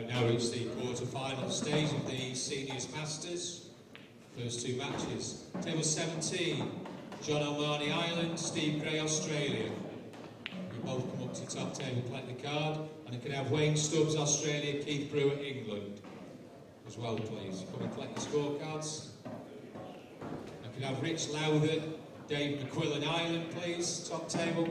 Now reached the quarter-final stage of the Seniors Masters. First two matches. Table 17, John O'Mahony, Ireland, Steve Gray, Australia. You both come up to the top table, collect the card. And I can have Wayne Stubbs, Australia, Keith Brewer, England. As well, please. Come and collect the scorecards. I can have Rich Lowther, Dave McQuillan, Ireland, please. Top table.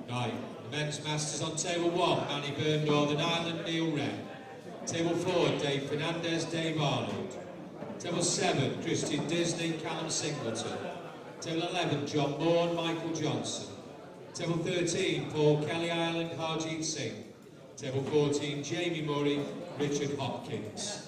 Right, the men's masters on table 1, Manny Byrne, Northern Ireland, Neil Wren. Table 4, Dave Fernandez, Dave Arnold. Table 7, Christian Disney, Callum Singleton. Table 11, John Moore, Michael Johnson. Table 13, Paul Kelly, Ireland, Harjeet Singh. Table 14, Jamie Murray, Richard Hopkins.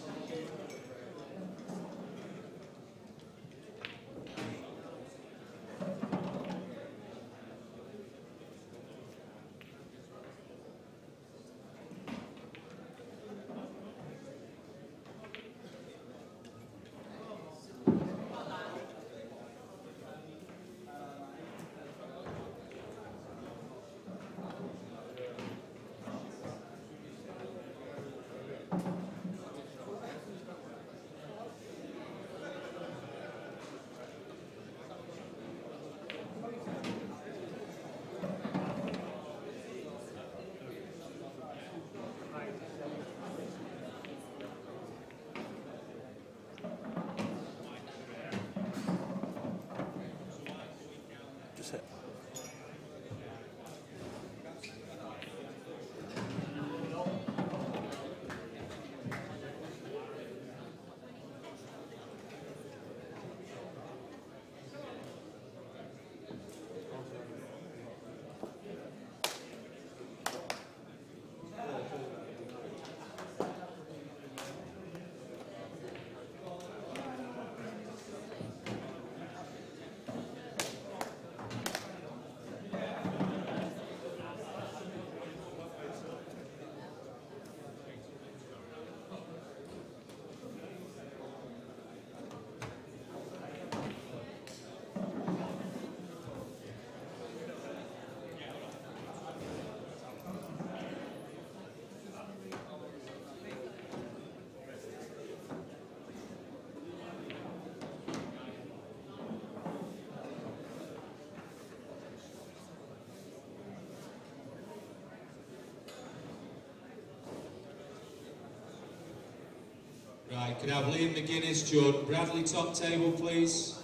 Right, could I have Liam McGuinness, Jordan Bradley, top table, please?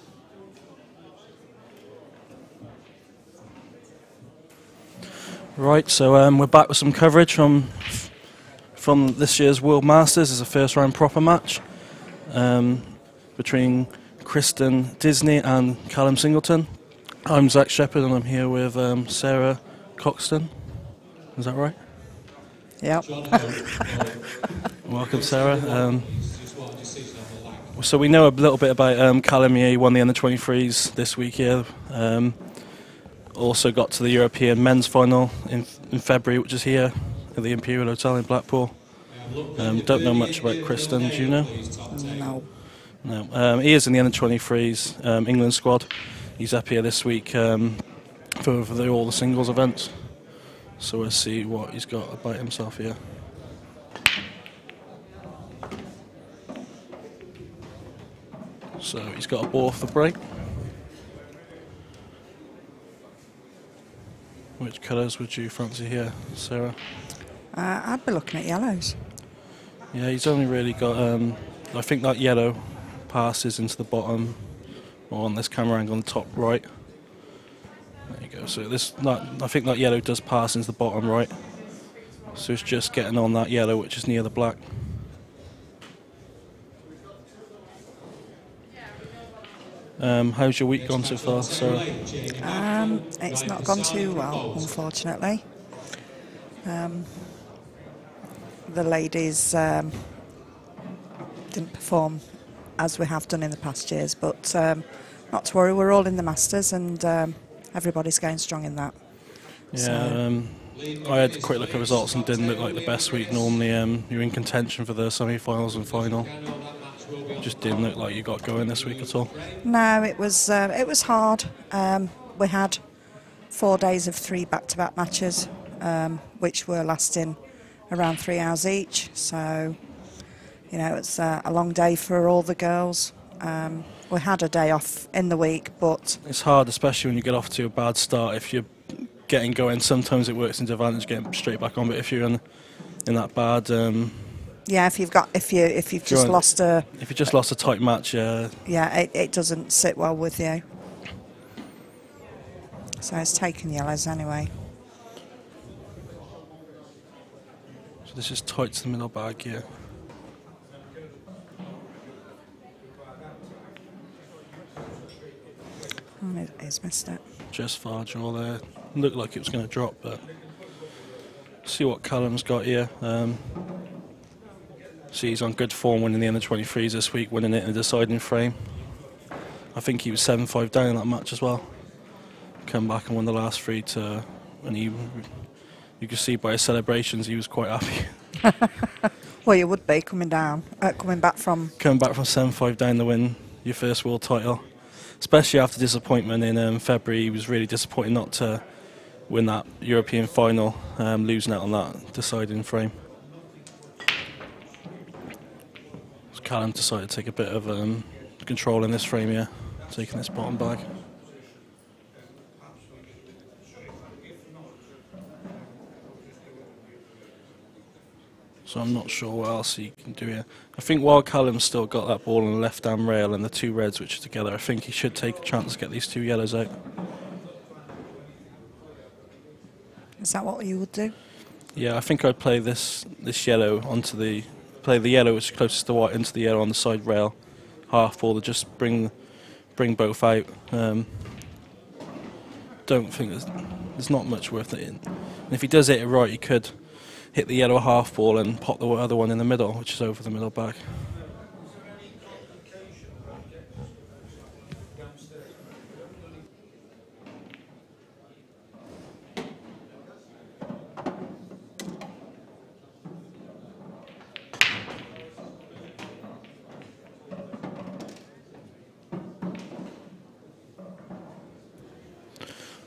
Right, so we're back with some coverage from this year's World Masters. It's a first round proper match between Kristen Disney and Callum Singleton. I'm Zach Shepherd and I'm here with Sarah Coxton. Is that right? Yep. Welcome, Sarah. So we know a little bit about Callum. He won the under-23s this week here. Also got to the European men's final in February, which is here at the Imperial Hotel in Blackpool. Don't know much about Kristen, do you know? No. No. He is in the under-23s England squad. He's up here this week for all the singles events. So we'll see what he's got about himself here. So he's got a ball off the break. Which colours would you fancy here, Sarah? I'd be looking at yellows. Yeah, he's only really got, I think that yellow passes into the bottom, or on this camera angle on the top right. There you go, so I think that yellow does pass into the bottom right. So it's just getting on that yellow which is near the black. How's your week gone so far, Sarah? It's not gone too well, unfortunately. The ladies didn't perform as we have done in the past years, but not to worry, we're all in the Masters and everybody's going strong in that. Yeah, So. I had a quick look at results and didn't look like the best week. Normally you're in contention for the semi-finals and final. Just didn't look like you got going this week at all. No, it was hard. We had 4 days of 3 back-to-back matches, which were lasting around 3 hours each. So, you know, it's a long day for all the girls. We had a day off in the week, but it's hard, especially when you get off to a bad start. If you're getting going, sometimes it works into advantage getting straight back on. But if you're in that bad, yeah, if you've just lost a tight match, yeah, it doesn't sit well with you. So it's taken yellows anyway. So this is tight to the middle bag here. Oh, he's missed it. Just far draw there. Looked like it was going to drop, but see what Callum's got here. See, he's on good form winning the under-23s this week, winning it in a deciding frame. I think he was 7-5 down in that match as well. Come back and won the last 3 to, and you could see by his celebrations he was quite happy. Well, you would be coming back from 7-5 down to win your first world title, especially after disappointment in February. He was really disappointed not to win that European final, losing out on that deciding frame. Callum decided to take a bit of control in this frame here, taking this bottom bag. So I'm not sure what else he can do here. I think while Callum's still got that ball on the left hand rail and the 2 reds which are together, I think he should take a chance to get these 2 yellows out. Is that what you would do? Yeah, I think I'd play this yellow onto play the yellow which is closest to white into the yellow on the side rail, half ball to just bring both out. Don't think there's not much worth it in. And if he does hit it right, he could hit the yellow half ball and pop the other one in the middle, which is over the middle back.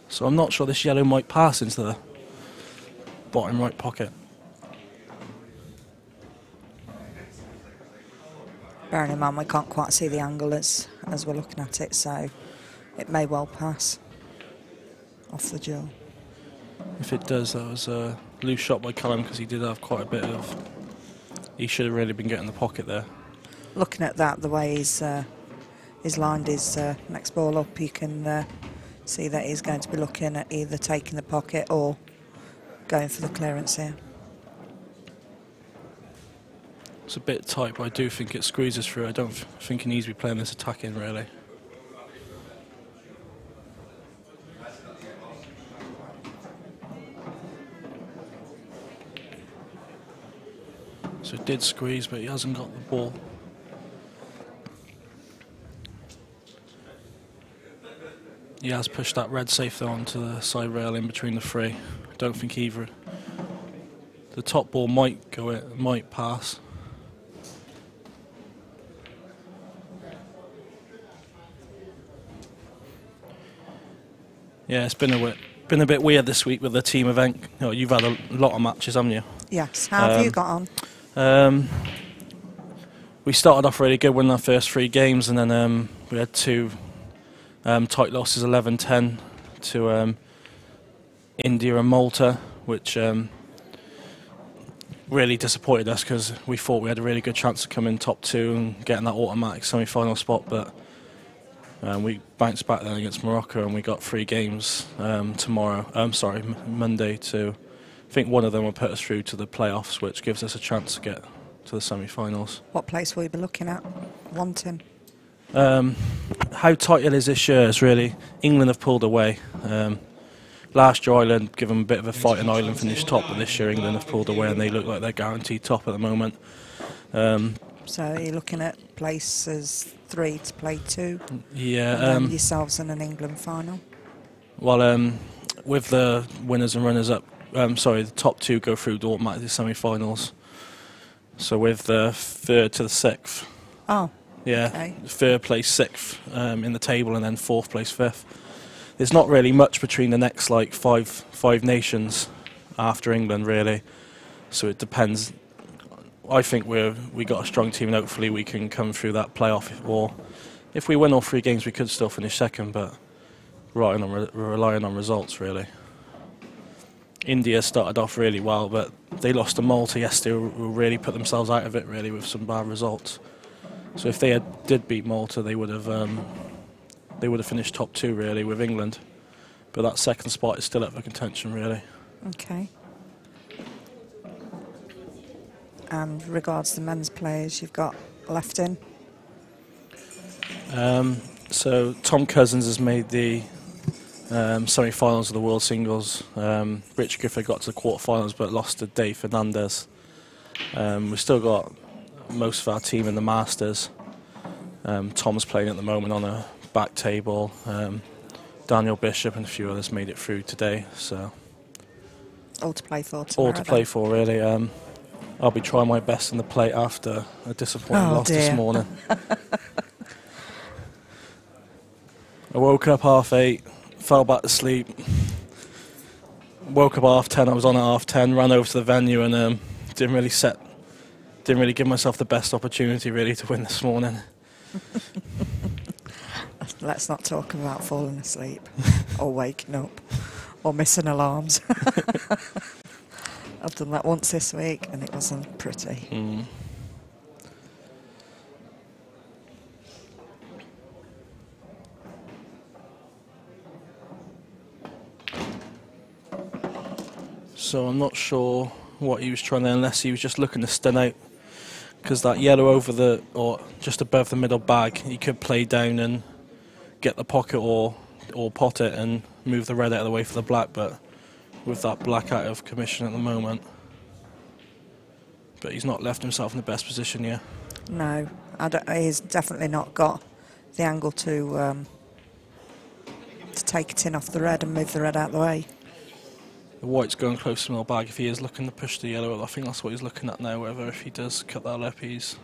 So I'm not sure this yellow might pass into the bottom right pocket. Bearing in mind we can't quite see the angle as we're looking at it, so it may well pass off the jaw. If it does, that was a loose shot by Callum because he did have quite a bit of... He should have really been getting the pocket there. Looking at that, the way he's lined his next ball up, you can see that he's going to be looking at either taking the pocket or going for the clearance here. It's a bit tight, but I do think it squeezes through. I don't think he needs to be playing this attacking, really. So it did squeeze, but he hasn't got the ball. He has pushed that red safe though onto the side rail in between the 3. I don't think either. The top ball might go it, might pass. Yeah, it's been a bit weird this week with the team event. You know, you've had a lot of matches, haven't you? Yes. How have you got on? we started off really good, winning our first 3 games, and then we had 2 tight losses, 11-10 to India and Malta, which really disappointed us because we thought we had a really good chance to come in top 2 and getting that automatic semi-final spot, but we bounced back then against Morocco and we got 3 games Monday to, I think one of them will put us through to the playoffs, which gives us a chance to get to the semi-finals. What place will you be looking at, wanting? How tight it is this year is really, England have pulled away. Last year Ireland gave them a bit of a fight and Ireland finished top, but this year England have pulled away and they look like they're guaranteed top at the moment. So you're looking at places 3 to play 2? Yeah. And then yourselves in an England final? Well, with the winners and runners-up, the top 2 go through to automatic semi-finals. So with the 3rd to the 6th. Oh. Yeah, okay. 3rd place 6th in the table, and then 4th place 5th. There's not really much between the next like five nations after England really, so it depends. I think we got a strong team, and hopefully we can come through that playoff. Or if we win all 3 games, we could still finish 2nd, but relying on results really. India started off really well, but they lost to Malta yesterday, who really put themselves out of it really with some bad results. So if they did beat Malta, they would have finished top 2 really with England. But that 2nd spot is still up for contention really. Okay. And regards to men's players you've got left in? So Tom Cousins has made the semi-finals of the World Singles. Rich Griffith got to the quarter-finals but lost to Dave Fernandez. We've still got most of our team in the Masters. Tom's playing at the moment on a back table. Daniel Bishop and a few others made it through today. So all to play for tomorrow. All to play for really. I'll be trying my best in the plate after a disappointing loss this morning. I woke up 8:30, fell back to sleep. Woke up 10:30. I was on at 10:30. Ran over to the venue and didn't really give myself the best opportunity really to win this morning. Let's not talk about falling asleep or waking up or missing alarms. I've done that once this week and it wasn't pretty. Mm. So I'm not sure what he was trying to, unless he was just looking to stun out, because that yellow over or just above the middle bag, he could play down and get the pocket or pot it and move the red out of the way for the black, but with that black out of commission at the moment. But he's not left himself in the best position yet. No, he's definitely not got the angle to take it in off the red and move the red out of the way. The white's going close to the middle bag. If he is looking to push the yellow, I think that's what he's looking at now, whether if he does cut that lip, he's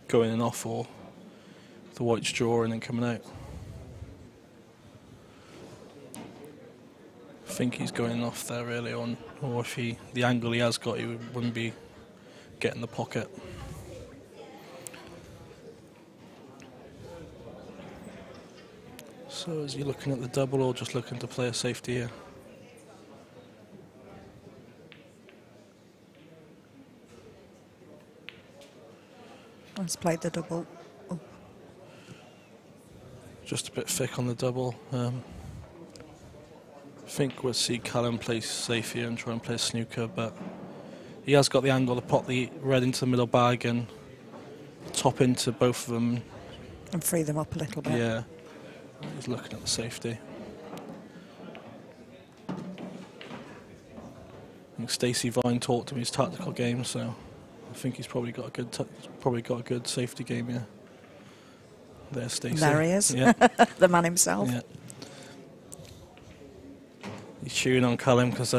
going in off, or the white's drawing and coming out. I think he's going off there really on, or if the angle he has got, he wouldn't be getting the pocket. So is he looking at the double or just looking to play a safety here? Let's play the double. Oh. Just a bit thick on the double. I think we'll see Callum play safe here and try and play snooker, but he has got the angle to pop the red into the middle bag and top into both of them. And free them up a little bit. Yeah, he's looking at the safety. I think Stacey Vine taught him his tactical game, so I think he's probably got a good safety game. Yeah, there's Stacey. There he is, yeah. the man himself. Yeah. He's cheering on Callum because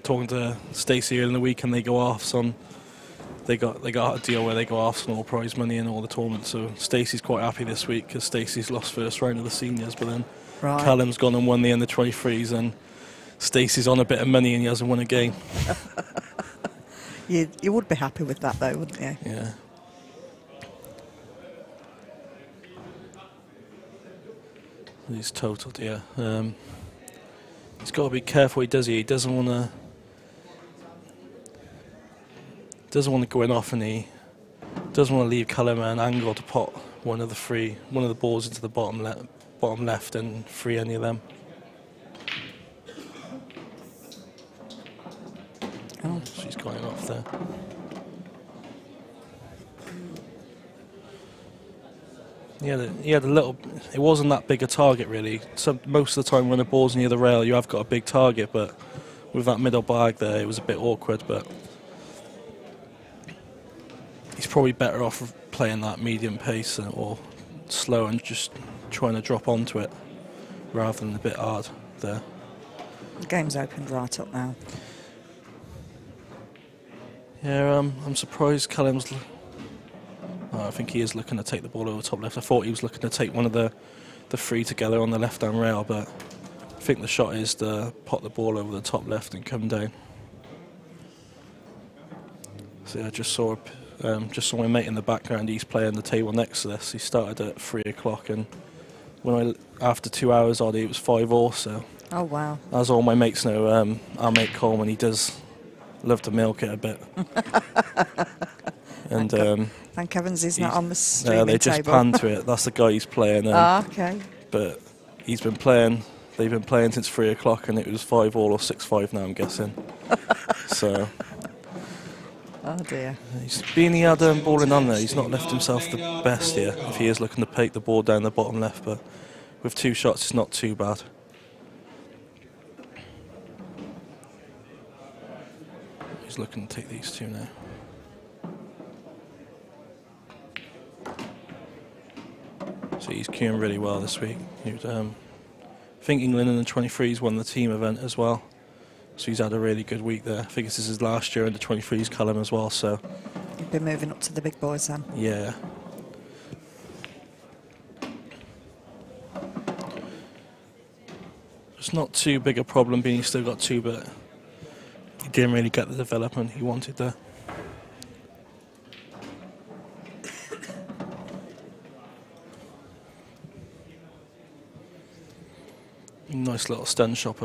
talking to Stacey earlier in the week, and they go off on. They got a deal where they go off on all prize money and all the tournaments. So Stacey's quite happy this week because Stacey's lost first round of the seniors, but then right. Callum's gone and won the under 23s, and Stacey's on a bit of money and he hasn't won a game. You would be happy with that though, wouldn't you? Yeah. He's totaled, yeah. He's got to be careful. He doesn't want to go in off, and he doesn't want to leave Callum an angle to pot one of the balls into the bottom left and free any of them. Oh. She's going off there. He had a little. It wasn't that big a target really. Most of the time when the ball's near the rail, you have got a big target, but with that middle bag there, it was a bit awkward. But he's probably better off playing that medium pace or slow and just trying to drop onto it rather than a bit hard there. The game's opened right up now. Yeah, I'm surprised Callum's. I think he is looking to take the ball over top left. I thought he was looking to take one of the three together on the left-hand rail, but I think the shot is to pot the ball over the top left and come down. So yeah, I just saw my mate in the background. He's playing the table next to this. He started at 3 o'clock, and after 2 hours odd, it was 5-all. So Oh wow! as all my mates know, our mate Callum, he does love to milk it a bit. And thank heavens he's not on the streaming they just table. pan to it. That's the guy he's playing. Okay. But he's been playing. They've been playing since 3 o'clock, and it was 5-all or 6-5 now, I'm guessing. So. Oh dear. He had balling on there. He's not left himself the best here. If he is looking to take the ball down the bottom left, but with 2 shots, it's not too bad. He's looking to take these 2 now. So he's queuing really well this week. He was, I think England in the 23s won the team event as well. So he's had a really good week there. I think this is his last year in the 23s, Callum, as well. So You've been moving up to the big boys then. yeah. It's not too big a problem being he's still got 2, but he didn't really get the development he wanted there. Nice little stun shot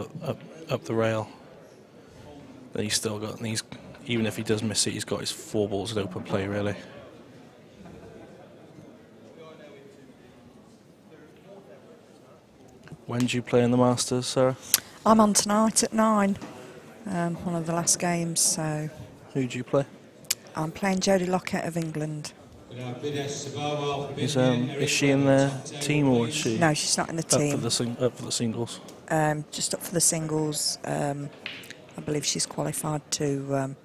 up the rail. Then he's still got, and even if he does miss it, he's got his 4 balls in open play really. When do you play in the Masters, Sarah? I'm on tonight at 9. One of the last games, so. Who do you play? I'm playing Jodie Lockett of England. Is she in the team or is she? No, she's not in the team. Up for the singles. Just up for the singles. I believe she's qualified to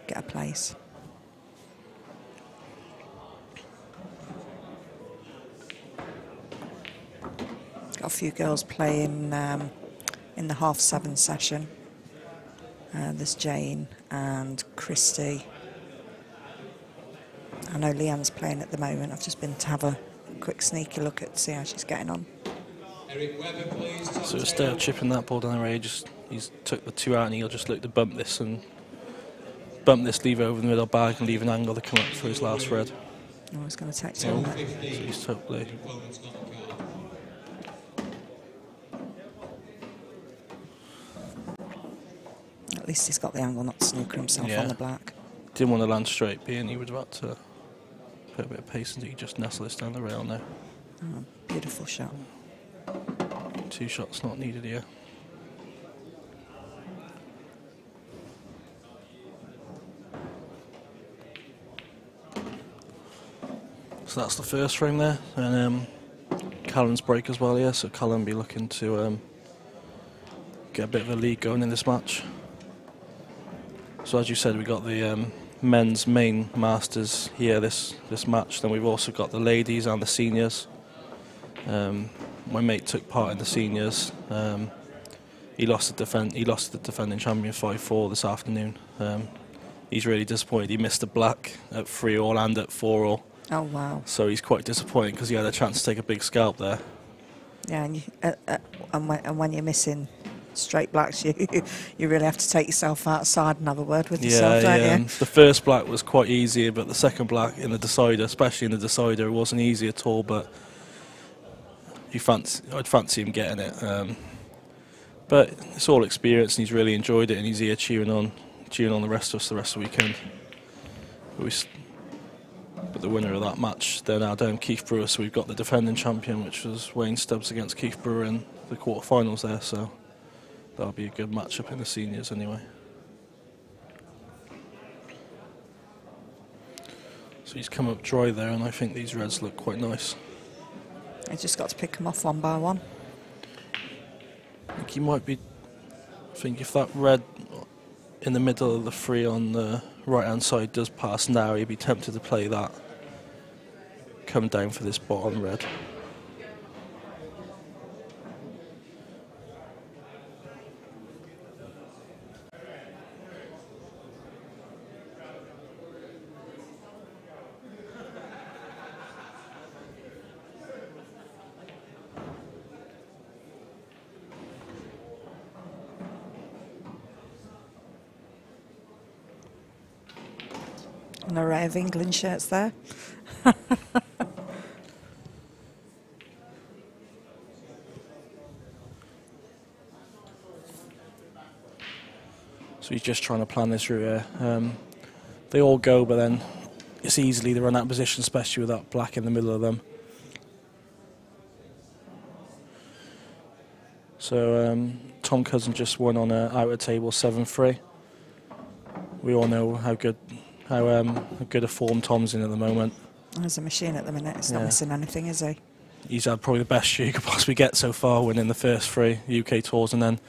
get a place. Got a few girls playing in the half-7 session. There's Jane and Christy. I know Leanne's playing at the moment. I've just been to have a quick sneaky look at see how she's getting on. Weber, please, So instead of chipping that ball down the range, he's took the 2 out and he'll just look to bump this, leave it over the middle bag and leave an angle to come up for his last red. Oh, he's going to take some of it. So he's totally. At least he's got the angle not to snooker himself on the black. Didn't want to land straight, being he was about to put a bit of pace into it. He just nestled this down the rail now. Oh, beautiful shot. 2 shots not needed here. So that's the first frame there, and Callum's break as well, yeah. So Callum be looking to get a bit of a lead going in this match. So as you said, we got the men's main Masters here this match. Then we've also got the ladies and the seniors. My mate took part in the seniors. He lost the defending champion 5-4 this afternoon. He's really disappointed. He missed the black at 3-all and at 4-all. Oh wow! So he's quite disappointed because he had a chance to take a big scalp there. Yeah, and when you're missing straight blacks, you really have to take yourself outside and have a word with yourself, don't you? The first black was quite easy, but the second black in the decider, especially in the decider, it wasn't easy at all. But I'd fancy him getting it. But it's all experience, and he's really enjoyed it, and he's here cheering on the rest of us the rest of the weekend. But the winner of that match, they're now down Keith Brewer, so we've got the defending champion, which was Wayne Stubbs against Keith Brewer in the quarterfinals there, so that'll be a good matchup in the seniors anyway. So he's come up dry there, and I think these reds look quite nice. I just got to pick them off one by one. I think he might be. I think if that red in the middle of the free on the right-hand side does pass now, he'd be tempted to play that. Come down for this bottom red. An array of England shirts there. So he's just trying to plan this route here. They all go, but then it's easily they run out of position, especially with that black in the middle of them. So Tom Cousin just won on an outer table 7-3. We all know how good a form Tom's in at the moment. There's a machine at the minute. He's not missing anything, is he? He's had probably the best year you could possibly get so far, winning the first 3 UK tours and then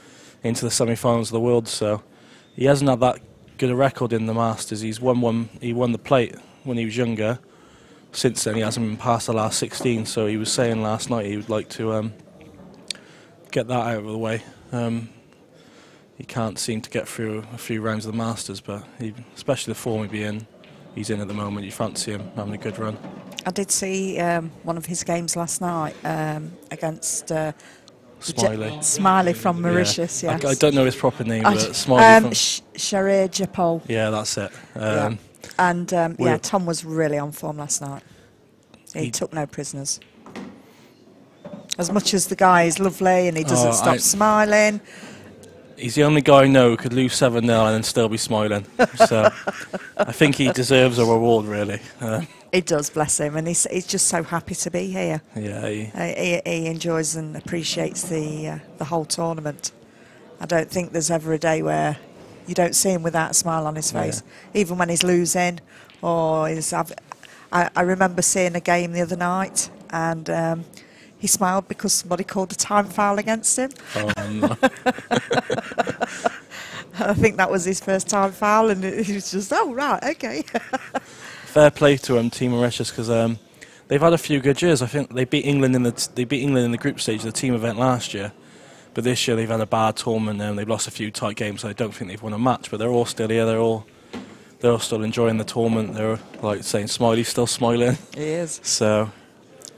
into the semi-finals of the world. So he hasn't had that good a record in the Masters. He won the plate when he was younger. Since then, he hasn't been past the last 16. So he was saying last night he would like to get that out of the way. He can't seem to get through a few rounds of the Masters, but especially the form he's in at the moment, you fancy him having a good run. I did see one of his games last night against Smiley from Mauritius. Yeah. Yes. I don't know his proper name, but Smiley from Sharir Japol. Yeah, that's it. And Tom was really on form last night. He took no prisoners. As much as the guy is lovely and he doesn't stop smiling. He's the only guy I know who could lose 7-0 and then still be smiling. So I think he deserves a reward, really. He does, bless him, and he's just so happy to be here. Yeah, he enjoys and appreciates the whole tournament. I don't think there's ever a day where you don't see him without a smile on his face, even when he's losing or he's. I remember seeing a game the other night and. He smiled because somebody called a time foul against him. Oh, no. I think that was his first time foul, and he was just, oh, right, okay. Fair play to Team Mauritius, because they've had a few good years. I think they beat England in the group stage, the team event last year. But this year they've had a bad tournament and they've lost a few tight games. So I don't think they've won a match, but they're all still here. They're all still enjoying the tournament. They're like saying, Smiley's still smiling. He is. So.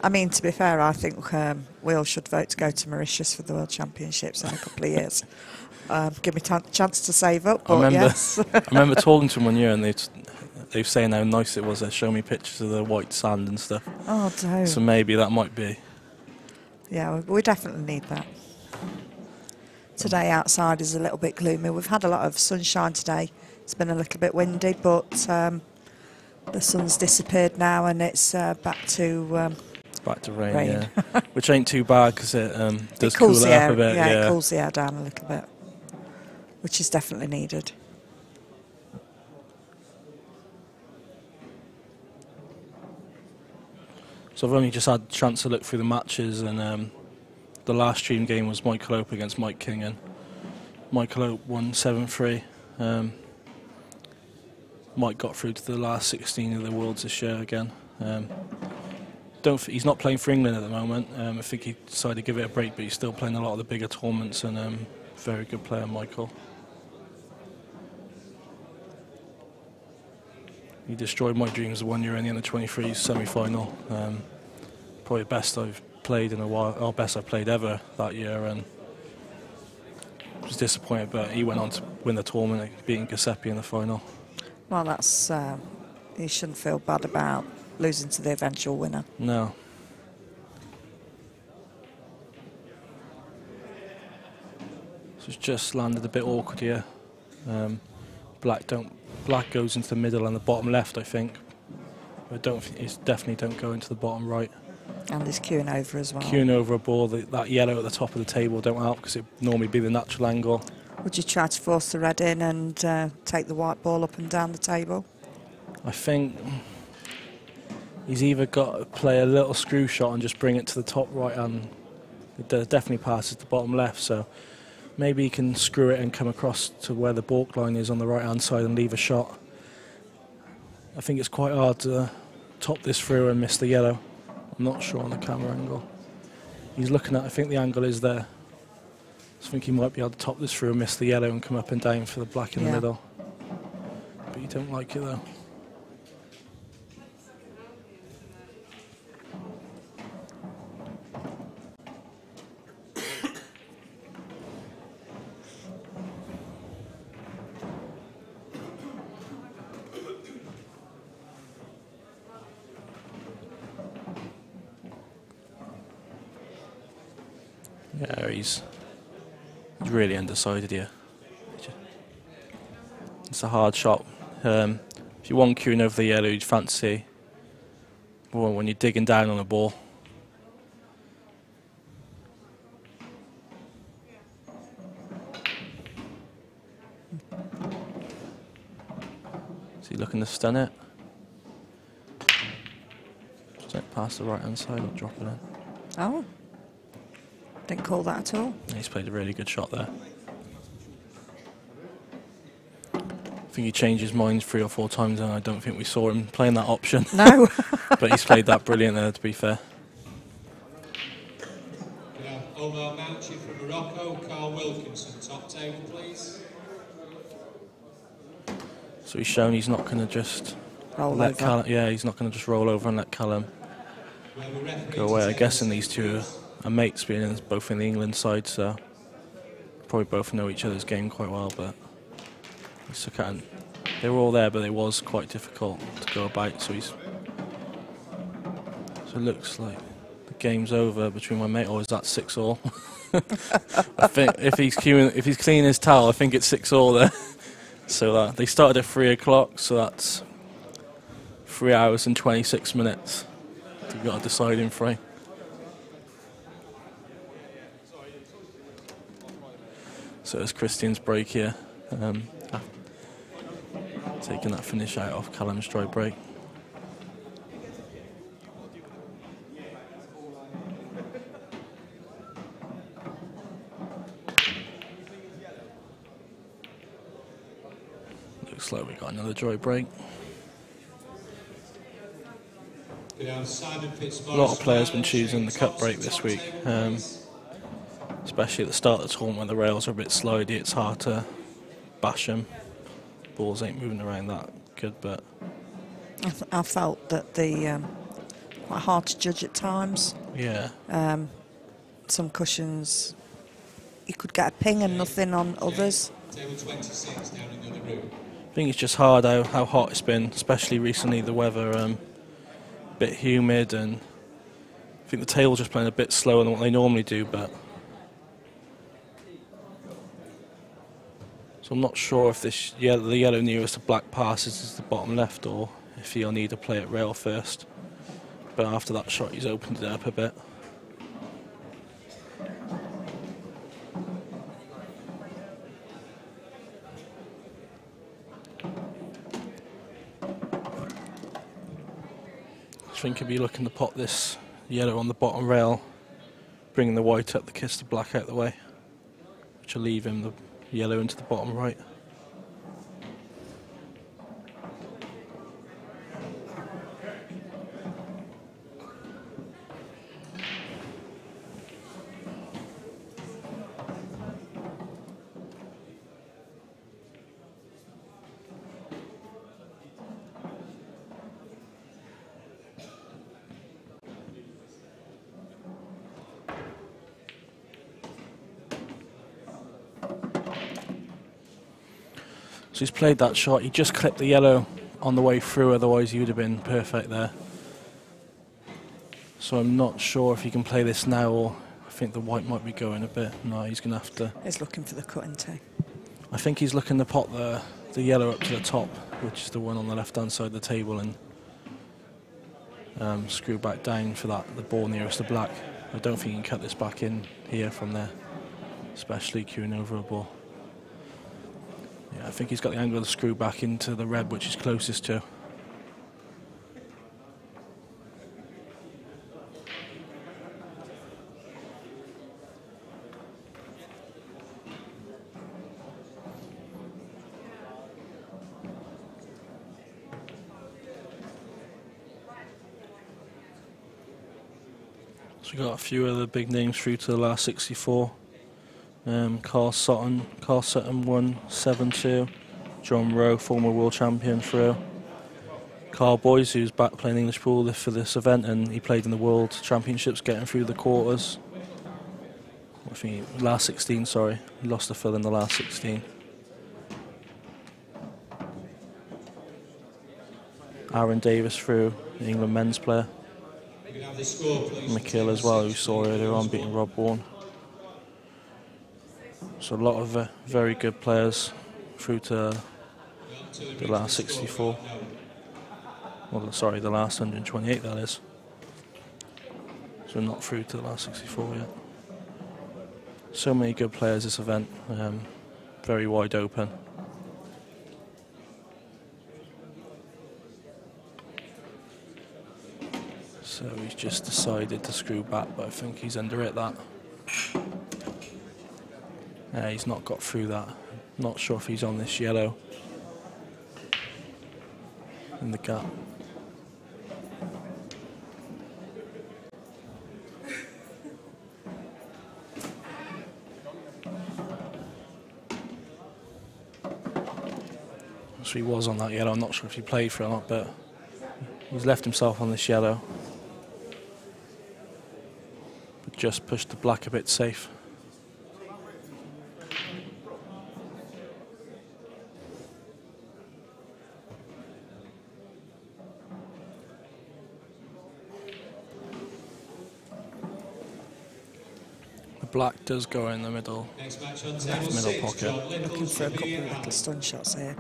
I mean, to be fair, I think we all should vote to go to Mauritius for the World Championships in a couple of years. Give me a chance to save up, but yes. I remember talking to them one year and they were saying how nice it was. They showed me pictures of the white sand and stuff. Oh, don't. So maybe that might be. Yeah, we definitely need that. Today outside is a little bit gloomy. We've had a lot of sunshine today. It's been a little bit windy, but the sun's disappeared now and it's back to... back to rain. Yeah. Which ain't too bad because it does cool it up a bit. Yeah, it cools the air down a little bit, which is definitely needed. So I've only just had a chance to look through the matches, and the last stream game was Michael Ope against Mike King, and Michael Ope won 7-3. Mike got through to the last 16 of the Worlds this year again. He's not playing for England at the moment. I think he decided to give it a break, but he's still playing a lot of the bigger tournaments, and very good player, Michael. He destroyed my dreams of 1 year in the under-23s semi-final. Probably the best I've played in a while, or best I've played ever that year, and was disappointed, but he went on to win the tournament, beating Giuseppe in the final. Well, that's you shouldn't feel bad about losing to the eventual winner. No. It's just landed a bit awkward here. Black goes into the middle and the bottom left, I think. I don't think it's definitely don't go into the bottom right. And he's queuing over as well. Queuing over a ball, that yellow at the top of the table don't help because it normally be the natural angle. Would you try to force the red in and take the white ball up and down the table? I think he's either got to play a little screw shot and just bring it to the top right hand. It definitely passes the bottom left, so maybe he can screw it and come across to where the baulk line is on the right hand side and leave a shot. I think it's quite hard to top this through and miss the yellow. I'm not sure on the camera angle. He's looking at, I think the angle is there. I think he might be able to top this through and miss the yellow and come up and down for the black in the middle. But you don't like it though. Yeah, he's really undecided here. It's a hard shot. If you want queuing over the yellow, you'd fancy more when you're digging down on a ball. Is he looking to stun it? Just don't pass the right hand side or drop it in. Oh. Didn't call that at all. He's played a really good shot there. I think he changed his mind 3 or 4 times and I don't think we saw him playing that option. No. But he's played that brilliant there, to be fair. We have Omar Mouchy from Morocco, Carl Wilkinson, top table please. So he's shown he's not going to just Roll let over. Callum, yeah, he's not going to just roll over and let Callum go away. I'm guessing these two are mates, being both in the England side, so probably both know each other's game quite well. But they were all there, but it was quite difficult to go about. So it looks like the game's over between my mate, or is that 6-all? I think if he's cleaning his towel, I think it's 6-all there. So they started at 3 o'clock, so that's 3 hours and 26 minutes. You've got to decide in frame. So it's Christian's break here, taking that finish out off Callum's dry break. Looks like we got another dry break. A lot of players been choosing the cut break this week. Especially at the start of the tournament when the rails are a bit slidey, it's hard to bash them. Balls ain't moving around that good, but I felt that quite hard to judge at times. Yeah. Some cushions, you could get a ping and nothing on others. Table 26 down in the other room. I think it's just hard how hot it's been, especially recently. The weather a bit humid, and I think the table's just playing a bit slower than what they normally do. But so I'm not sure if the yellow nearest to black passes is the bottom left, or if he'll need to play it rail first. But after that shot, he's opened it up a bit. I think he'll be looking to pop this yellow on the bottom rail, bringing the white up to kiss the black out the way, which will leave him the yellow into the bottom right. So he's played that shot. He just clipped the yellow on the way through, otherwise he would have been perfect there. So I'm not sure if he can play this now, or I think the white might be going a bit. No, he's going to have to... He's looking for the cut, isn't he? I think he's looking to pot the yellow up to the top, which is the one on the left-hand side of the table, and screw back down for the ball nearest the black. I don't think he can cut this back in here from there, especially queuing over a ball. Yeah, I think he's got the angle of the screw back into the red, which is closest to. So we got a few other big names through to the last 64. Carl Sutton won 7-2. John Rowe, former world champion, through. Carl Boys, who's back playing English pool for this event, and he played in the World Championships, getting through the quarters. I think last 16, sorry. He lost to Phil in the last 16. Aaron Davis through, the England men's player. McKill as well, who we saw earlier on, beating Rob Bourne. So a lot of very good players through to the last 64. Well, sorry, the last 128, that is. So not through to the last 64 yet. So many good players this event, very wide open. So he's just decided to screw back, but I think he's under it, that. He's not got through that. Not sure if he's on this yellow in the gap. So he was on that yellow. I'm not sure if he played for it or not, but he's left himself on this yellow. But just pushed the black a bit safe. Black does go in the middle, middle pocket. Looking for a couple of little stun shots here.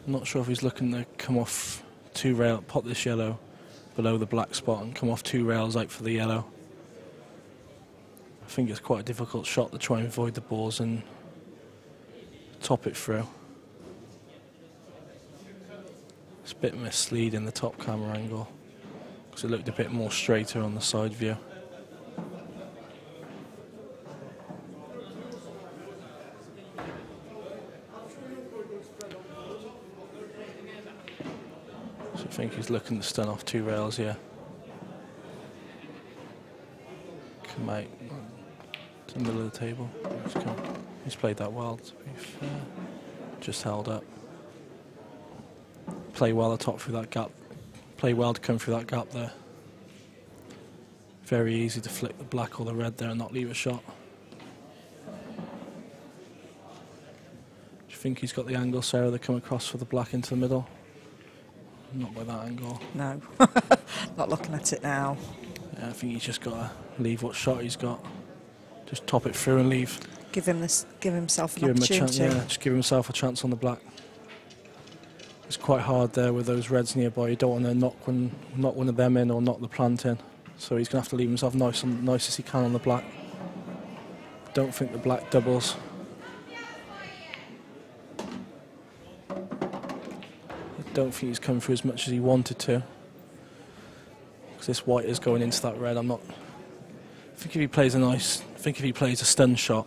I'm not sure if he's looking to come off two rail, pop this yellow below the black spot and come off two rails out for the yellow. I think it's quite a difficult shot to try and avoid the balls and top it through. It's a bit misleading, the top camera angle, because it looked a bit more straighter on the side view. I think he's looking to stun off two rails here. Come out to the middle of the table. He's played that well, to be fair. Just held up. Play well at top through that gap. Play well to come through that gap there. Very easy to flick the black or the red there and not leave a shot. Do you think he's got the angle, Sarah, to come across for the black into the middle? Not by that angle. No, not looking at it now. Yeah, I think he's just got to leave what shot he's got. Just top it through and leave. Give himself an opportunity. Yeah, just give himself a chance on the black. It's quite hard there with those reds nearby. You don't want to knock one of them in or knock the plant in. So he's going to have to leave himself nice as he can on the black. Don't think the black doubles. Don't think he's come through as much as he wanted to, because this white is going into that red. I think if he plays a stun shot,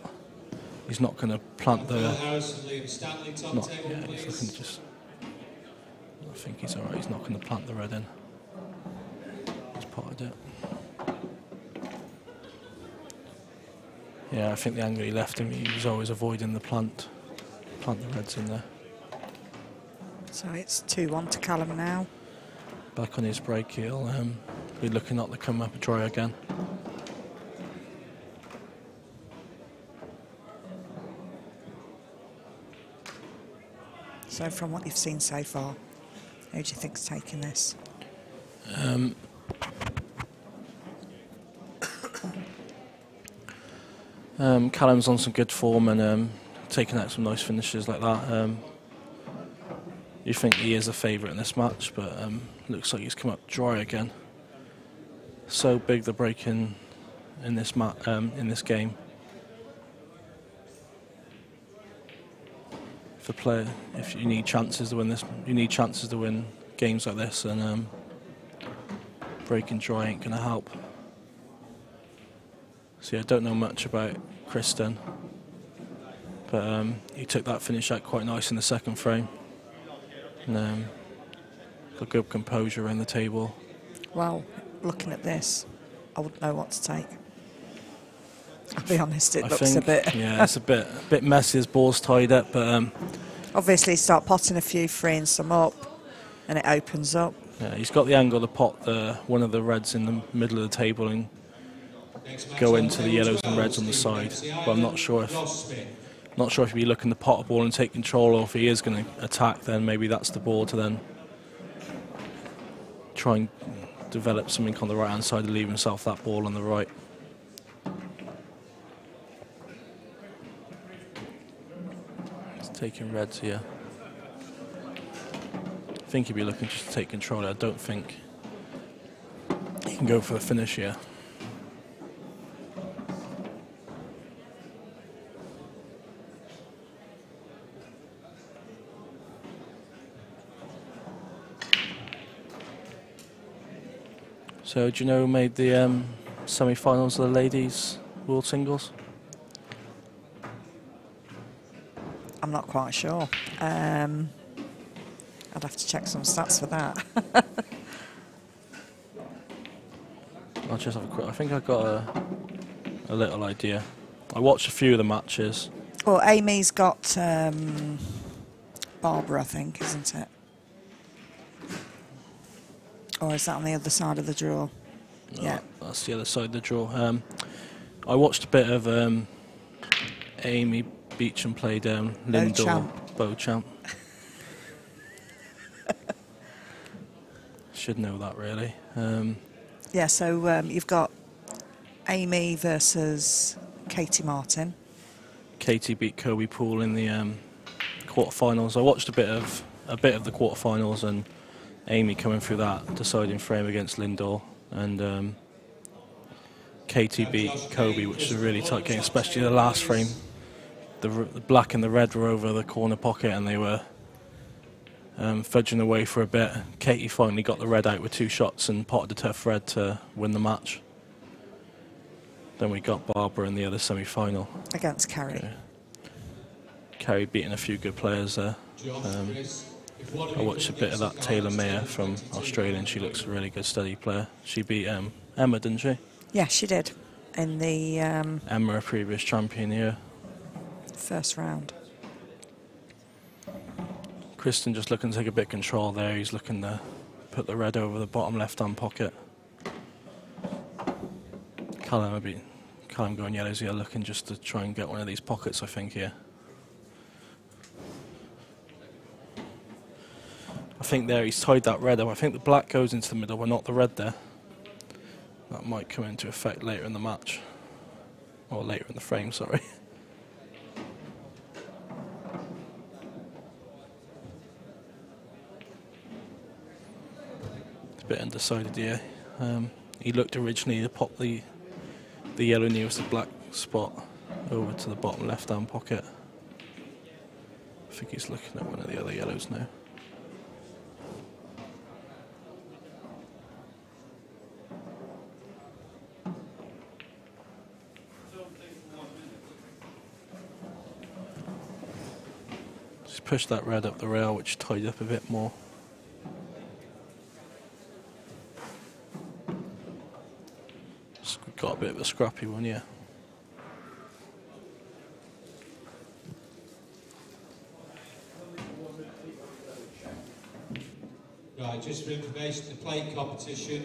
he's not going to plant the. He's looking to just. I think he's all right. He's not going to plant the red in. He's potted it. Yeah, I think the angle he left him, he was always avoiding the plant the reds in there. So it's 2-1 to Callum now. Back on his break, he'll be looking at the come up and try again. So from what you've seen so far, who do you think's taking this? Callum's on some good form and taking out some nice finishes like that. You think he is a favourite in this match, but looks like he's come up dry again. So big the break in this game. If you need chances to win this, you need chances to win games like this, and breaking dry ain't gonna help. So yeah, I don't know much about Kristen, but he took that finish out quite nice in the second frame, and got good composure around the table. Well, looking at this, I wouldn't know what to take. I'll be honest, it looks a bit... Yeah, it's a bit messy. His ball's tied up, but... obviously start potting a few, freeing some up, and it opens up. Yeah, he's got the angle to pot one of the reds in the middle of the table and go into the yellows and reds on the side. But I'm not sure if he'd be looking to pot a ball and take control, or if he is going to attack, then maybe that's the ball to then try and develop something on the right-hand side to leave himself that ball on the right. He's taking reds here. I think he'd be looking just to take control. I don't think he can go for the finish here. So, do you know who made the semi-finals of the ladies' world singles? I'm not quite sure. I'd have to check some stats for that. I'll just have a quick... I think I got a little idea. I watched a few of the matches. Well, Amy's got Barbara, I think, isn't it? Or is that on the other side of the draw? No, yeah. That's the other side of the draw. I watched a bit of Amy Beecham play Lindor Beauchamp. Should know that, really. Yeah, so you've got Amy versus Katie Martin. Katie beat Kobe Poole in the quarterfinals. I watched a bit of the quarterfinals, and Amy coming through that deciding frame against Lindor, and Katie beat Kobe, which is a really tight game, especially the last frame. The black and the red were over the corner pocket, and they were fudging away for a bit. Katie finally got the red out with 2 shots and potted the tough red to win the match. Then we got Barbara in the other semi-final against Carrie. Okay. Carrie beating a few good players there. I watched a bit of that Taylor Mayer from Australia, and she looks a really good steady player. She beat Emma, didn't she? Yeah, she did. In the... Emma, a previous champion here. First round. Kristen just looking to take a bit of control there. He's looking to put the red over the bottom left-hand pocket. Callum going yellows here, looking just to try and get one of these pockets, I think, here. I think there he's tied that red up. I think the black goes into the middle, but not the red there. That might come into effect later in the match. Or later in the frame, sorry. It's a bit undecided here. He looked originally to pop the yellow nearest the black spot over to the bottom left-hand pocket. I think he's looking at one of the other yellows now. Just push that red up the rail, which tied up a bit more. Got a bit of a scrappy one, yeah. Right, just for information, the plate competition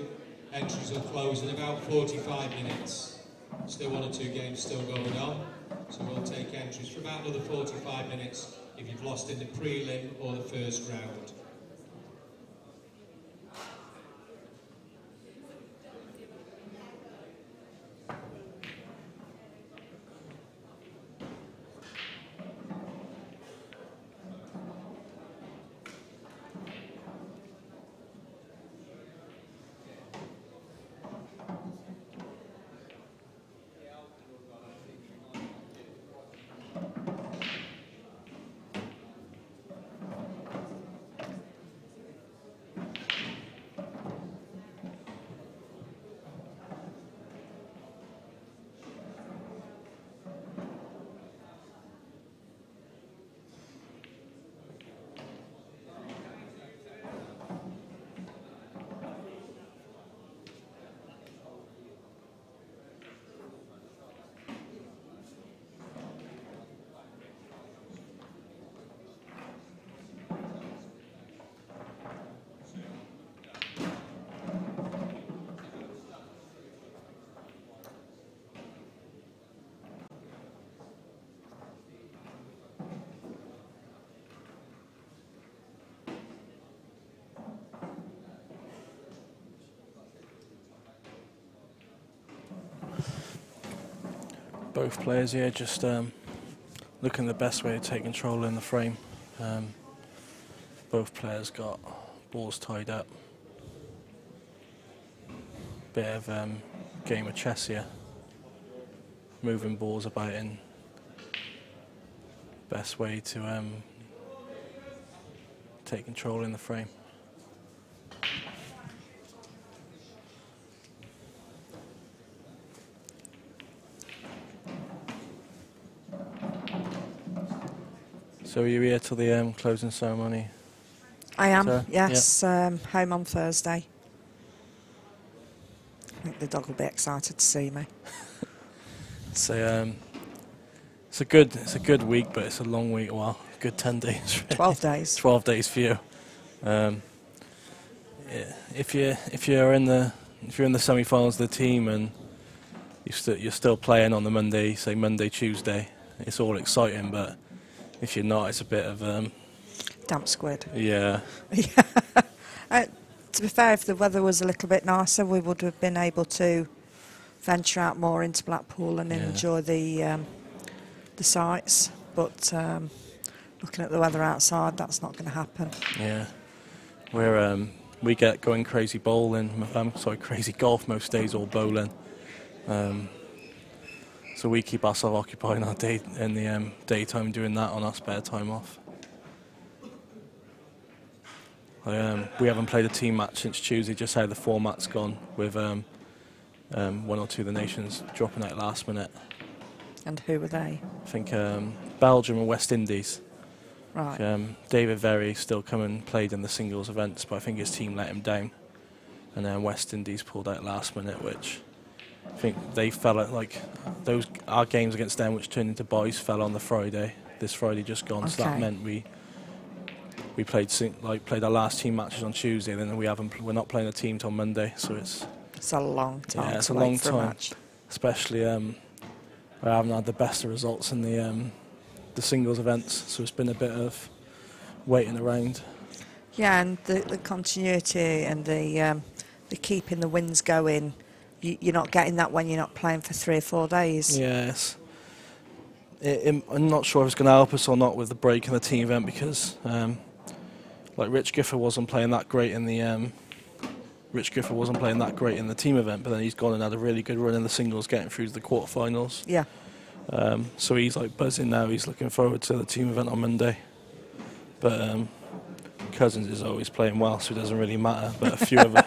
entries will close in about 45 minutes. Still 1 or 2 games still going on, so we'll take entries for about another 45 minutes if you've lost in the prelim or the first round. both players here just looking the best way to take control in the frame. Both players got balls tied up. Bit of game of chess here. Moving balls about in best way to take control in the frame. So are you here till the closing ceremony? I am, So, yes. Home on Thursday. I think the dog will be excited to see me. So it's a good week, but it's a long week. Well, good 10 days. Really. 12 days. 12 days for you. Yeah, if you're in the semi-finals of the team and you're still playing on the Monday, say Monday, Tuesday, it's all exciting. But if you're not, it's a bit of Damp squid. yeah. To be fair, if the weather was a little bit nicer, we would have been able to venture out more into Blackpool and enjoy the sights. But looking at the weather outside, that's not going to happen. Yeah, we get going crazy bowling. Crazy golf most days or bowling. So we keep ourselves occupied in our in the daytime doing that on our spare time off. We haven't played a team match since Tuesday, just how the format's gone with one or two of the nations dropping out last minute. And who were they? I think Belgium and West Indies. Right. David Very still come and played in the singles events, but I think his team let him down. And then West Indies pulled out last minute, which I think they fell at our games against them, which turned into boys, fell on the Friday. This Friday just gone, Okay. so that meant we played our last team matches on Tuesday. Then we're not playing a team till Monday, so it's a long time. Yeah, it's to a wait long for time, a match. especially I haven't had the best of results in the singles events, so it's been a bit of waiting around. Yeah, and the continuity and the keeping the wins going, you're not getting that when you're not playing for 3 or 4 days. Yes. I'm not sure if it's going to help us or not with the break in the team event because, Rich Gifford wasn't playing that great in the team event, but then he's gone and had a really good run in the singles, getting through to the quarterfinals. Yeah. So he's buzzing now. He's looking forward to the team event on Monday. But Cousins is always playing well, so it doesn't really matter. But a few of them,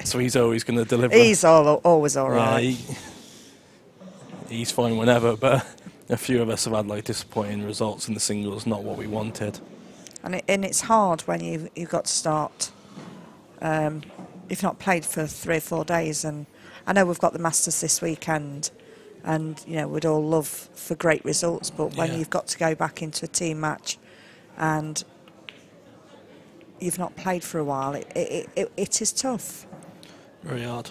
so he's always going to deliver. He's always all right. Yeah, he's fine whenever. But a few of us have had disappointing results in the singles, not what we wanted. And it's hard when you've got to start. You've not played for 3 or 4 days, and I know we've got the Masters this weekend. And we'd all love for great results, but when you've got to go back into a team match and you've not played for a while, it is tough. Very hard.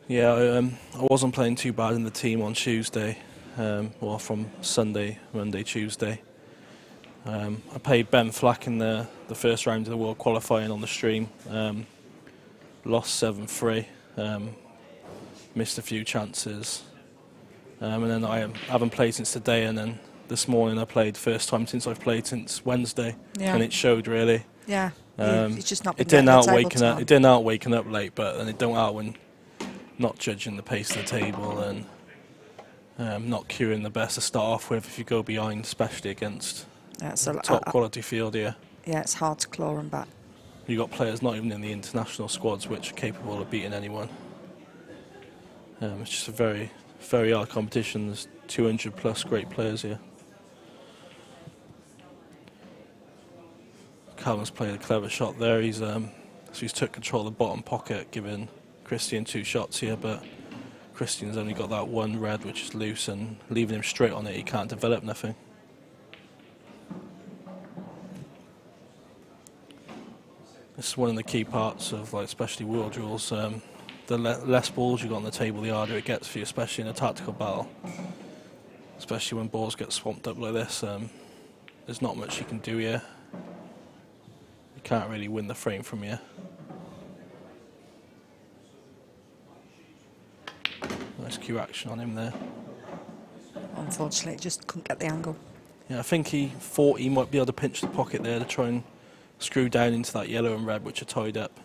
Yeah, I wasn't playing too bad in the team on Tuesday, or from Sunday, Monday, Tuesday. I played Ben Flack in the first round of the World Qualifying on the stream. Lost 7-3, missed a few chances, and then I haven't played since today. And then this morning I played first time since I've played since Wednesday, and it showed really. Yeah, it's just not been it didn't out waking up. It didn't out waking up late, but then it don't out when not judging the pace of the table and not queuing the best to start off with. If you go behind, especially against top quality field here. Yeah, it's hard to claw them back. You've got players not even in the international squads which are capable of beating anyone. It's just a very, very hard competition. There's 200 plus great players here. Callum's played a clever shot there. He's took control of the bottom pocket, giving Christian 2 shots here, but Christian's only got that one red which is loose, and leaving him straight on it, he can't develop nothing. This is one of the key parts of, especially world rules. The less balls you got on the table, the harder it gets for you, especially in a tactical battle. Especially when balls get swamped up like this, there's not much you can do here. You can't really win the frame from here. Nice cue action on him there. Unfortunately, just couldn't get the angle. Yeah, I think he thought he might be able to pinch the pocket there to try and screw down into that yellow and red, which are tied up.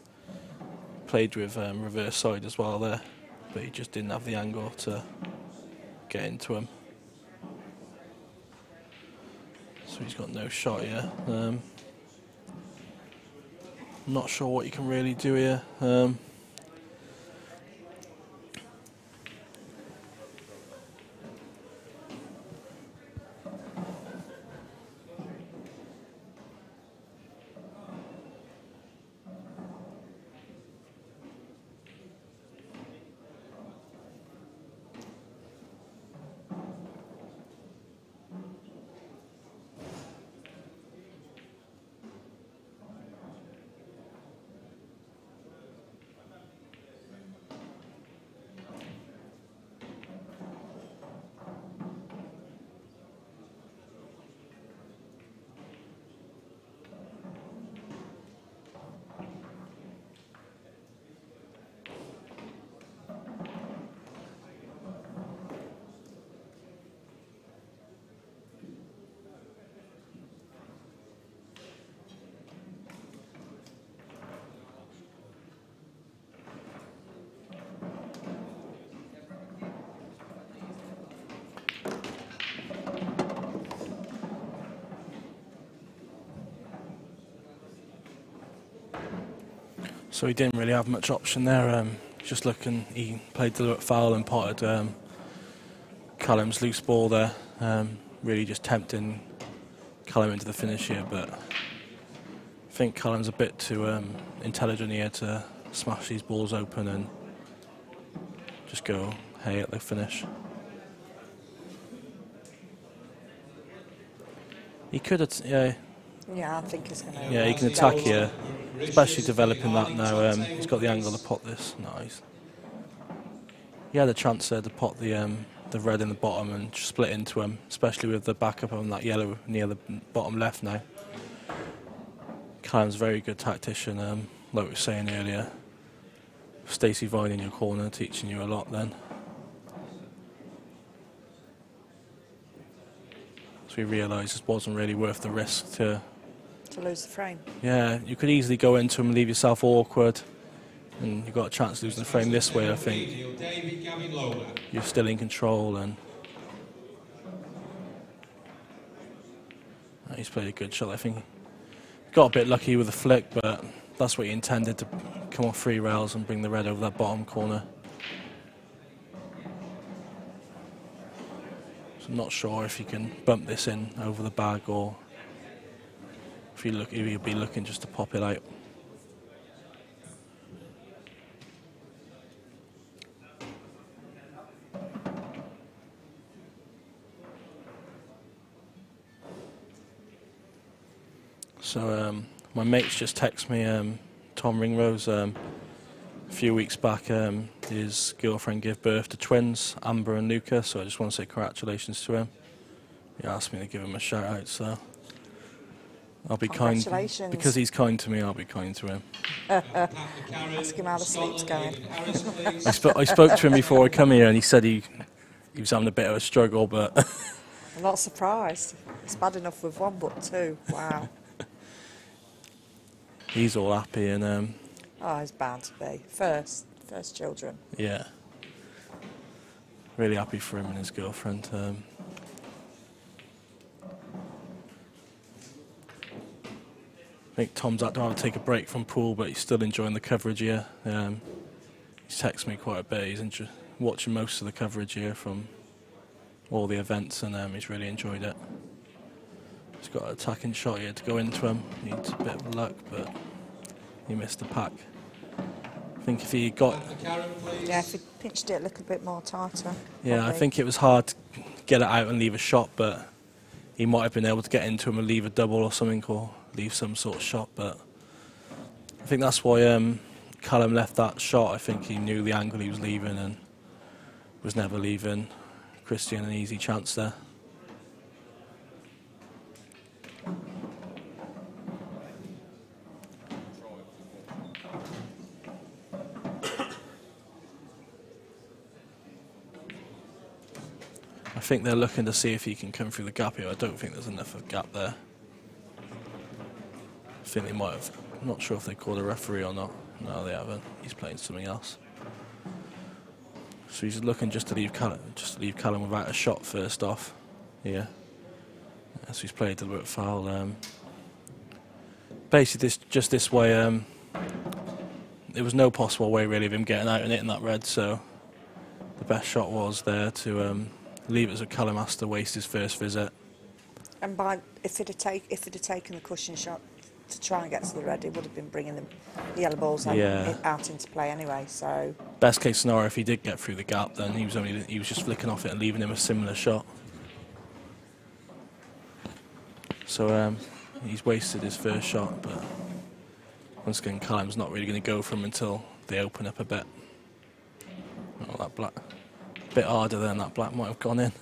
Played with reverse side as well there, but he just didn't have the angle to get into him. So he's got no shot here. Not sure what you can really do here. So he didn't really have much option there. Just looking, he played deliberate foul and potted Callum's loose ball there. Really just tempting Callum into the finish here, but I think Callum's a bit too intelligent here to smash these balls open and just go hey at the finish. He could have, Yeah, I think he's going to... yeah, he can attack here, especially developing that now. He's got the angle to pot this. Nice. He had a chance there to pot the red in the bottom and just split into him, especially with the backup on that yellow near the bottom left now. Callum's a very good tactician, like we were saying earlier. Stacey Vine in your corner teaching you a lot then. So we realised this wasn't really worth the risk to lose the frame. Yeah, you could easily go into him and leave yourself awkward, and you've got a chance of losing the frame this way. I think you're still in control, and he's played a good shot. I think got a bit lucky with the flick, but that's what he intended, to come off 3 rails and bring the red over that bottom corner. So I'm not sure if you can bump this in over the bag, or if you'll be looking just to pop it out. So my mates just text me, Tom Ringrose, a few weeks back, his girlfriend gave birth to twins, Amber and Luca, so I just want to say congratulations to him. He asked me to give him a shout out, so I'll be kind, because he's kind to me, I'll be kind to him. Ask him how the sleep's going. I spoke to him before I come here, and he said he was having a bit of a struggle, but I'm not surprised. It's bad enough with 1, but 2. Wow. he's all happy, and Oh, he's bound to be. First children. yeah, really happy for him and his girlfriend. I think Tom's had to take a break from pool, but he's still enjoying the coverage here. He's texted me quite a bit. He's watching most of the coverage here from all the events, and he's really enjoyed it. He's got an attacking shot here to go into him. Needs a bit of luck, but he missed the pack. I think if he got... Yeah, if he pinched it a little bit more tighter. Yeah, probably. I think it was hard to get it out and leave a shot, but he might have been able to get into him and leave a double or something, or leave some sort of shot, but I think that's why Callum left that shot. I think he knew the angle he was leaving and was never leaving Christian an easy chance there. think they're looking to see if he can come through the gap here. I don't think there's enough of a gap there. I think they might have. I'm not sure if they called a referee or not. No, they haven't. He's playing something else. So he's looking just to leave Callum without a shot first off. Yeah. So he's played a deliberate foul. Basically, this way, there was no possible way really of him getting out and hitting that red. So the best shot was there to leave it as a Callum has to waste his first visit. And if it had taken the cushion shot to try and get to the red, it would have been bringing the yellow balls out into play anyway. So best case scenario, if he did get through the gap, then he was just flicking off it and leaving him a similar shot. So he's wasted his first shot, but once again, Callum's not really going to go for him until they open up a bit. Oh, that black, a bit harder than that black might have gone in.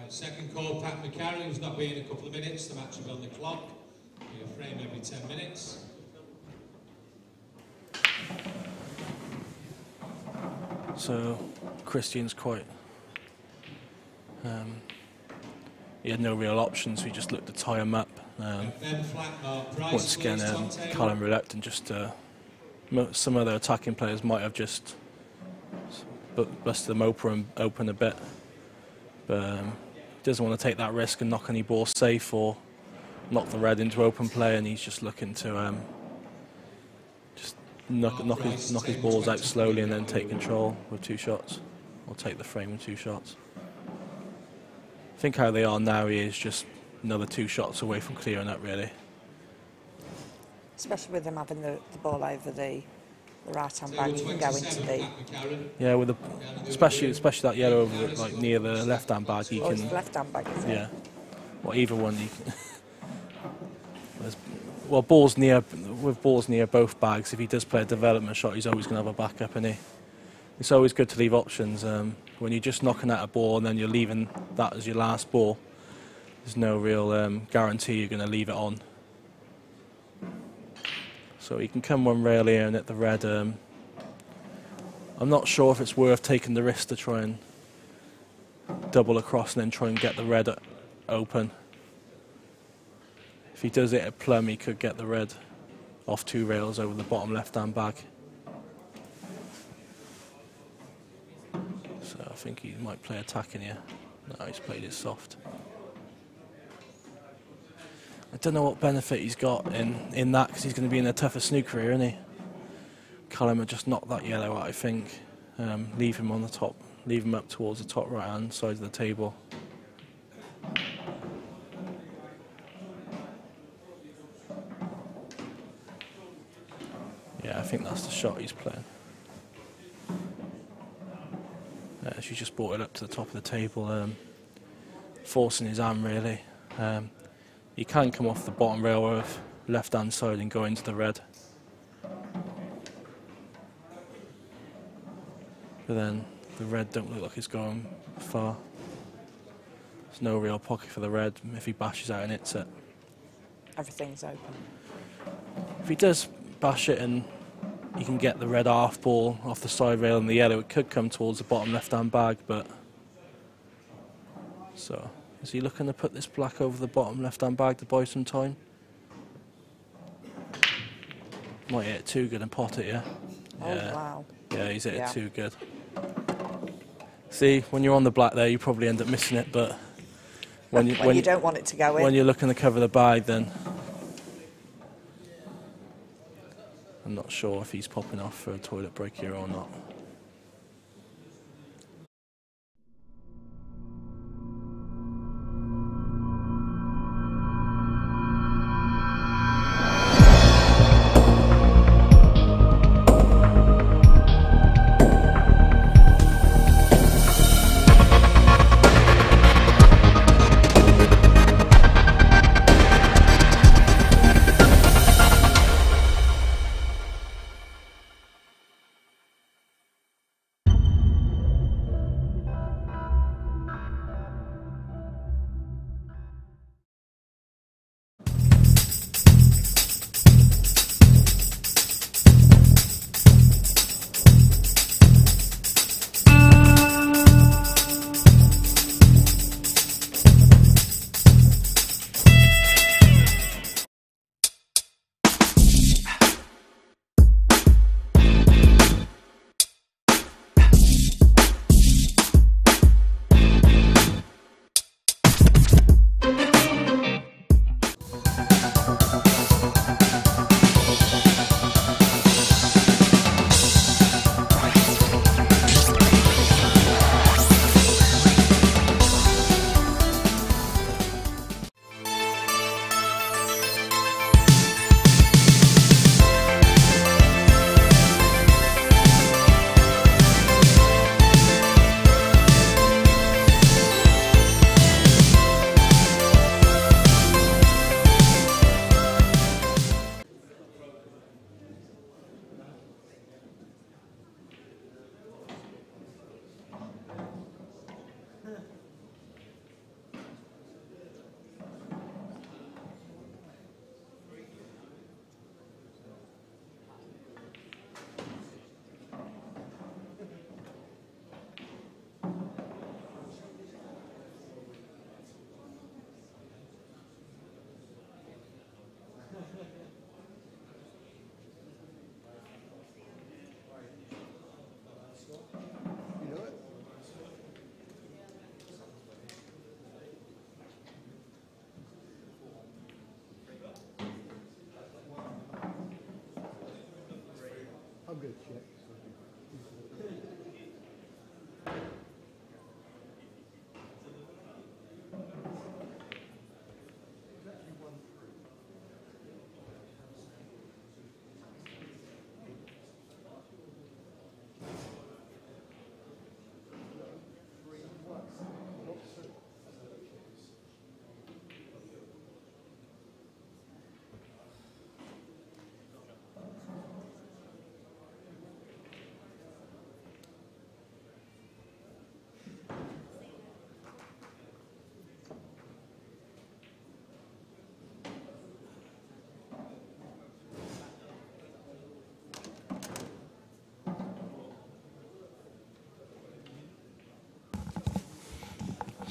Second call, Pat McCarry, who's not been a couple of minutes. The match will be on the clock. Be a frame every 10 minutes. So Christian's quite. He had no real options, so he just looked to tie him up. Once again, Callum reluctant. Just some other attacking players might have just busted them open a bit, but. Doesn't want to take that risk and knock any balls safe or knock the red into open play, and he's just looking to just knock his balls out slowly and then take control with 2 shots, or take the frame with 2 shots. I think how they are now, he is just another 2 shots away from clearing up, really. Especially with them having the ball over the right hand bag, you can go into the with the especially that yellow over the, like near the left hand bag. He can. It's the left hand bag, isn't it? Yeah. Well, either one. You can well, balls near both bags. If he does play a development shot, he's always going to have a backup, isn't he? It's always good to leave options. When you're just knocking at a ball and then you're leaving that as your last ball, there's no real guarantee you're going to leave it on. So he can come one rail here and hit the red. I'm not sure if it's worth taking the risk to try and double across and then try and get the red open. If he does it at plumb, he could get the red off 2 rails over the bottom left-hand bag. So I think he might play attacking here. No, he's played it soft. I don't know what benefit he's got in that, because he's going to be in a tougher snooker here, isn't he? Callum would just knock that yellow out, I think. Leave him on the top, leave him up towards the top right-hand side of the table. Yeah, I think that's the shot he's playing. She's just brought it up to the top of the table, forcing his arm, really. He can come off the bottom rail of left-hand side and go into the red. But then the red don't look like it's going far. There's no real pocket for the red if he bashes out and hits it. Everything's open. If he does bash it and he can get the red half ball off the side rail and the yellow, it could come towards the bottom left-hand bag, but... So... Is he looking to put this black over the bottom left-hand bag to buy some time? Might hit it too good and pot it, yeah? Oh, wow. Yeah, he's hit it too good. See, when you're on the black there, you probably end up missing it, but... When you don't want it to go in. When you're looking to cover the bag, then... I'm not sure if he's popping off for a toilet break here or not.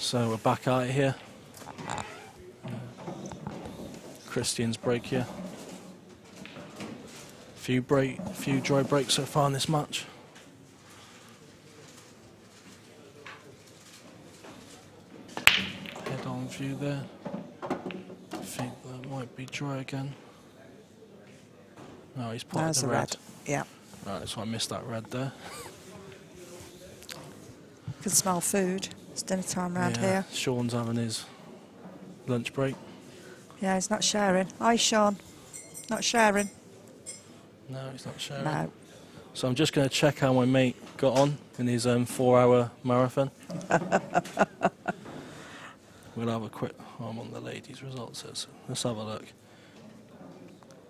So we're back out here. Christian's break here. Few dry breaks so far in this match. Head on view there. I think that might be dry again. No, he's part of the red. Yeah. Right, so I missed that red there. Can smell food. It's dinner time round here. Sean's having his lunch break. Yeah, he's not sharing. Hi, Sean. Not sharing. No, he's not sharing. No. So I'm just going to check how my mate got on in his 4-hour marathon. We'll have a quick... I'm on the ladies' results here, so let's have a look.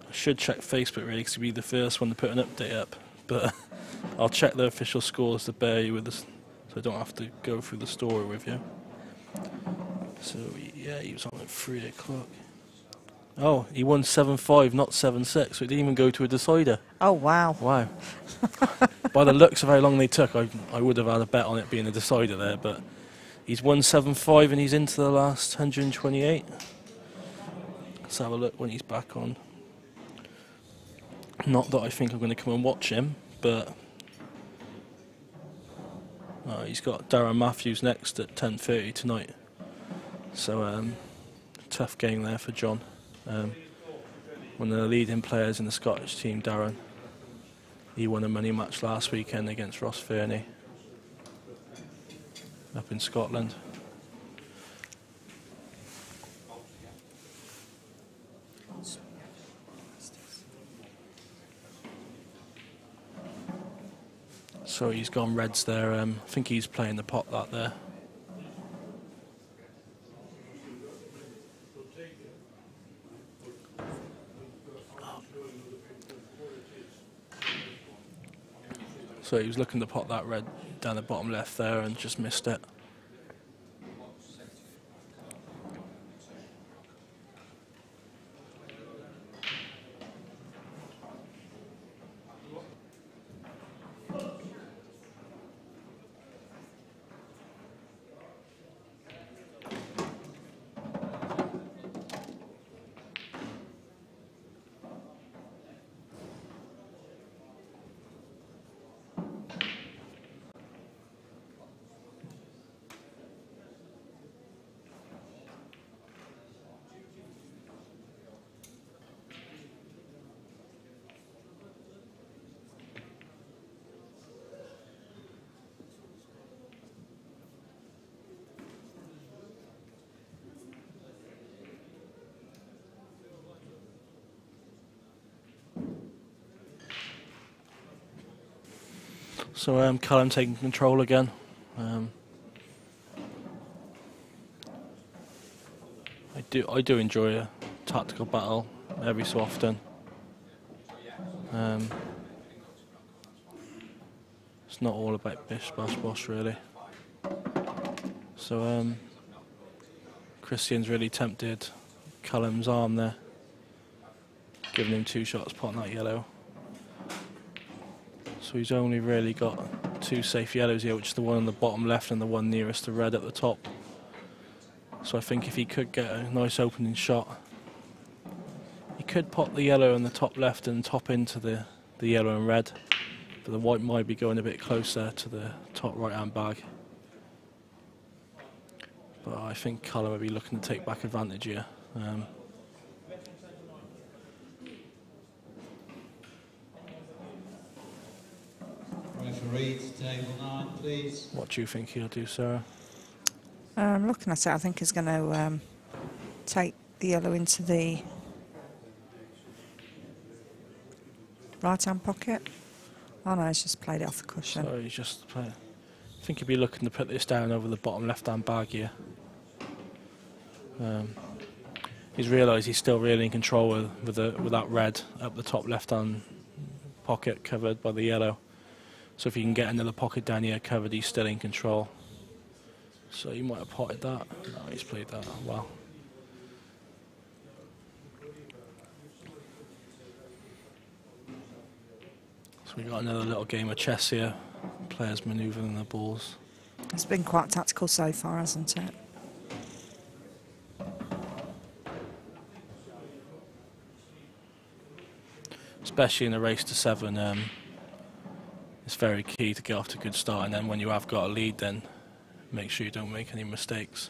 I should check Facebook really, because it'll be the first one to put an update up. But I'll check the official scores to bear you with this, so I don't have to go through the story with you. So yeah, he was on at 3 o'clock. Oh, he won 7-5, not 7-6, so it didn't even go to a decider. Oh, wow. Wow. By the looks of how long they took, I would have had a bet on it being a decider there, but he's won 7-5 and he's into the last 128. Let's have a look when he's back on. Not that I think I'm going to come and watch him, but he's got Darren Matthews next at 10:30 tonight. So tough game there for John. One of the leading players in the Scottish team, Darren. He won a money match last weekend against Ross Fernie up in Scotland. So he's gone reds there. I think he's playing the pot that there. So he was looking to pot that red down the bottom left there and just missed it. So Callum taking control again. I do enjoy a tactical battle every so often. It's not all about bish bash bosh really. So Christian's really tempted Callum's arm there, giving him 2 shots, potting that yellow. So he's only really got 2 safe yellows here, which is the one on the bottom left and the one nearest to red at the top. So I think if he could get a nice opening shot, he could pot the yellow on the top left and top into the yellow and red. But the white might be going a bit closer to the top right hand bag. But I think Callum will be looking to take back advantage here. Referee to table 9, please. What do you think he'll do, Sarah? Looking at it, I think he's going to take the yellow into the right-hand pocket. Oh no, he's just played it off the cushion. So he's just playing. I think he'll be looking to put this down over the bottom left-hand bag here. He's realised he's still really in control with that red up the top left-hand pocket covered by the yellow. So if he can get another pocket down here covered, he's still in control. So he might have potted that. No, he's played that well. So we got another little game of chess here. Players manoeuvring their balls. It's been quite tactical so far, hasn't it? especially in a race to 7. It's very key to get off to a good start, and then when you have got a lead, then make sure you don't make any mistakes.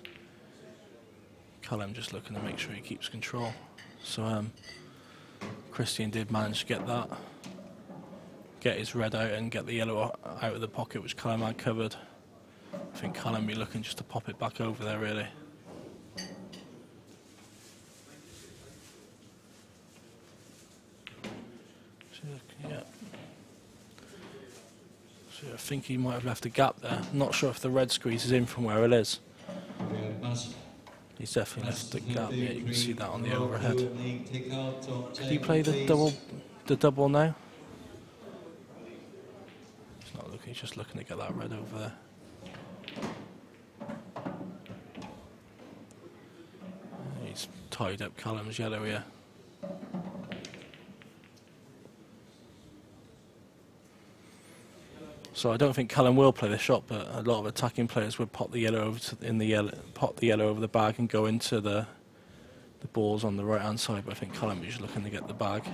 Callum just looking to make sure he keeps control. So Christian did manage to get that, get his red out and get the yellow out of the pocket, which Callum had covered. I think Callum be looking just to pop it back over there, really. Yeah. So I think he might have left a gap there. Not sure if the red squeezes in from where it is. He's definitely left the gap. Yeah, you can see that on the overhead. Did he play the double now? He's not looking. He's just looking to get that red over there. He's tied up Callum's yellow here. So I don't think Callum will play the shot, but a lot of attacking players would pop the yellow over pop the yellow over the bag and go into the balls on the right hand side. But I think Callum is just looking to get the bag.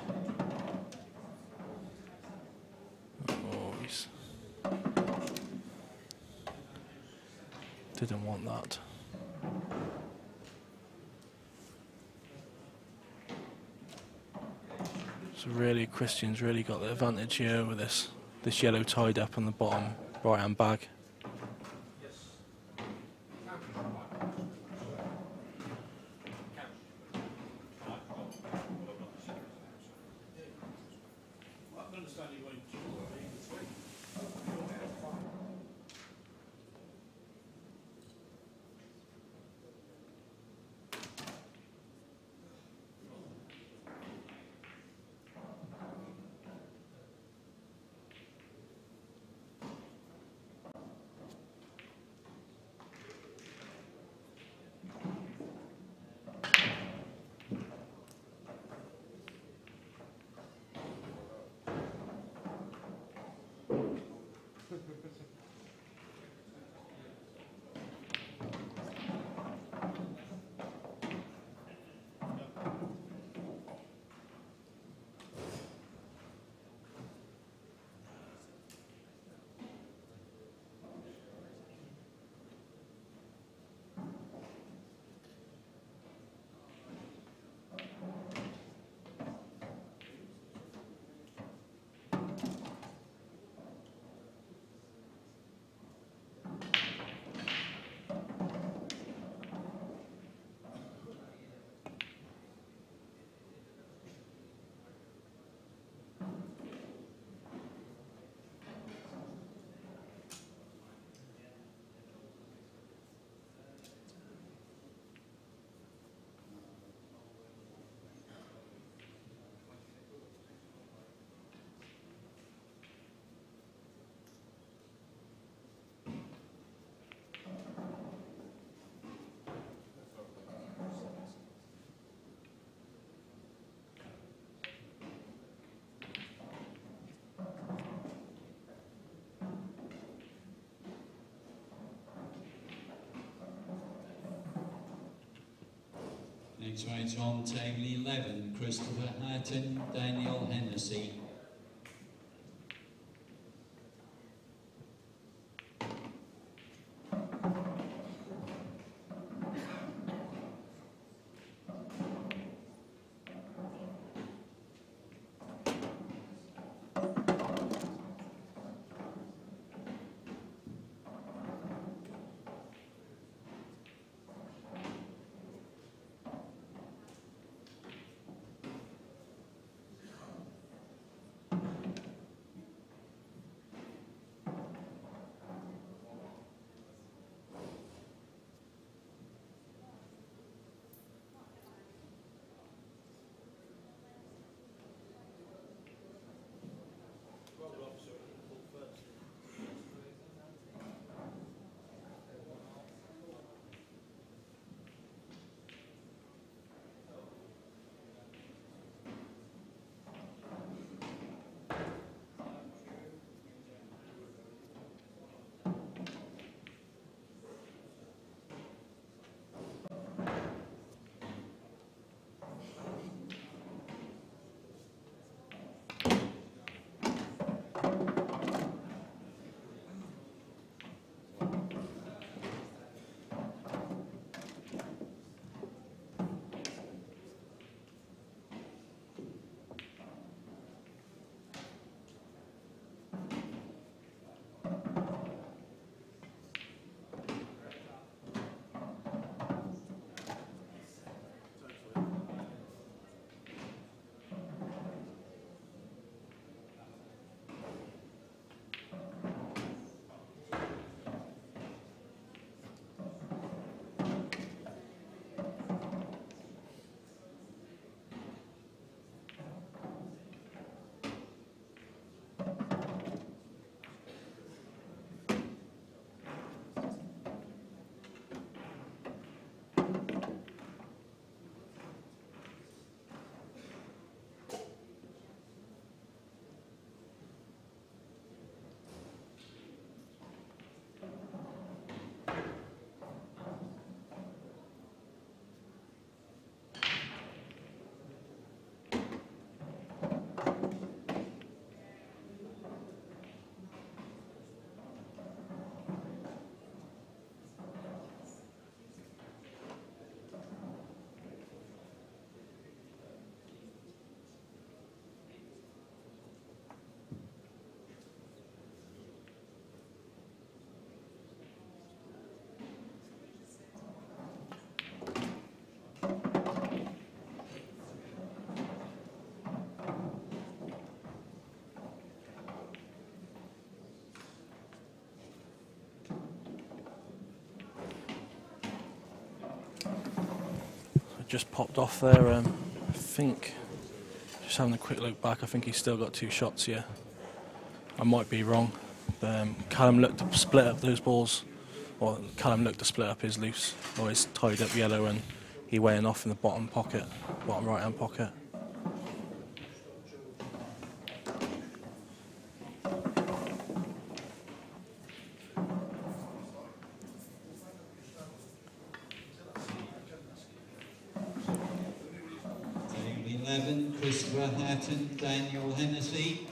Oh, he's didn't want that. So really, Christian's really got the advantage here with this yellow tied up on the bottom right hand bag. Next race on table 11, Christopher Hatton, Daniel Hennessy. just popped off there. I think, just having a quick look back, I think he's still got 2 shots here. I might be wrong. Callum looked to split up those balls, or Callum looked to split up his loose, or his tied up yellow, and he went off in the bottom pocket, bottom right hand pocket. Table 11, Christopher Hatton, Daniel Hennessy.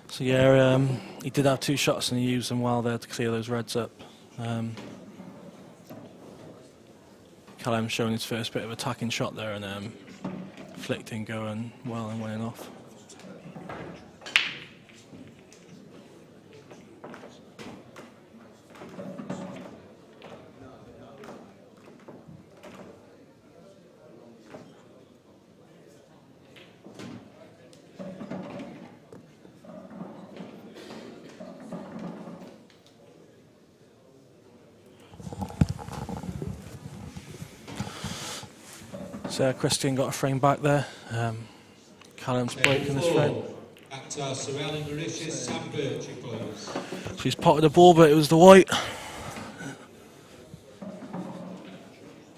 So yeah, he did have 2 shots and he used them well there to clear those reds up. Callum showing his first bit of attacking shot there, and flicked in going well and went off. So Christian got a frame back there. Callum's breaking this frame. Actor Sorelli Mauritius, Sam Birchie, please. She's potted the ball, but it was the white.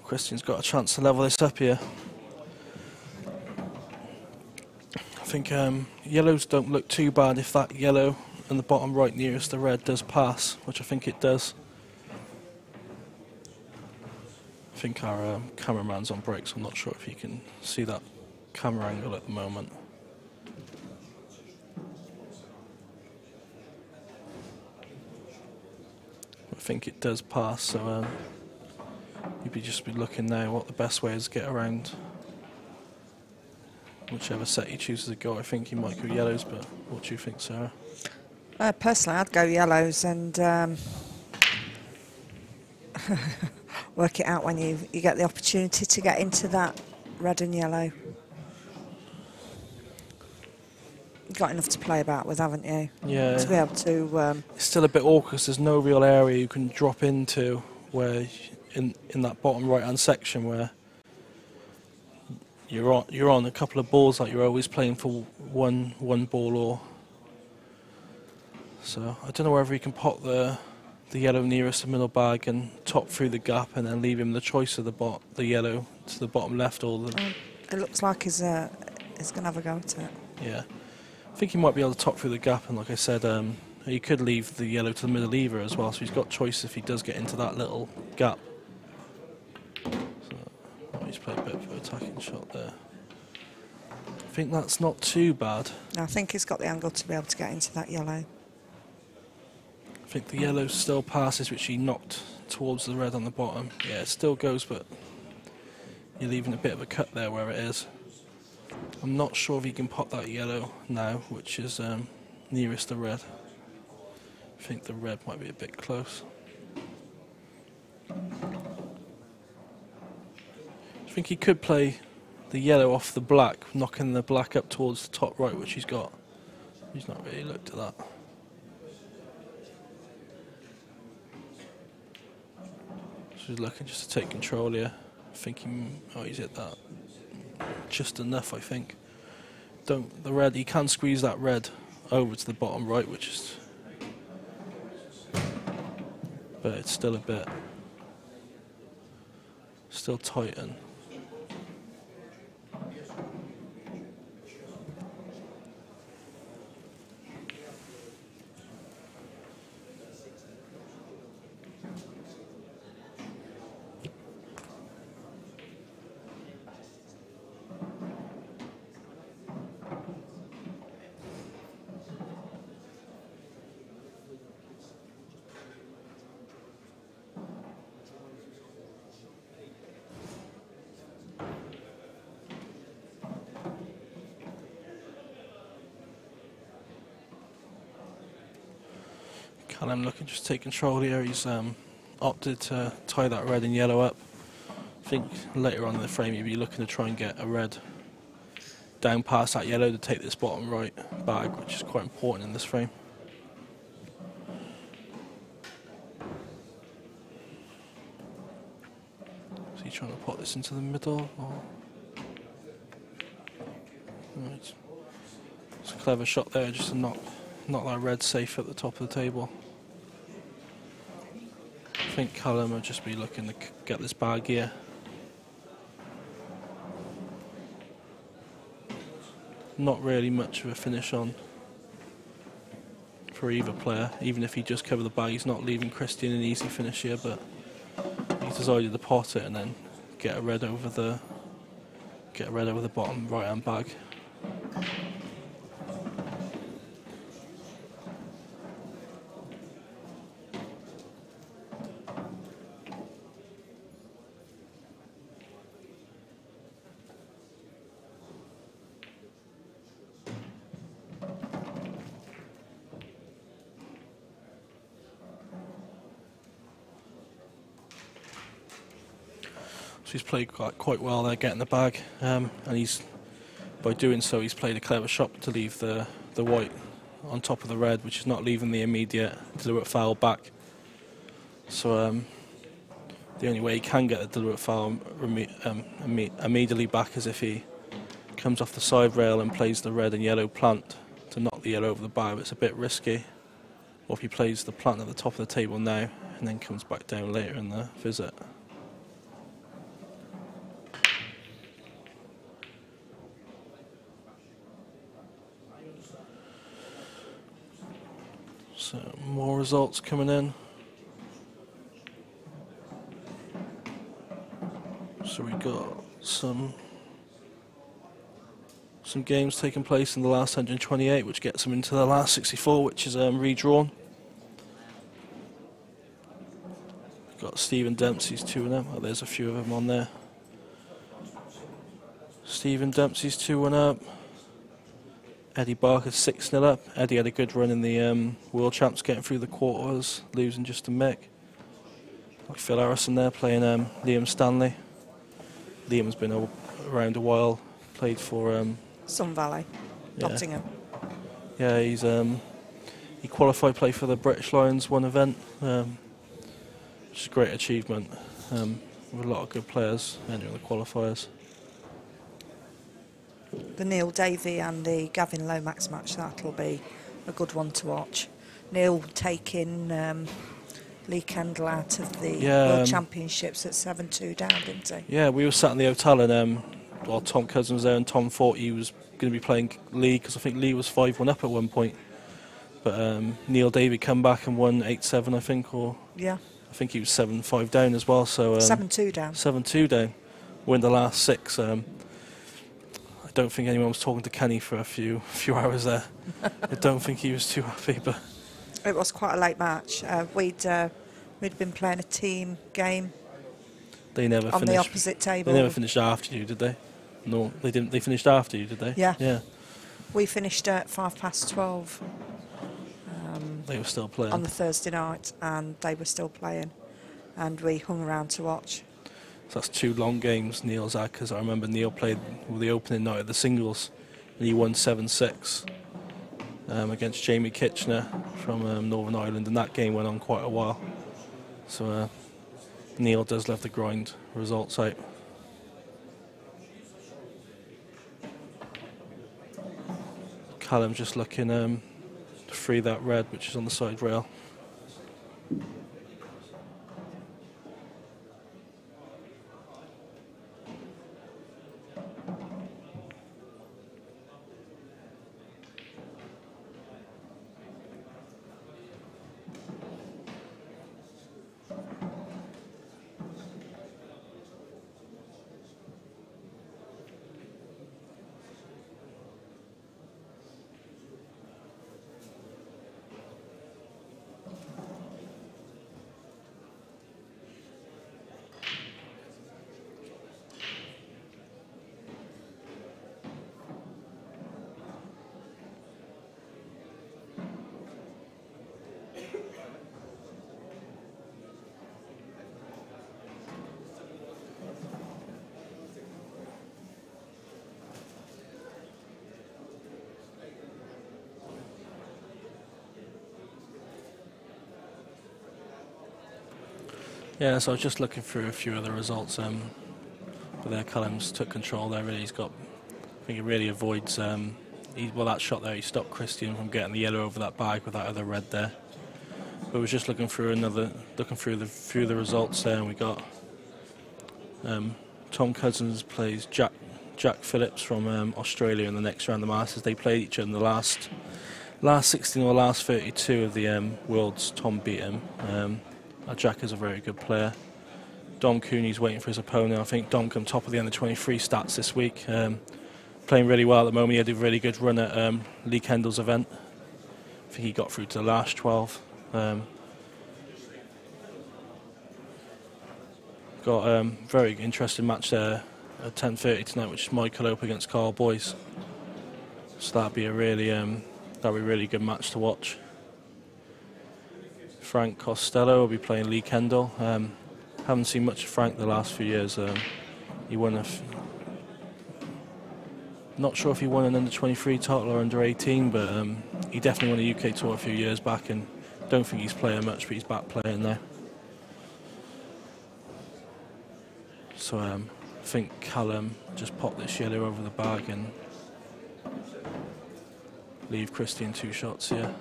Christian's got a chance to level this up here. I think yellows don't look too bad if that yellow in the bottom right nearest the red does pass, which I think it does. I think our cameraman's on break, so I'm not sure if you can see that camera angle at the moment. I think it does pass, so you'd just be looking now what the best way is to get around whichever set he chooses to go. I think he might go yellows, but what do you think, Sarah? Personally, I'd go yellows and work it out when you get the opportunity to get into that red and yellow. You've got enough to play about with, haven't you? Yeah. To be able to... It's still a bit awkward because there's no real area you can drop into where in that bottom right-hand section where you're on a couple of balls that you're always playing for one ball or... So I don't know whether you can pop the yellow nearest the middle bag and top through the gap and then leave him the choice of the yellow to the bottom left or the... it looks like he's going to have a go at it. Yeah. I think he might be able to top through the gap, and like I said, he could leave the yellow to the middle either as well, so he's got choice if he does get into that little gap. So he's played a bit of an attacking shot there. I think that's not too bad. No, I think he's got the angle to be able to get into that yellow. I think the yellow still passes, which he knocked towards the red on the bottom. Yeah, it still goes, but you're leaving a bit of a cut there where it is. I'm not sure if he can pop that yellow now, which is nearest the red. I think the red might be a bit close. I think he could play the yellow off the black, knocking the black up towards the top right, which he's got. He's not really looked at that. He's looking just to take control here. Thinking, oh, he's hit that just enough, I think. The red, he can squeeze that red over to the bottom right, which is, but it's still a bit, still tight. And Callum looking just to take control here. He's opted to tie that red and yellow up. I think later on in the frame he'll be looking to try and get a red down past that yellow to take this bottom right bag, which is quite important in this frame. Is he trying to put this into the middle? Or? Right. It's a clever shot there just to knock that red safe at the top of the table. I think Callum will just be looking to get this bag here. Not really much of a finish on for either player. Even if he just covered the bag, he's not leaving Christian an easy finish here, but he's decided to pot it and then get a red over the bottom right hand bag. So he's played quite well there, getting the bag, and by doing so he's played a clever shot to leave the white on top of the red, which is not leaving the immediate deliberate foul back. So the only way he can get the deliberate foul immediately back is if he comes off the side rail and plays the red and yellow plant to knock the yellow over the bar. It's a bit risky. Or if he plays the plant at the top of the table now and then comes back down later in the visit. So more results coming in. So we got some games taking place in the last 128, which gets them into the last 64, which is redrawn. We've got Stephen Dempsey's 2-0. Oh, there's a few of them on there. Stephen Dempsey's 2-1 up. Eddie Barker's 6-0 up. Eddie had a good run in the World Champs, getting through the quarters, losing just to Mick. Like Phil Harrison there playing Liam Stanley. Liam's been around a while, played for Sun Valley, Nottingham. Yeah, he's he qualified, play for the British Lions one event, which is a great achievement. With a lot of good players entering the qualifiers. The Neil Davey and the Gavin Lomax match, that'll be a good one to watch. Neil taking Lee Kendall out of the World Championships at 7-2 down, didn't he? Yeah, we were sat in the hotel and while Tom Cousins was there, and Tom thought he was going to be playing Lee because I think Lee was 5-1 up at one point. But Neil Davey come back and won 8-7, I think, or yeah, I think he was 7-5 down as well. So 7-2 down. 7-2 down. Win the last 6. I don't think anyone was talking to Kenny for a few hours there. I don't think he was too happy, but it was quite a late match. We'd been playing a team game. They never on finished the opposite table. They never finished after you, did they? No, they didn't. They finished after you, did they? Yeah. Yeah. We finished at 12:05. They were still playing on the Thursday night, and they were still playing, and we hung around to watch. So that's 2 long games Neil's had, because I remember Neil played the opening night of the singles and he won 7-6 against Jamie Kitchener from Northern Ireland, and that game went on quite a while. So Neil does love the grind results out. Callum just looking to free that red, which is on the side rail. Yeah, so I was just looking through a few other results. But there, Callum's took control there. Really, I think he really avoids. Well, that shot there, he stopped Christian from getting the yellow over that bag with that other red there. But I was just looking through through the results there, and we got Tom Cousins plays Jack Phillips from Australia in the next round of the Masters. They played each other in the last 16 or last 32 of the Worlds. Tom beat him. Jack is a very good player. Dom Cooney's waiting for his opponent. I think Dom come top of the under-23 stats this week. Playing really well at the moment. He had a really good run at Lee Kendall's event. I think he got through to the last 12. Got a very interesting match there at 10:30 tonight, which is Michael Ope against Carl Boyce. So that'll be a really good match to watch. Frank Costello will be playing Lee Kendall. Haven't seen much of Frank the last few years. He won not sure if he won an under-23 title or under-18, but he definitely won a UK tour a few years back, and don't think he's playing much, but he's back playing now. So I think Callum just popped this yellow over the bag and leave Christian 2 shots here.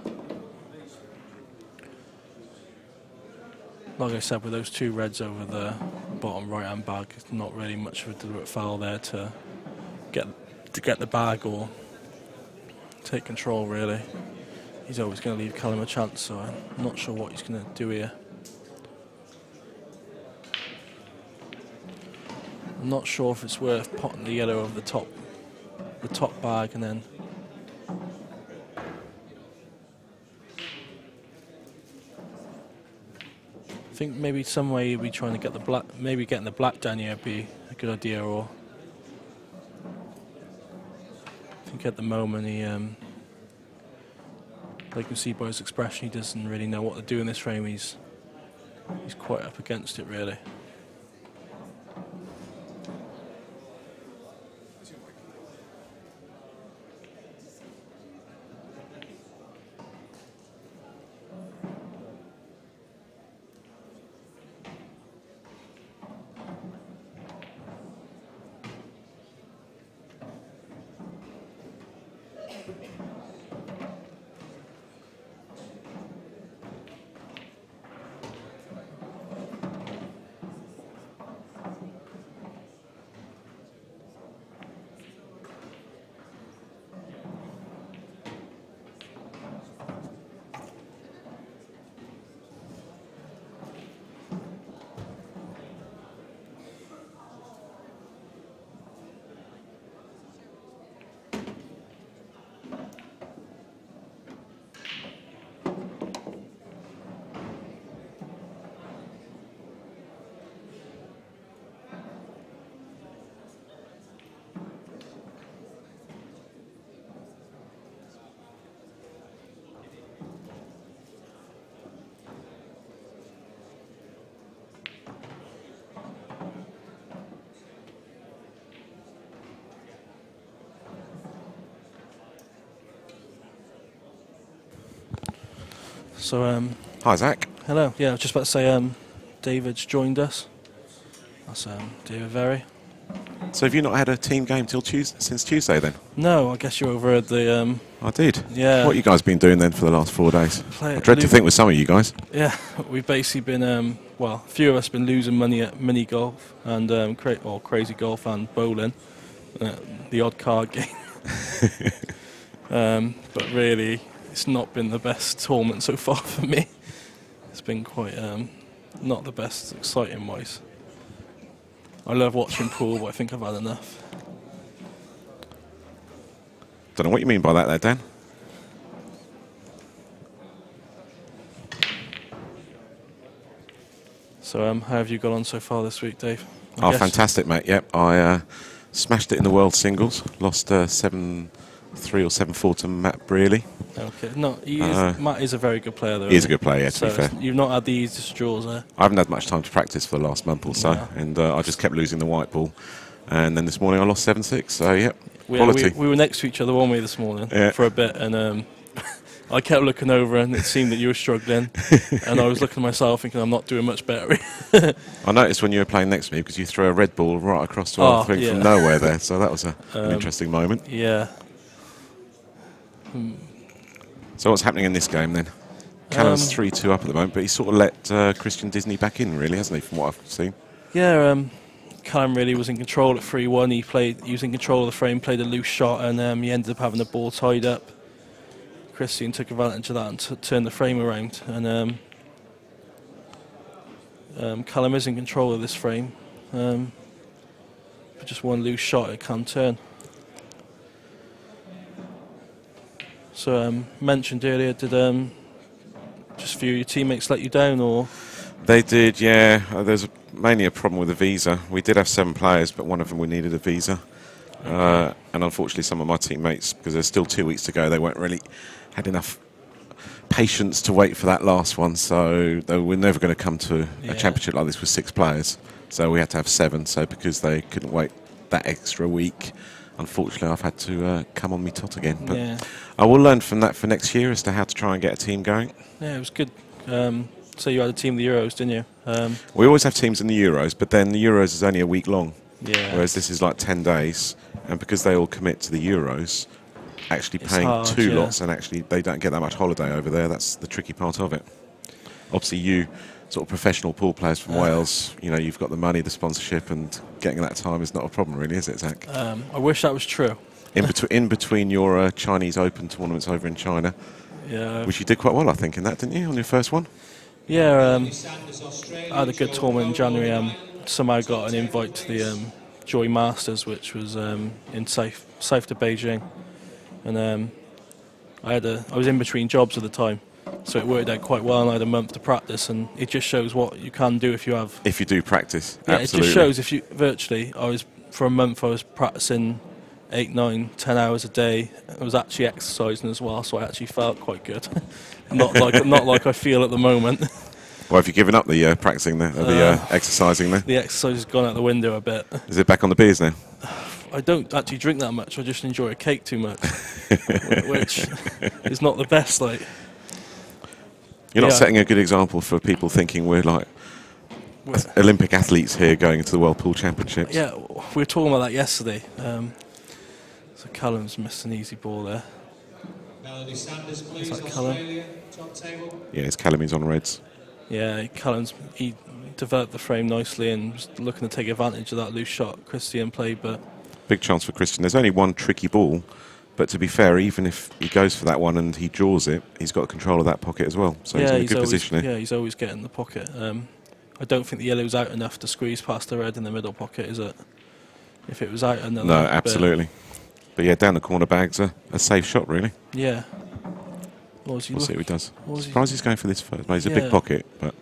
Like I said, with those 2 reds over the bottom right-hand bag, it's not really much of a deliberate foul there to get the bag or take control, really. He's always going to leave Callum a chance, so I'm not sure what he's going to do here. I'm not sure if it's worth potting the yellow over the top bag and then I think maybe some way he'll be trying to get the black, maybe getting the black down here would be a good idea, or I think at the moment he, like you can see by his expression, he doesn't really know what to do in this frame. He's quite up against it, really. So hi, Zach. hello. Yeah, I was just about to say David's joined us. That's David Very. So have you not had a team game since Tuesday then? No, I guess you're over at the... I did. Yeah. What have you guys been doing then for the last 4 days? I dread to think with some of you guys. Yeah, we've basically been, well, a few of us have been losing money at mini golf and crazy golf and bowling, the odd card game. But really, it's not been the best tournament so far for me. It's been quite not the best exciting wise. I love watching pool, but I think I've had enough. Don't know what you mean by that there, Dan. So how have you got on so far this week, Dave? Oh, fantastic, mate. Yep, I smashed it in the world singles. Lost 7-3 or 7-4 to Matt Brearley. Okay, no, Matt is a very good player, though. He's a good player, yeah, to be fair. You've not had the easiest draws there. I haven't had much time to practice for the last month or so, and I just kept losing the white ball. And then this morning I lost 7-6, so yep, quality. We were next to each other, weren't we, this morning, for a bit, and I kept looking over and it seemed that you were struggling, and I was looking at myself thinking I'm not doing much better. I noticed when you were playing next to me because you threw a red ball right across the whole thing from nowhere there, so that was an interesting moment. Yeah. So what's happening in this game then? Callum's 3-2 up at the moment, but he's sort of let Christian Disney back in, really, hasn't he, from what I've seen? Yeah, Callum really was in control at 3-1. He was in control of the frame, played a loose shot, and he ended up having the ball tied up. Christian took advantage of that and turned the frame around. And Callum is in control of this frame. But just one loose shot, it can turn. So mentioned earlier, did just a few of your teammates let you down, or? They did, yeah. There's mainly a problem with the visa. We did have 7 players, but one of them we needed a visa. And unfortunately, some of my teammates, because there's still 2 weeks to go, they weren't really had enough patience to wait for that last one. So they were never going to come to a championship like this with 6 players. So we had to have 7. So because they couldn't wait that extra week, unfortunately, I've had to come on me tot again. But I will learn from that for next year as to how to try and get a team going. Yeah, it was good. So you had a team of the Euros, didn't you? We always have teams in the Euros, but then the Euros is only a week long. Yeah. Whereas this is like 10 days. And because they all commit to the Euros, actually paying hard, 2 lots, and actually they don't get that much holiday over there. That's the tricky part of it. Obviously, you sort of professional pool players from Wales, you know, you've got the money, the sponsorship, and getting that time is not a problem, really, is it, Zach? I wish that was true. In between your Chinese Open tournaments over in China, which you did quite well, I think, in that, didn't you, on your first one? Yeah, I had a good tournament in January. Somehow got an invite to the Joy Masters, which was in south to Beijing, and I was in between jobs at the time, so it worked out quite well, and I had a month to practice, and it just shows what you can do if you have. If you do practice, yeah, absolutely. It just shows if you for a month I was practicing 8, 9, 10 hours a day. I was actually exercising as well, so I actually felt quite good. not like I feel at the moment. Well, have you given up the practicing there, the exercising there? The exercise has gone out the window a bit. Is it back on the beers now? I don't actually drink that much. I just enjoy a cake too much, which is not the best. Like, you're not setting a good example for people thinking we're like Olympic athletes here going into the World Pool Championships. Yeah, we were talking about that yesterday. So Callum's missed an easy ball there. Melody Sanders, please, Is that Callum? Australia, top table. Yeah, it's Callum, he's on reds. Yeah, he developed the frame nicely and was looking to take advantage of that loose shot Christian played, but big chance for Christian. There's only one tricky ball, but to be fair, even if he goes for that one and he draws it, he's got control of that pocket as well. So he's in a good position here. Yeah, he's always getting the pocket. I don't think the yellow's out enough to squeeze past the red in the middle pocket, is it? If it was out another No, absolutely. But yeah, down the corner bag's a safe shot, really. Yeah. We'll see what he does. Surprised he's going for this first. Well, he's a big pocket, but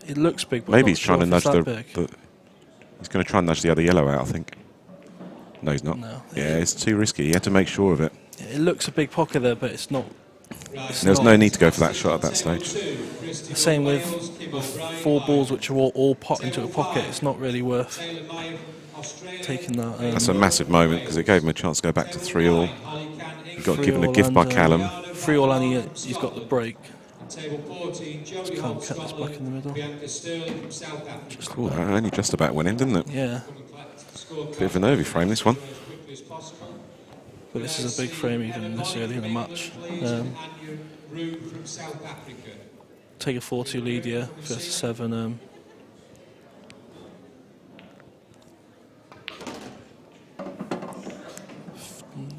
it looks big. But maybe he's trying to nudge the. He's going to try and nudge the other yellow out, I think. No, he's not. No. Yeah, it's too risky. You have to make sure of it. It looks a big pocket there, but it's not. There's no need to go for that shot at that stage. The same with 4 balls which are all pot into a pocket. It's not really worth taking that. That's a massive moment because it gave him a chance to go back to 3-all. He got given a gift by Callum. 3-all, and he's got the break. Table 14, Jodie Just can't Holt, cut this back in the Scotland. middle. Bianca Sterling from South Africa. Oh, that only just about went in, didn't it? Yeah, Bit of a nervy frame, this one. but this is a big frame even this early in the match. From South Africa. Take a 4-2 lead here, first to 7.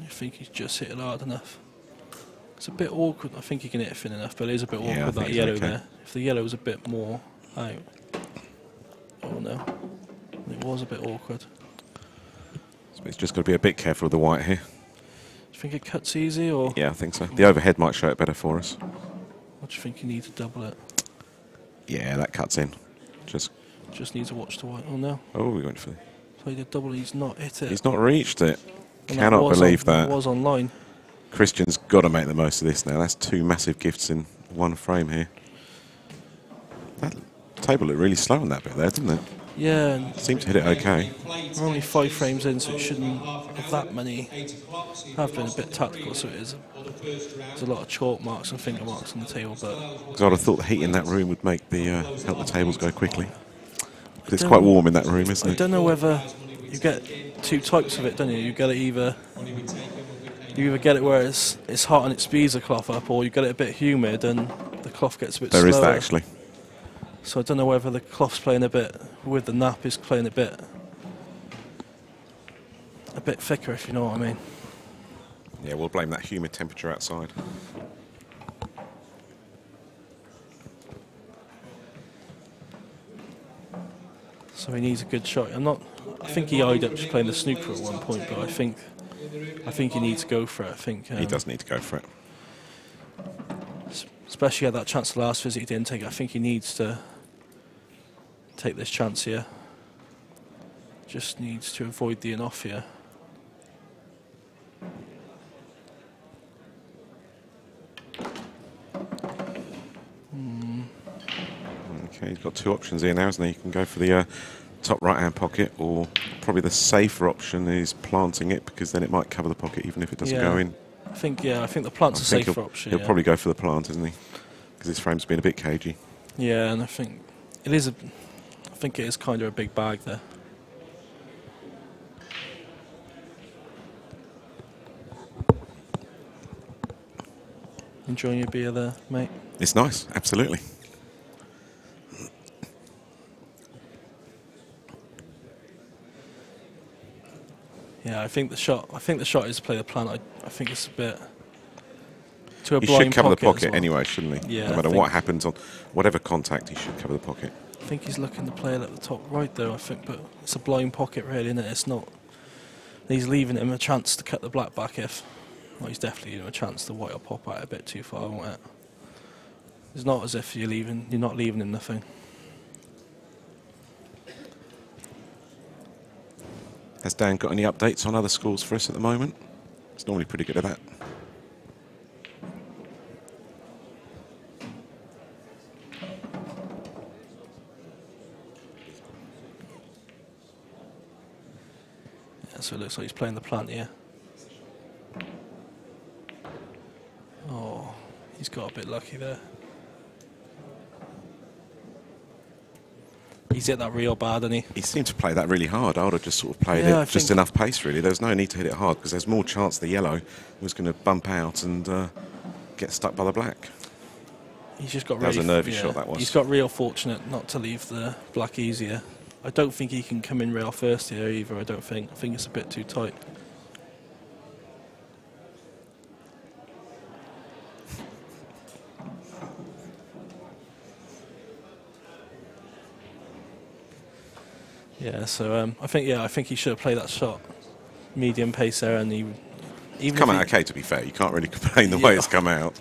I think he's just hit it hard enough. It's a bit awkward. I think he can hit it thin enough, but it is a bit awkward, that yellow there. If the yellow was a bit more out. Oh no. It was a bit awkward. So it's just got to be a bit careful with the white here. Do you think it cuts easy, or? Yeah, I think so. The overhead might show it better for us. What do you think you need to double it? Yeah, that cuts in. Just need to watch the white. Oh no. Oh, we went for. Played a double. He's not hit it. He's not reached it. And Cannot believe that. It was online. Christian's got to make the most of this now. That's 2 massive gifts in one frame here. That table looked really slow on that bit there, didn't it? Yeah. And seemed to hit it okay. we're only 5 frames in, so it shouldn't have that many. I've been a bit tactical, so there's a lot of chalk marks and finger marks on the table, but Because I'd have thought the heat in that room would make the help the tables go quickly. Because it's quite warm in that room, isn't I it? don't know whether you get 2 types of it, don't you? You get it either get it where it's hot and it speeds the cloth up, or you get it a bit humid and the cloth gets a bit slower. There is that actually. So I don't know whether the cloth's playing a bit with the nap is playing a bit thicker, if you know what I mean. Yeah, we'll blame that humid temperature outside. So he needs a good shot. I think he eyed up just playing the snooker at one point, but I think he needs to go for it. I think He does need to go for it. Especially had that chance the last visit he didn't take. I think he needs to take this chance here. Just needs to avoid the in-off here. Okay, he's got 2 options here now, isn't he? He can go for the top right-hand pocket, or probably the safer option is planting it, because then it might cover the pocket even if it doesn't go in. I think the plant's a safer option. He'll probably go for the plant, isn't he? Because his frame's been a bit cagey. Yeah, and I think it is kind of a big bag there. Enjoying your beer there, mate? It's nice, absolutely. Yeah, I think the shot is to play the plant. I think it's a bit to a He blind should cover the pocket well. anyway, shouldn't he? Yeah, no matter what happens on whatever contact, he should cover the pocket. I think he's looking to play it at the top right though, I think, but it's a blind pocket really, isn't it? It's not. He's leaving him a chance to cut the black back if. Well, he's definitely giving him a chance the white will pop out a bit too far, won't it? It's not as if you're not leaving him nothing. Has Dan got any updates on other schools for us at the moment? He's normally pretty good at that. Yeah, so it looks like he's playing the plant here. Oh, he's got a bit lucky there. He's hit that real bad, hasn't he? He seemed to play that really hard. I would have just sort of played Yeah, it just enough pace, really. There's no need to hit it hard because there's more chance the yellow was going to bump out and get stuck by the black. He's just got that was a nervy shot, that was. He's got real fortunate not to leave the black easier. I don't think he can come in rail first here either, I think it's a bit too tight. Yeah, so I think he should have played that shot, medium pace there, and It's come out okay, to be fair. You can't really complain the way it's come out.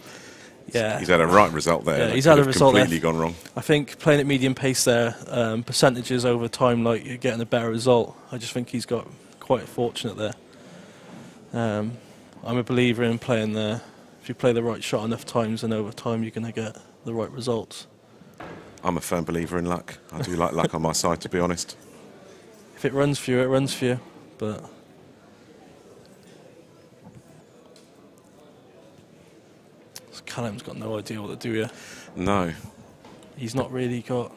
Yeah, he's had a right result there. Yeah, he's had a result completely there. Gone wrong. I think playing at medium pace there, percentages over time, like you're getting a better result. I just think he's got quite fortunate there. I'm a believer in playing there. If you play the right shot enough times, and over time you're going to get the right results. I'm a firm believer in luck. I do like luck on my side, to be honest. If it runs for you, it runs for you. But Callum's got no idea what to do here. No. He's not really got...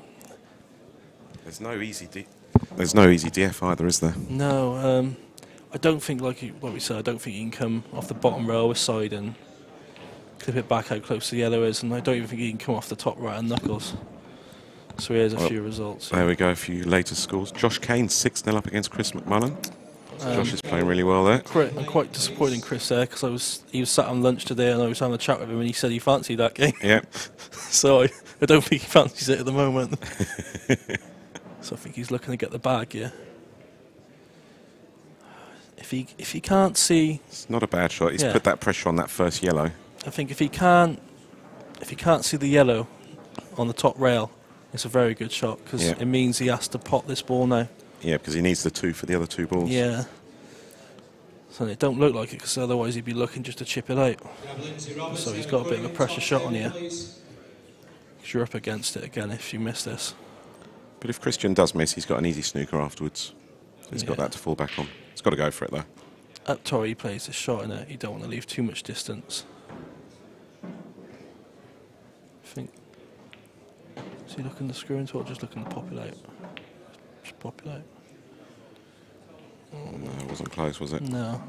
There's no easy DF either, is there? No, I don't think, like we said, I don't think he can come off the bottom row or side and clip it back how close the yellow is, and I don't even think he can come off the top right and knuckles. So here's a few results. There we go, a few later scores. Josh Kane 6-0 up against Chris McMullen. Josh is playing really well there. I'm quite disappointed in Chris there because he was sat on lunch today and I was having a chat with him and he said he fancied that game. Yeah. So I don't think he fancies it at the moment. So I think he's looking to get the bag, yeah. If he can't see... It's not a bad shot. He's put that pressure on that first yellow. I think if he can't see the yellow on the top rail, it's a very good shot because it means he has to pot this ball now. Yeah, because he needs the 2 for the other 2 balls. Yeah. So it don't look like it because otherwise he'd be looking just to chip it out. So he's got a bit of a pressure shot on here. Because you're up against it again if you miss this. But if Christian does miss, he's got an easy snooker afterwards. He's got that to fall back on. He's got to go for it though. Up Torrey he plays this shot in it. You don't want to leave too much distance. I think. Is he looking to screw into it or just looking to pop it out? Just pop it out. Oh, no, it wasn't close, was it? No.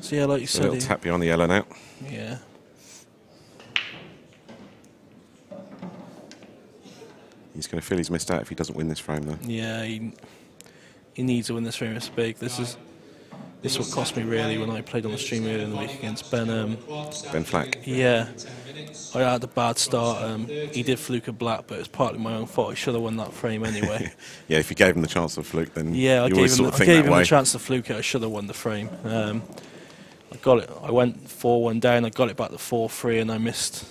So yeah, like you said, a little tap behind the yellow now. Yeah. He's going to feel he's missed out if he doesn't win this frame, though. Yeah, he needs to win this frame. It's big. This is what cost me really when I played on the stream earlier in the week against Ben Flack. Yeah, I had a bad start. He did fluke a black, but it was partly my own fault. I should have won that frame anyway. Yeah, if you gave him the chance to fluke, then yeah, I you always sort of think gave that him way. the chance to fluke it. I should have won the frame. I got it. I went 4-1 down. I got it back to 4-3, and I missed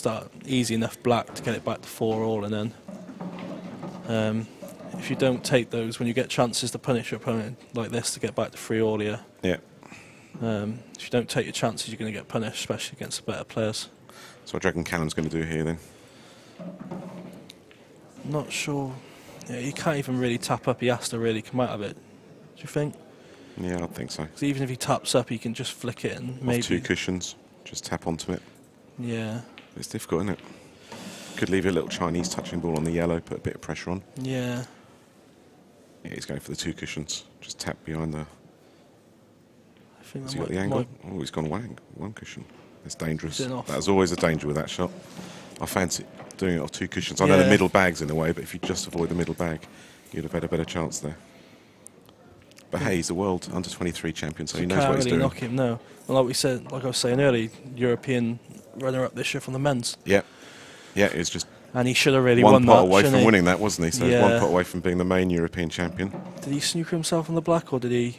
that easy enough black to get it back to 4-all, and then if you don't take those when you get chances to punish your opponent like this to get back to 3-all here. Yeah. If you don't take your chances, you're going to get punished, especially against the better players. So what do you reckon Callum's going to do here then? Not sure. Yeah, he can't even really tap up. He has to really come out of it. Do you think? Yeah, I think so. 'Cause even if he taps up, he can just flick it and maybe... Off 2 cushions, just tap onto it. Yeah. It's difficult, isn't it? Could leave a little Chinese touching ball on the yellow, put a bit of pressure on. Yeah. Yeah, he's going for the 2 cushions. Just tap behind the... I think Has he got the angle? Oh, he's gone one cushion. It's dangerous. That's always a danger with that shot. I fancy doing it off 2 cushions. I know the middle bag's in the way, but if you just avoid the middle bag, you'd have had a better chance there. But hey, he's a world under-23 champion, so he knows what he's doing. Knock him, no. Well, like we said, like I was saying earlier, European runner-up this year from the men's. Yeah. Yeah, it was just... And he should have really won that, one pot away from winning that, wasn't he? So yeah. he was 1 pot away from being the main European champion. Did he snooker himself on the black, or did he...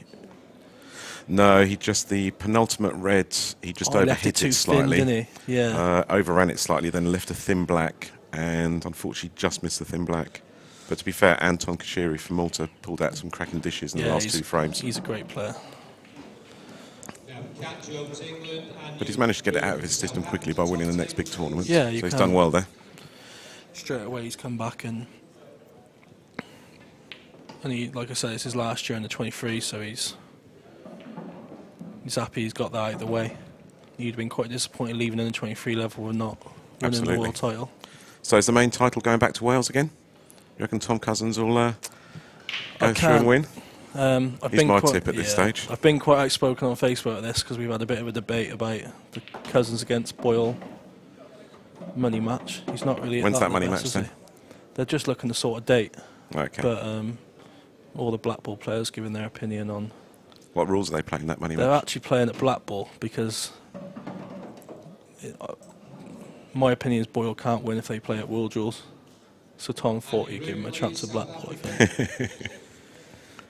No, he just, the penultimate red, he just overhit it slightly. Thin, didn't he? Yeah. Overran it slightly, then left a thin black, and unfortunately just missed the thin black. But to be fair, Anton Kashiri from Malta pulled out some cracking dishes in the last 2 frames. He's a great player. But he's managed to get it out of his system quickly by winning the next big tournament. Yeah, so he's done well there. Straight away he's come back and he, like I said, it's his last year in the 23, so he's happy he's got that out of the way. He'd have been quite disappointed leaving in the 23 level and not winning the world title. So is the main title going back to Wales again? You reckon Tom Cousins will go through and win? He's my tip at this stage. I've been quite outspoken on Facebook at this because we've had a bit of a debate about the Cousins against Boyle money match. He's not really. When's that money match then? They're just looking to sort a date. Okay. But all the Blackball players giving their opinion on. What rules are they playing that money match? They're actually playing at Blackball because my opinion is Boyle can't win if they play at World Jewels. So Tom thought he'd give him a chance at Blackball, I think.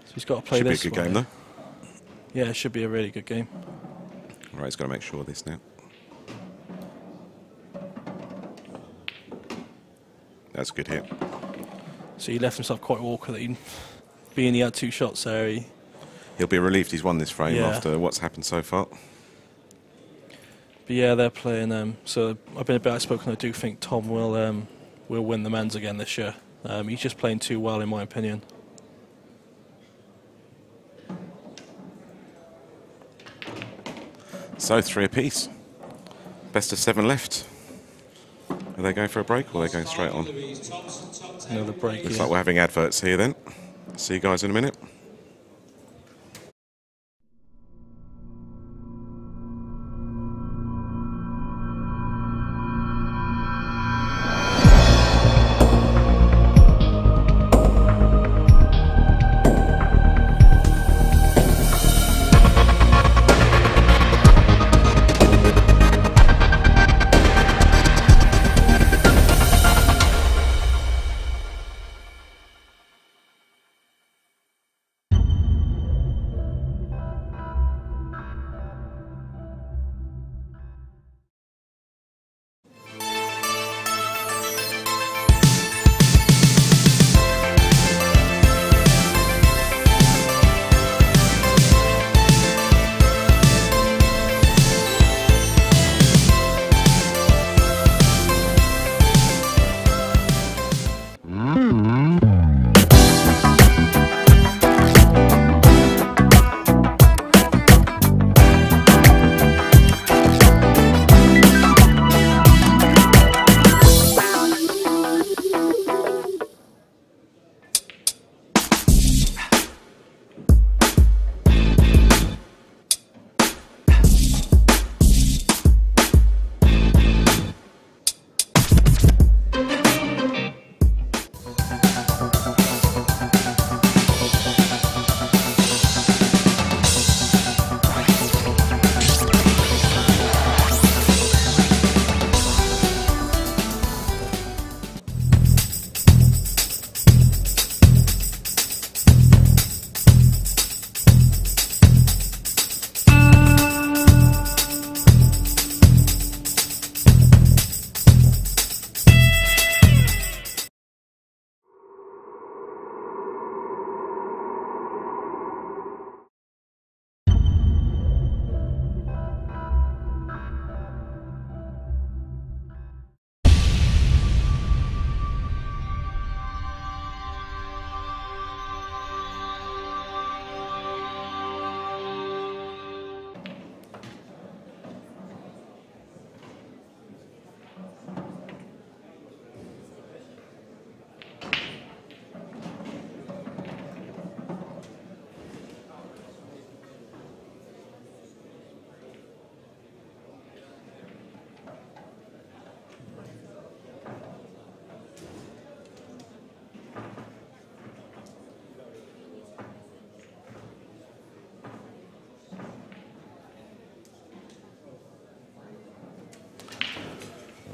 So he's got to play this. Should be a good game, though. Yeah, it should be a really good game. Right, he's got to make sure of this now. That's a good hit. So he left himself quite awkward. Being he had 2 shots there, he'll be relieved he's won this frame after what's happened so far. But yeah, they're playing. So I've been a bit outspoken. I do think Tom will win the men's again this year. He's just playing too well, in my opinion. So 3 apiece. Best of 7 left. Are they going for a break or are they going straight on? Another break. Looks like we're having adverts here then. See you guys in a minute.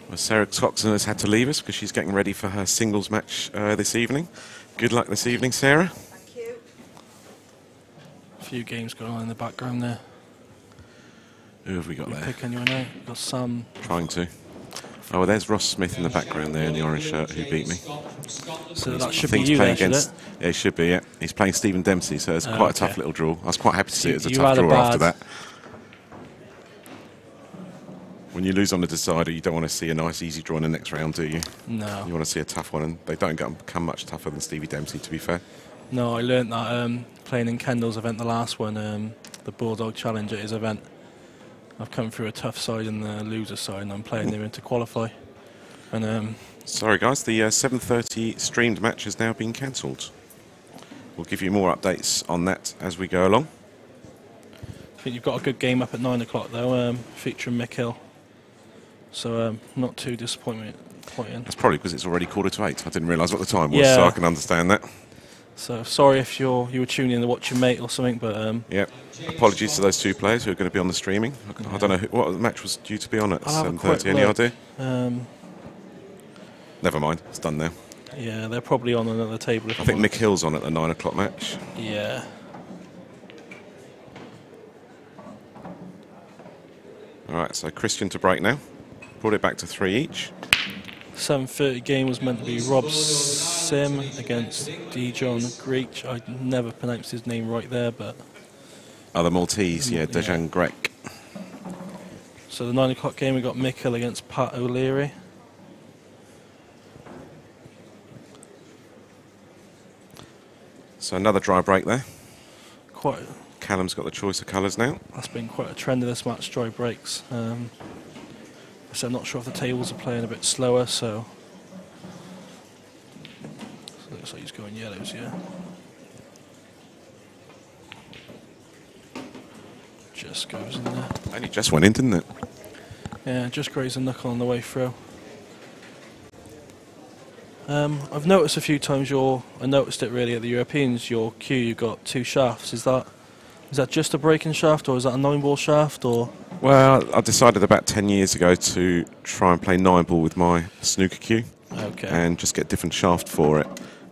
Well, Sarah Coxon has had to leave us because she's getting ready for her singles match this evening. Good luck this evening, Sarah. Thank you. A few games going on in the background there. Who have we got there? Pick anyone out? We've got Sam. Trying to. Oh, well, there's Ross Smith in the background there in the orange shirt who beat me. So that should I be think you he's playing there, should against. it? Yeah, he should be, yeah. He's playing Stephen Dempsey, so it's quite a tough little draw. I was quite happy to see it as a You tough had a draw after bad- that. When you lose on the decider, you don't want to see a nice, easy draw in the next round, do you? No. You want to see a tough one, and they don't become much tougher than Stevie Dempsey, to be fair. No, I learnt that playing in Kendall's event, the last one, the Bulldog Challenge at his event. I've come through a tough side and the loser side, and I'm playing there to qualify. And sorry, guys, the 7:30 streamed match has now been cancelled. We'll give you more updates on that as we go along. I think you've got a good game up at 9 o'clock, though, featuring Mick Hill. So not too disappointing. That's probably because it's already 7:45. I didn't realise what the time was, Yeah. so I can understand that. So sorry if you were tuning in to watch your mate or something, but Yeah. Apologies to those two players who are going to be on the streaming. I don't know what match was due to be on at I'll have a quick 7:30. Any look. idea? Never mind. It's done now. Yeah, they're probably on another table. I think Mick Hill's on at the 9 o'clock match. Yeah. All right, so Christian to break now. Brought it back to 3 each. 7:30 game was meant to be Rob Sim against Dijon Greek. I never pronounced his name right there, but Oh, the Maltese, yeah, Dejan Grek. so the 9 o'clock game we got Mick Hill against Pat O'Leary. So another dry break there. Quite. Callum's got the choice of colours now. That's been quite a trend of this match, dry breaks. So I'm not sure if the tables are playing a bit slower, so it looks like he's going yellows, yeah. Just goes in there. Only just went in, didn't it? Yeah, just grazed a knuckle on the way through. I've noticed a few times I noticed it really at the Europeans, your cue, you got 2 shafts. Is that just a breaking shaft, or is that a 9-ball shaft, or? Well, I decided about 10 years ago to try and play 9-ball with my snooker cue. Okay. And just get different shaft for it.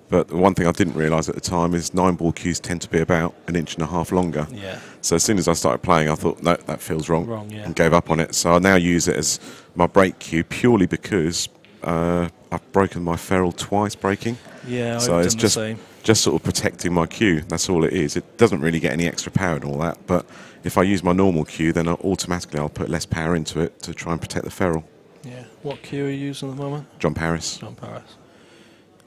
But the one thing I didn't realise at the time is 9-ball cues tend to be about 1.5 inches longer. Yeah. So as soon as I started playing, I thought, no, that feels wrong. Wrong, yeah. And gave up on it. So I now use it as my break cue purely because I've broken my ferrule twice breaking. Yeah, so I've it's done just the same. just sort of protecting my cue. That's all it is. It doesn't really get any extra power and all that. But if I use my normal cue, then automatically I'll put less power into it to try and protect the ferrule. Yeah. What cue are you using at the moment? John Paris. John Paris.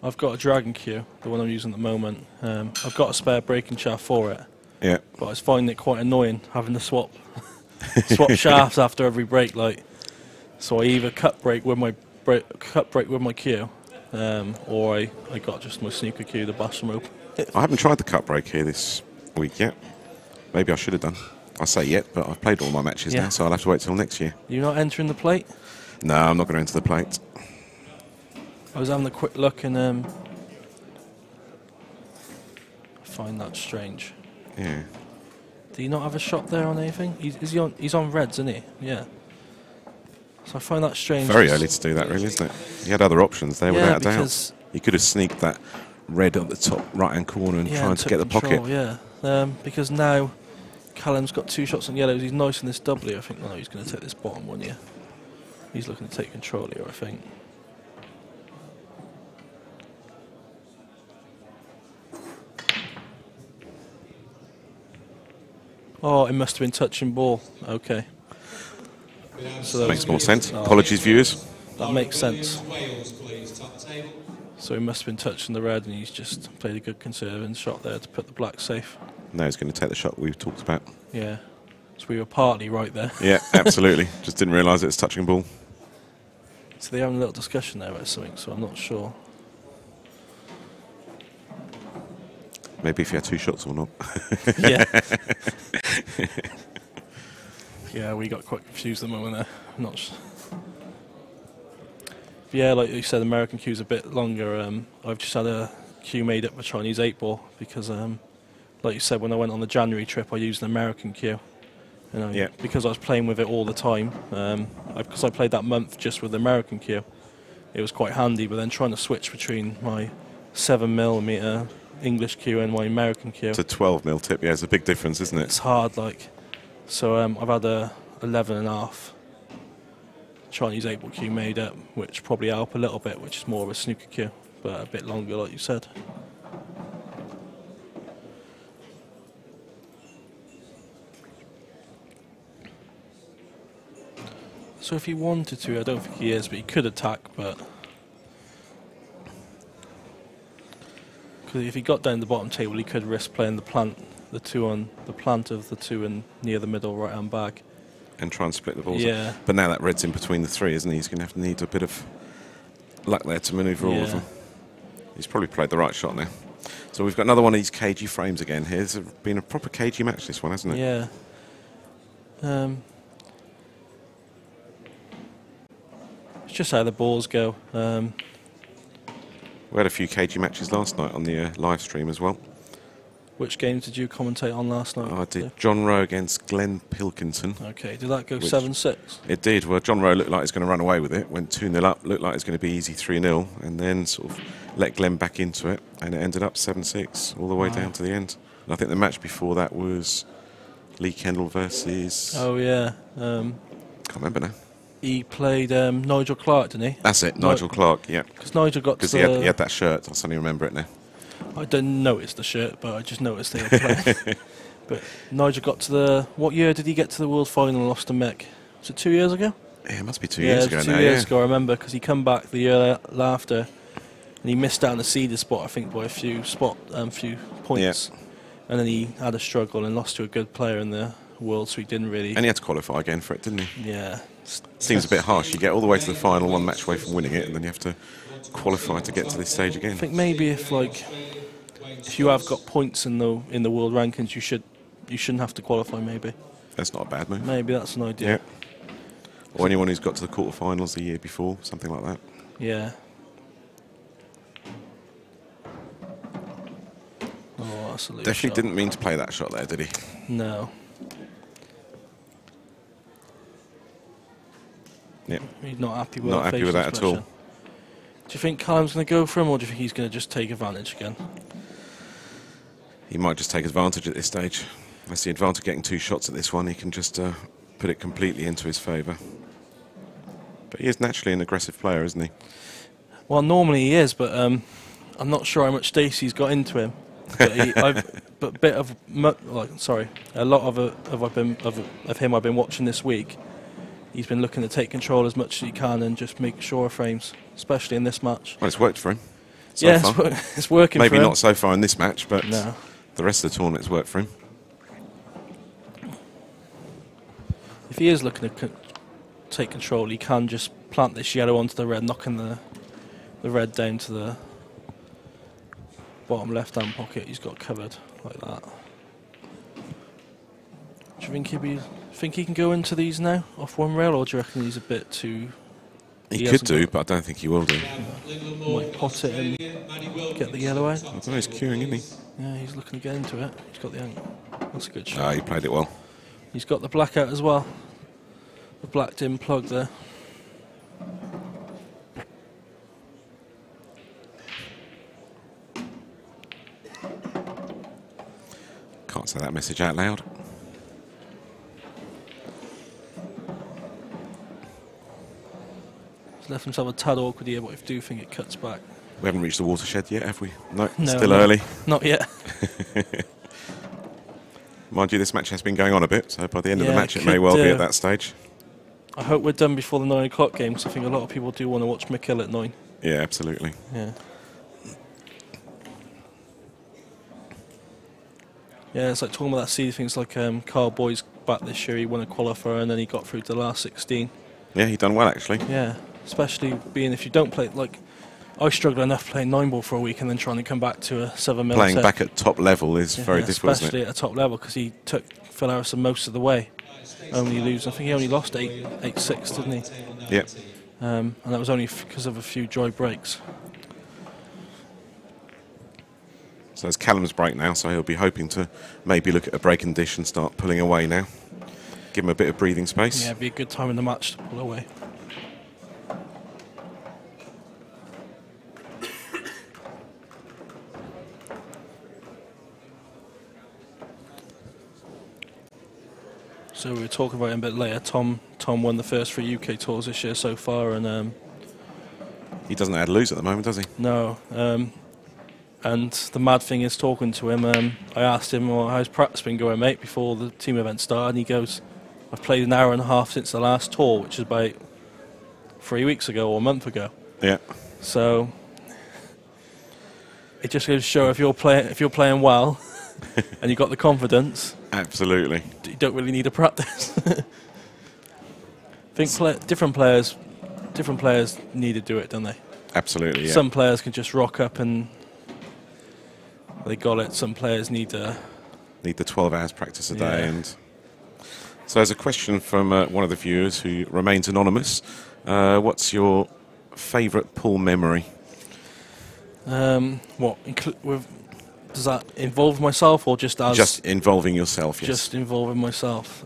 I've got a dragon cue, the one I'm using at the moment. I've got a spare breaking shaft for it. Yeah. But I was finding it quite annoying having to swap shafts after every break. So I either cut break with my cue, or I got just my snooker cue, the Basham rope. I haven't tried the cut break here this week yet. Maybe I should have done. I say yet, but I've played all my matches now, so I'll have to wait till next year. You're not entering the plate? No, I'm not going to enter the plate. I was having a quick look and I find that strange. Yeah. Do you not have a shot there on anything? He's on reds, isn't he? Yeah. So I find that strange. Very early to do that, really, isn't it? He had other options there, Yeah, without a doubt. He could have sneaked that red at the top right-hand corner and trying to get the control, pocket. Yeah, because now Callum's got 2 shots on yellows. He's nice in this doubly. I think. No, he's going to take this bottom one. Yeah. He's looking to take control here, I think. Oh, it must have been touching ball. Okay. So that makes more sense. Apologies, viewers. That makes sense. Wales, please, top table. So he must have been touching the red, and he's just played a good conservative shot there to put the black safe. Now he's going to take the shot we've talked about. Yeah. So we were partly right there. Yeah, absolutely. Just didn't realise it was touching ball. So they're having a little discussion there about something, so I'm not sure. Maybe if you had 2 shots or not. Yeah. Yeah, we got quite confused at the moment there. I'm not sure. Yeah, like you said, American cue's a bit longer. I've just had a cue made up for Chinese 8-ball because, like you said, when I went on the January trip, I used an American cue. You know, because I was playing with it all the time. Because I played that month just with the American cue, it was quite handy. But then trying to switch between my 7mm English cue and my American cue. It's a 12mm tip, yeah, it's a big difference, isn't it? It's hard, like. So I've had a 11.5 Chinese 8-ball cue made up, which probably help a little bit, which is more of a snooker cue, but a bit longer, like you said. So if he wanted to, I don't think he is, but he could attack, but... Because if he got down the bottom table, he could risk playing the plant of the 2 and near the middle right-hand bag. And try and split the balls. Yeah. But now that red's in between the 3, isn't he? He's going to need a bit of luck there to manoeuvre all of them. He's probably played the right shot now. So we've got another one of these cagey frames again here. It's been a proper cagey match, this one, hasn't it? Yeah. It's just how the balls go. We had a few cagey matches last night on the live stream as well. Which games did you commentate on last night? I did John Rowe against Glenn Pilkington. Okay, did that go 7-6? It did. Well, John Rowe looked like he was going to run away with it. Went 2-0 up, looked like it was going to be easy 3-0, and then sort of let Glenn back into it, and it ended up 7-6 all the way down to the end. And I think the match before that was Lee Kendall versus... Oh, yeah. Can't remember now. He played Nigel Clark, didn't he? That's it, Nigel Clark, yeah. Because Nigel got to he had that shirt, I suddenly remember it now. I didn't notice the shirt, but I just noticed they were playing. But Nigel got to the... What year did he get to the World Final and lost to Mick? Was it 2 years ago? Yeah, it must be 2 years ago now, 2 years ago, I remember, because he come back the year after, and he missed out on the seeded spot, I think, by a few points. And then he had a struggle and lost to a good player in the world, so he didn't really... And he had to qualify again for it, didn't he? Yeah. Seems a bit harsh. You get all the way to the final, one match away from winning it, and then you have to qualify to get to this stage again. I think maybe if you have got points in the world rankings, you shouldn't have to qualify. Maybe That's not a bad move. maybe that's an idea. Yeah. Or anyone who's got to the quarterfinals the year before, something like that. Yeah. Oh, that's a loose Definitely shot. didn't mean to play that shot there, did he? No. Yep. He's not happy with Not happy with that at all. Do you think Callum's going to go for him, or do you think he's going to just take advantage again? He might just take advantage at this stage. That's the advantage of getting 2 shots at this one. He can just put it completely into his favour. But he is naturally an aggressive player, isn't he? Well, normally he is, but I'm not sure how much Stacey's got into him. But a lot of him I've been watching this week. He's been looking to take control as much as he can and just make sure frames, especially in this match. Well, it's worked for him. Yeah, far. it's working Maybe for him. not so far in this match, but No. the rest of the tournament's worked for him. If he is looking to take control, he can just plant this yellow onto the red, knocking the red down to the bottom left-hand pocket. He's got covered like that. Do you think he can go into these now off one rail, or do you reckon he's a bit too? He could do, but I don't think he will do. Might pot it and get the yellow out. I don't know, he's queuing, isn't he? Yeah, he's looking to get into it. He's got the angle. That's a good shot. Ah, he played it well. He's got the black out as well. The black dim plug there. Can't say that message out loud. He's left himself a tad awkward here, but I do think it cuts back. We haven't reached the watershed yet, have we? No, No, still no. early. Not yet. Mind you, this match has been going on a bit, so by the end of the Yeah, match it it may could, well be at that stage. I hope we're done before the 9 o'clock game, because I think a lot of people do want to watch Mikel at 9. Yeah, absolutely. Yeah. Yeah, it's like talking about that seed things like Carl Boyd's back this year, he won a qualifier and then he got through to the last 16. Yeah, he done well actually. Yeah, especially being if you don't play, like, I struggled enough playing 9 ball for a week and then trying to come back to a 7 mil. Playing back at top level is very difficult, isn't especially it? at a top level, because he took Phil Harrison most of the way. Only losing, I think he only lost 8-6, didn't he? Yeah. And that was only because of a few dry breaks. So it's Callum's break now, so he'll be hoping to maybe look at a break and dish and start pulling away now. Give him a bit of breathing space. Yeah, it'd be a good time in the match to pull away. So we were talking about him a bit later. Tom won the first 3 UK tours this year so far, and He doesn't know how to lose at the moment, does he? no. And the mad thing is, talking to him, I asked him, well, how's practice been going, mate, before the team event started, and he goes, I've played an hour and a half since the last tour, which is about 3 weeks ago or a month ago. Yeah. So it just goes to show if you're playing well and you've got the confidence, Absolutely. you don't really need to practice. I think different players need to do it, don't they? Absolutely, yeah. Some players can just rock up and they got it. Some players need to. Need the 12 hours practice a day. Yeah. And so there's a question from one of the viewers who remains anonymous. What's your favourite pool memory? Does that involve myself or just as? Just involving yourself, yes. Just involving myself.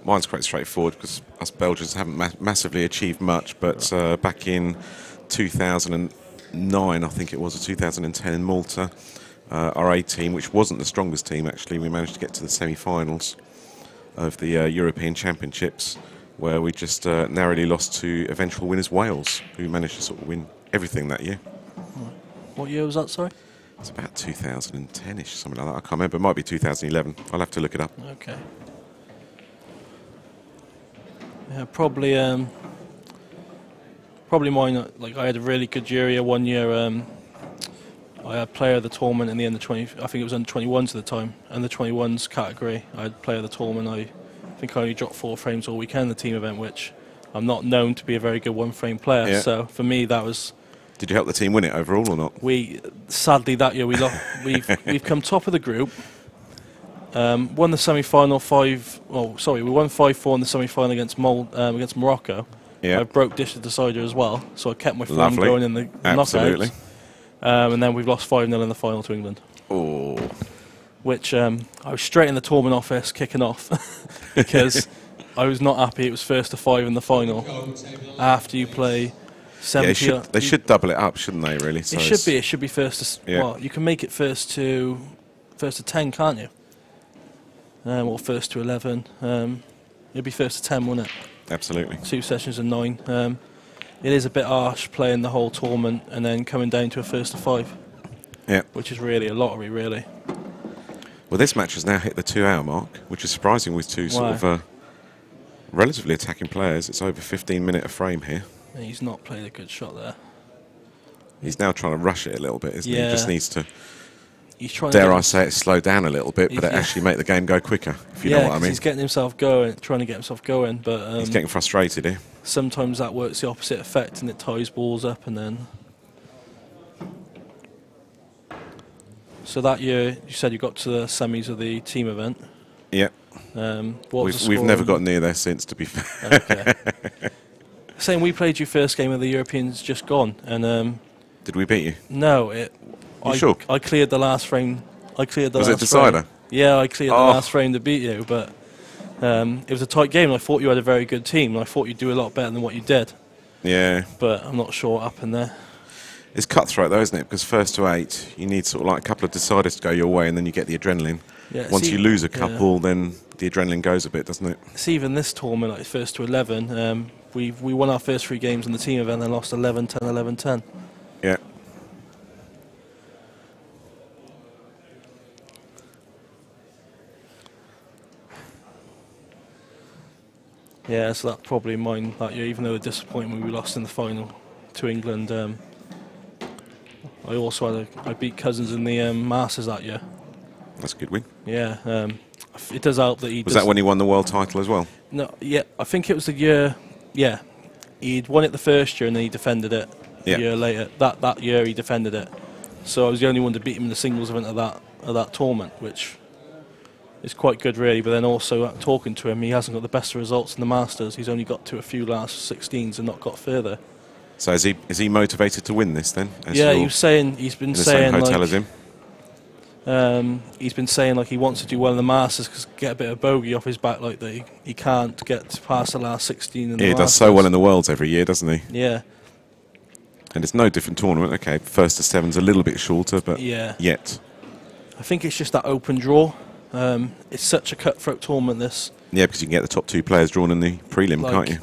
Mine's quite straightforward because us Belgians haven't massively achieved much, but back in 2009, I think it was, or 2010 in Malta, our A team, which wasn't the strongest team actually, we managed to get to the semi-finals of the European Championships, where we just narrowly lost to eventual winners Wales, who managed to sort of win everything that year. What year was that, sorry? It's about 2010-ish, something like that. I can't remember. It might be 2011. I'll have to look it up. Okay. Yeah, probably mine. Like, I had a really good year. One year, I had player of the tournament in the under 20. I think it was under 21s at the time, and the 21s category. I had player of the tournament. I think think I only dropped 4 frames all weekend in the team event, which I'm not known to be a very good one-frame player. Yeah. So for me, that was. Did you help the team win it overall or not? Sadly that year we've come top of the group. Won the semi-final we won 5-4 in the semi-final against Morocco. Yeah. I broke dish the decider as well, so I kept my form Lovely. going in the Absolutely. knockouts. And then we've lost 5-0 in the final to England. Oh. Which I was straight in the tournament office kicking off because I was not happy. It was 1st to 5 in the final. After you play 70, Yeah, they should double it up, shouldn't they? Really? So it should be 1st to. Yeah. Well, you can make it 1st to 10, can't you? Or 1st to 11. It'd be 1st to 10, wouldn't it? Absolutely. 2 sessions of 9. It is a bit harsh playing the whole tournament and then coming down to a 1st to 5. Yeah. Which is really a lottery, really. Well, this match has now hit the 2-hour mark, which is surprising with two sort of relatively attacking players. It's over 15 minutes a frame here. And he's not played a good shot there. He's now trying to rush it a little bit, isn't he? Yeah. He just needs to, He's trying dare to I say it, slow down a little bit, but it actually make the game go quicker, if you know what I mean. he's getting himself going, trying to get himself going, but He's getting frustrated here. sometimes that works the opposite effect and it ties balls up and then... So that year, you said you got to the semis of the team event. Yeah. What was the We've score? never got near there since, to be fair. Okay. Saying we played your first game of the Europeans just gone, and Did we beat you? no, Sure? I cleared the last frame. I cleared the Was it last decider? frame. Yeah, I cleared the last frame to beat you, but it was a tight game. And I thought you had a very good team, and I thought you'd do a lot better than what you did. Yeah. But I'm not sure what happened there. It's cutthroat though, isn't it? Because 1st to 8, you need sort of like a couple of deciders to go your way, and then you get the adrenaline. Yeah, Once you lose a yeah. couple, then the adrenaline goes a bit, doesn't it? It's even this tournament, like 1st to 11. We won our first 3 games in the team event and lost 11-10, 11-10. Yeah. Yeah, so that's probably mine that year, even though the disappointment we lost in the final to England. I also I beat Cousins in the Masters that year. That's a good win. Yeah, it does help that he. Was that when he won the world title as well? No, yeah, I think it was the year. Yeah, he'd won it the first year and then he defended it Yeah. a year later. That year he defended it, so I was the only one to beat him in the singles event of that tournament, which is quite good really. But then also talking to him, he hasn't got the best results in the Masters. He's only got to a few last 16s and not got further. So is he motivated to win this then? Yeah, he was saying he's been saying in the same hotel like, as him. He's been saying like he wants to do well in the Masters because get a bit of bogey off his back, like that he can't get past the last 16 in the Yeah, he Masters. does so well in the Worlds every year, doesn't he? Yeah, And it's no different tournament. Okay, 1st to 7's a little bit shorter, but yeah. yet. I think it's just that open draw. It's such a cutthroat tournament, this. Yeah, because you can get the top 2 players drawn in the prelim, Like, can't you?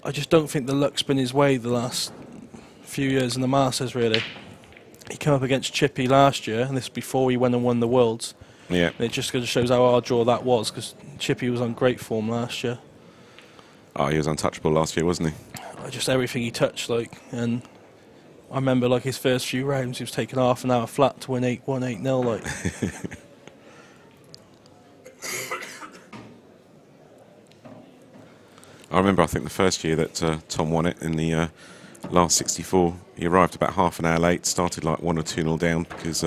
I just don't think the luck's been his way the last few years in the Masters, really. He came up against Chippy last year, and this is before he went and won the Worlds. Yeah. And it just shows how hard draw that was, because Chippy was on great form last year. Oh, he was untouchable last year, wasn't he? Just everything he touched, like, and I remember like his first few rounds, he was taking half an hour flat to win 8-1, 8-0, like. I remember, I think, the first year that Tom won it in the last 64, he arrived about half an hour late, started like 1 or 2-0 down because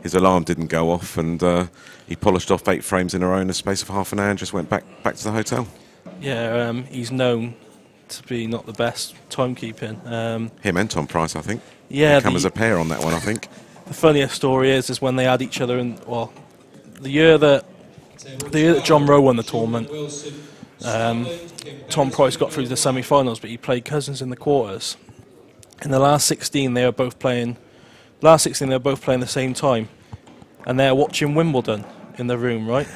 his alarm didn't go off, and he polished off 8 frames in a row in the space of half an hour and just went back to the hotel. Yeah, he's known to be not the best timekeeping. Him and Tom Price, I think. Yeah, They come as a pair on that one, I think. The funniest story is when they had each other in, well, the year that John Rowe won the tournament, Tom Price got through to the semi-finals, but he played Cousins in the quarters. In the last 16, they were both playing. Last 16, they were both playing the same time, and they're watching Wimbledon in the room, right?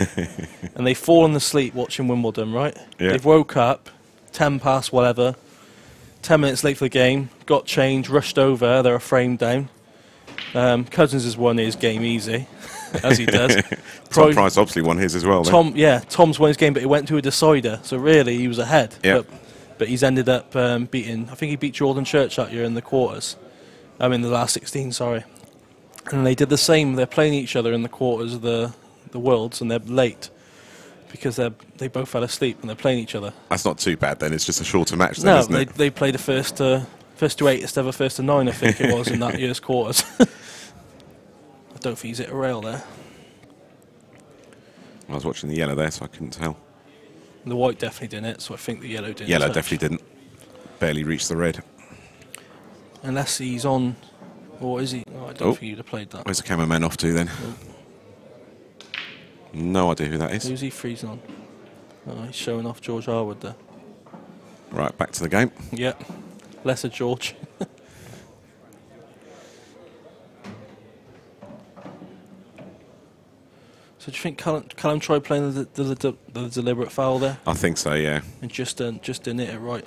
And they've fallen asleep watching Wimbledon, right? Yeah. They've woke up 10 past whatever, 10 minutes late for the game, got changed, rushed over. They're a frame down. Cousins has won his game easy, as he does. Tom Price obviously won his as well. Tom's won his game, but he went to a decider, so really he was ahead. Yeah. But he's ended up beating. I think he beat Jordan Church that year in the quarters. I mean, the last 16, sorry. And they did the same. They're playing each other in the quarters of the Worlds, and they're late. because they both fell asleep and they're playing each other. That's not too bad then. It's just a shorter match then, No, isn't it? they played the first to 8 instead of first to 9, I think it was, in that year's quarters. I don't think he's hit a rail there. I was watching the yellow there, so I couldn't tell. The white definitely didn't hit, so I think the yellow didn't. Yellow touch. definitely didn't. Barely reached the red. Unless he's on, or is he? Oh, I don't think he'd have played that. Where's the cameraman off to then? No idea who that is. Who's he freezing on? Oh, he's showing off George Harwood there. Right, back to the game. Yep, lesser George. So do you think Callum tried playing the deliberate foul there I think so, yeah. and just didn't hit it right?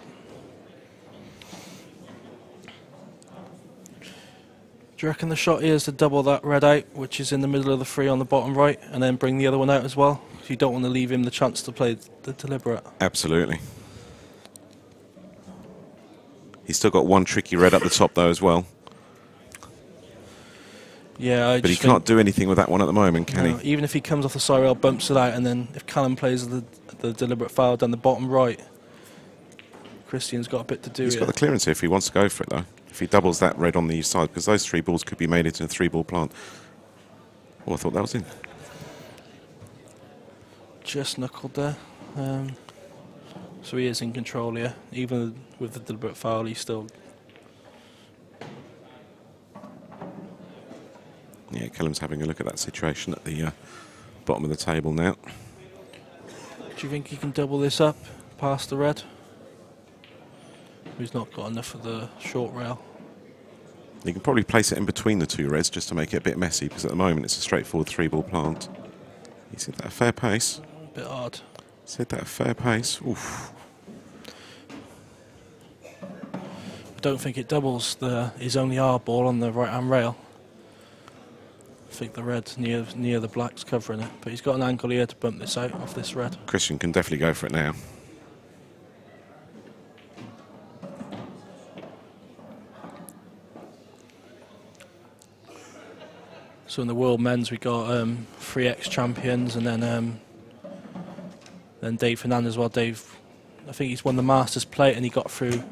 Do you reckon the shot here is to double that red out, which is in the middle of the free on the bottom right, and then bring the other one out as well? So you don't want to leave him the chance to play the deliberate. Absolutely. He's still got one tricky red up the top though as well. Yeah, But he can't do anything with that one at the moment, can he? Even if he comes off the side rail, bumps it out, and then if Callum plays the deliberate foul down the bottom right, Christian's got a bit to do. He's got the clearance here if he wants to go for it though. If he doubles that red on the side, because those 3 balls could be made into a 3-ball plant. Oh, I thought that was in. Just knuckled there. So he is in control here. Even with the deliberate foul, he's still... Yeah, Callum's having a look at that situation at the bottom of the table now. Do you think he can double this up past the red? He's not got enough of the short rail. You can probably place it in between the 2 reds just to make it a bit messy, because at the moment it's a straightforward 3-ball plant. He's hit that a fair pace. A bit hard. He's hit that a fair pace. Oof. I don't think it doubles his only hard ball on the right-hand rail. I think the red's near the black's covering it, but he's got an angle here to bump this out off this red. Christian can definitely go for it now. So in the world men's we got 3 ex-champions, and then Dave Fernandez. Well, Dave, I think he's won the Masters plate and he got through.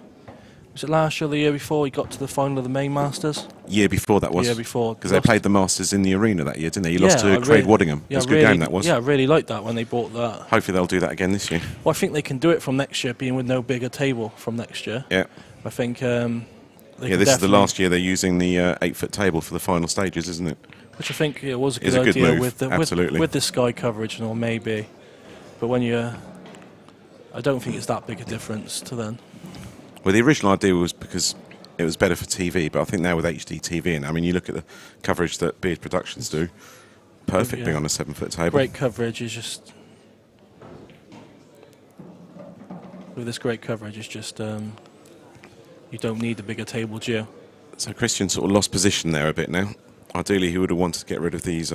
Was it last year or the year before he got to the final of the main Masters? Year before that was. Year before. Because they played the Masters in the arena that year, didn't they? He lost to Craig Waddingham. Yeah, it was a good game that was. Yeah, I really liked that when they bought that. Hopefully they'll do that again this year. Well, I think they can do it from next year, being with no bigger table from next year. Yeah. I think this is the last year they're using the 8-foot table for the final stages, isn't it? Which I think was a good It's a good idea move, with the sky coverage and all, maybe. But when I don't think it's that big a difference to then. Well, the original idea was because it was better for TV, but I think now with HD TV, and I mean, you look at the coverage that Beard Productions do, perfect being on a 7-foot table. Great coverage is just... With this great coverage, it's just... you don't need a bigger table, do you? So Christian sort of lost position there a bit now. Ideally, he would have wanted to get rid of these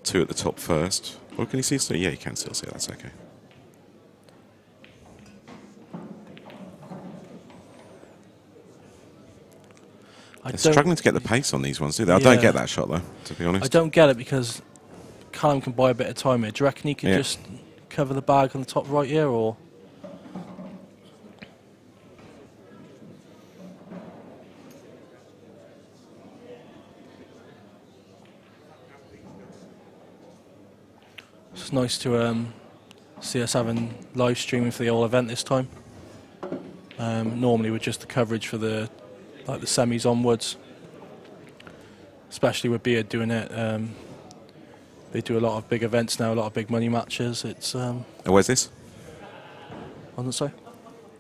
2 at the top first. Or can you see? So yeah, you can still see it. That's okay. They're struggling to get the pace on these ones, do they? I don't get that shot, though, to be honest. I don't get it because Callum can buy a bit of time here. Do you reckon he can just cover the bag on the top right here, or...? It's nice to see us having live streaming for the whole event this time. Normally with just the coverage for the semis onwards, especially with Beard doing it. They do a lot of big events now, a lot of big money matches. It's where's this? Wasn't it so?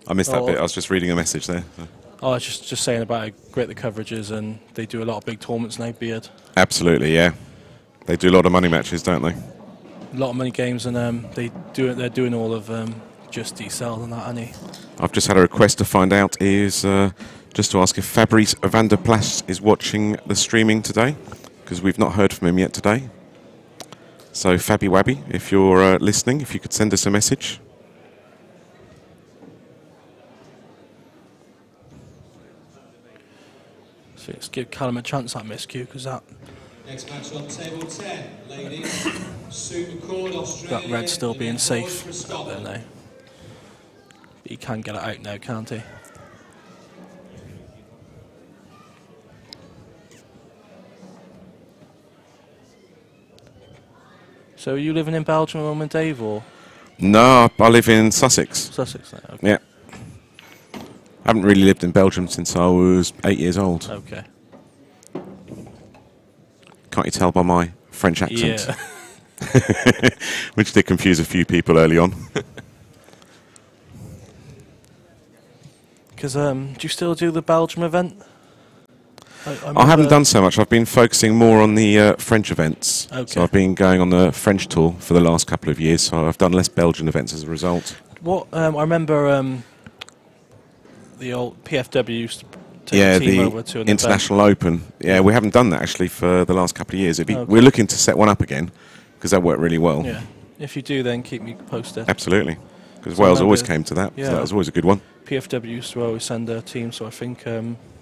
I missed that bit. I was just reading a message there. Oh, I was just saying about how great the coverage is, and they do a lot of big tournaments now, Beard. Absolutely, yeah. They do a lot of money matches, don't they? A lot of money games, and they're doing all of just decel and that, Annie. I've just had a request to find out is just to ask if Fabrice van der Plas is watching the streaming today, because we've not heard from him yet today. So Fabby Wabby, if you're listening, if you could send us a message. So let's give Callum a chance at miscue, because Next match on table 10, ladies. Sue McCord, Australia. That red still and being then safe for up there Scotland. now. He can get it out now, can't he? So are you living in Belgium at the moment, Dave, or No, I live in Sussex. Sussex now? Okay. Yeah. I haven't really lived in Belgium since I was 8 years old. Okay. Can't you tell by my French accent? Yeah. Which did confuse a few people early on. Because do you still do the Belgium event? I haven't done so much. I've been focusing more on the French events. Okay. So I've been going on the French tour for the last couple of years, so I've done less Belgian events as a result. What I remember, the old PFW used to take Yeah, a team the over to an International Open. Yeah, we haven't done that actually for the last couple of years. Okay. We're looking to set one up again, because that worked really well. event. Yeah. If you do, then keep me posted. Absolutely. Because So Wales maybe- always came to that, so yeah. that was always a good one. PFW used to always send a team, so I think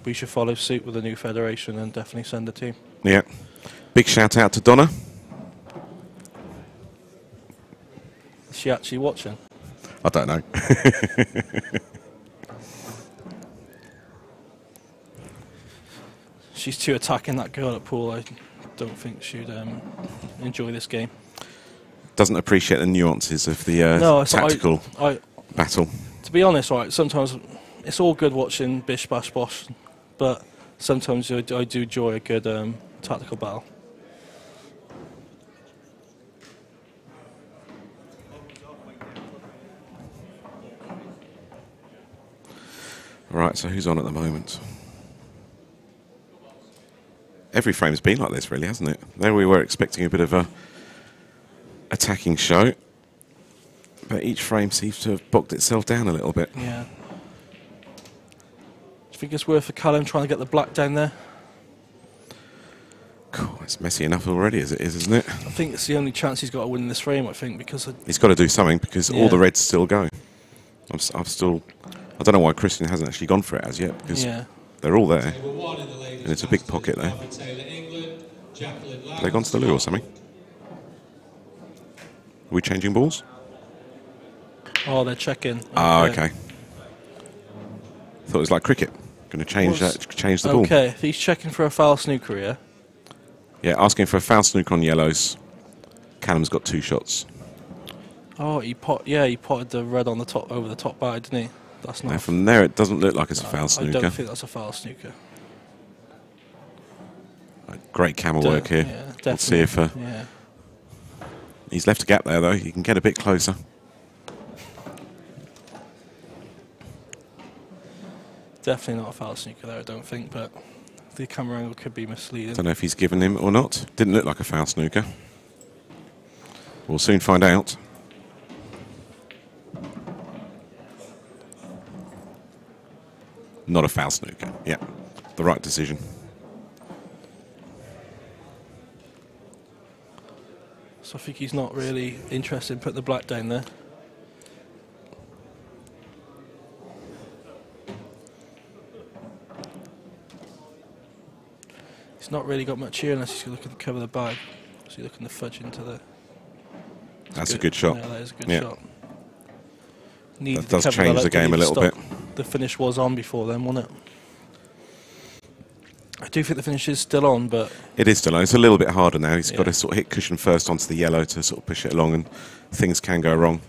we should follow suit with the new federation and definitely send a team. Yeah. Big shout out to Donna. Is she actually watching? I don't know. She's too attacking, that girl at pool. I don't think she'd enjoy this game. Doesn't appreciate the nuances of the No, it's tactical I battle. to be honest, right, sometimes it's all good watching bish bash bosh, but sometimes I do enjoy a good tactical battle. Right, so who's on at the moment? Every frame's been like this, really, hasn't it? There we were expecting a bit of a attacking show, but each frame seems to have bogged itself down a little bit. Yeah. Do you think it's worth for Callum trying to get the black down there? Cool, it's messy enough already as it is, isn't it? I think it's the only chance he's got to win this frame, I think, because He's got to do something because all Yeah. the reds still go. I don't know why Christian hasn't actually gone for it as yet, because yeah. they're all there. Table 1 in the ladies' And it's a big masters, pocket there. Barbara Taylor, England, Jacqueline Lamb, They've gone to the loo or something. Are we changing balls? Oh, they're checking. Ah, okay. Thought it was like cricket. Going to change change the ball. Okay, if he's checking for a foul snooker, yeah. Yeah, asking for a foul snooker on yellows. Callum's got 2 shots. Oh, he potted the red on the top over the top bar, didn't he? That's not. Now from there, it doesn't look like it's a No, foul I snooker. don't think that's a foul snooker. Great camera work here. Yeah, We'll see if yeah. he's left a gap there, though. He can get a bit closer. Definitely not a foul snooker there, I don't think, but the camera angle could be misleading. Don't know if he's given him or not. Didn't look like a foul snooker. We'll soon find out. Not a foul snooker. Yeah, the right decision. So I think he's not really interested in putting the black down there. He's not really got much here unless he's looking to cover the bag. So he's looking to fudge into the... That's a good shot. Yeah, that is a good Yeah. shot. Needed That to does cover change that the up, game a didn't little he? bit. The finish was on before then, wasn't it? I do think the finish is still on, but It is still on. It's a little bit harder now. He's got Yeah. to sort of hit cushion first onto the yellow to sort of push it along, and things can go wrong.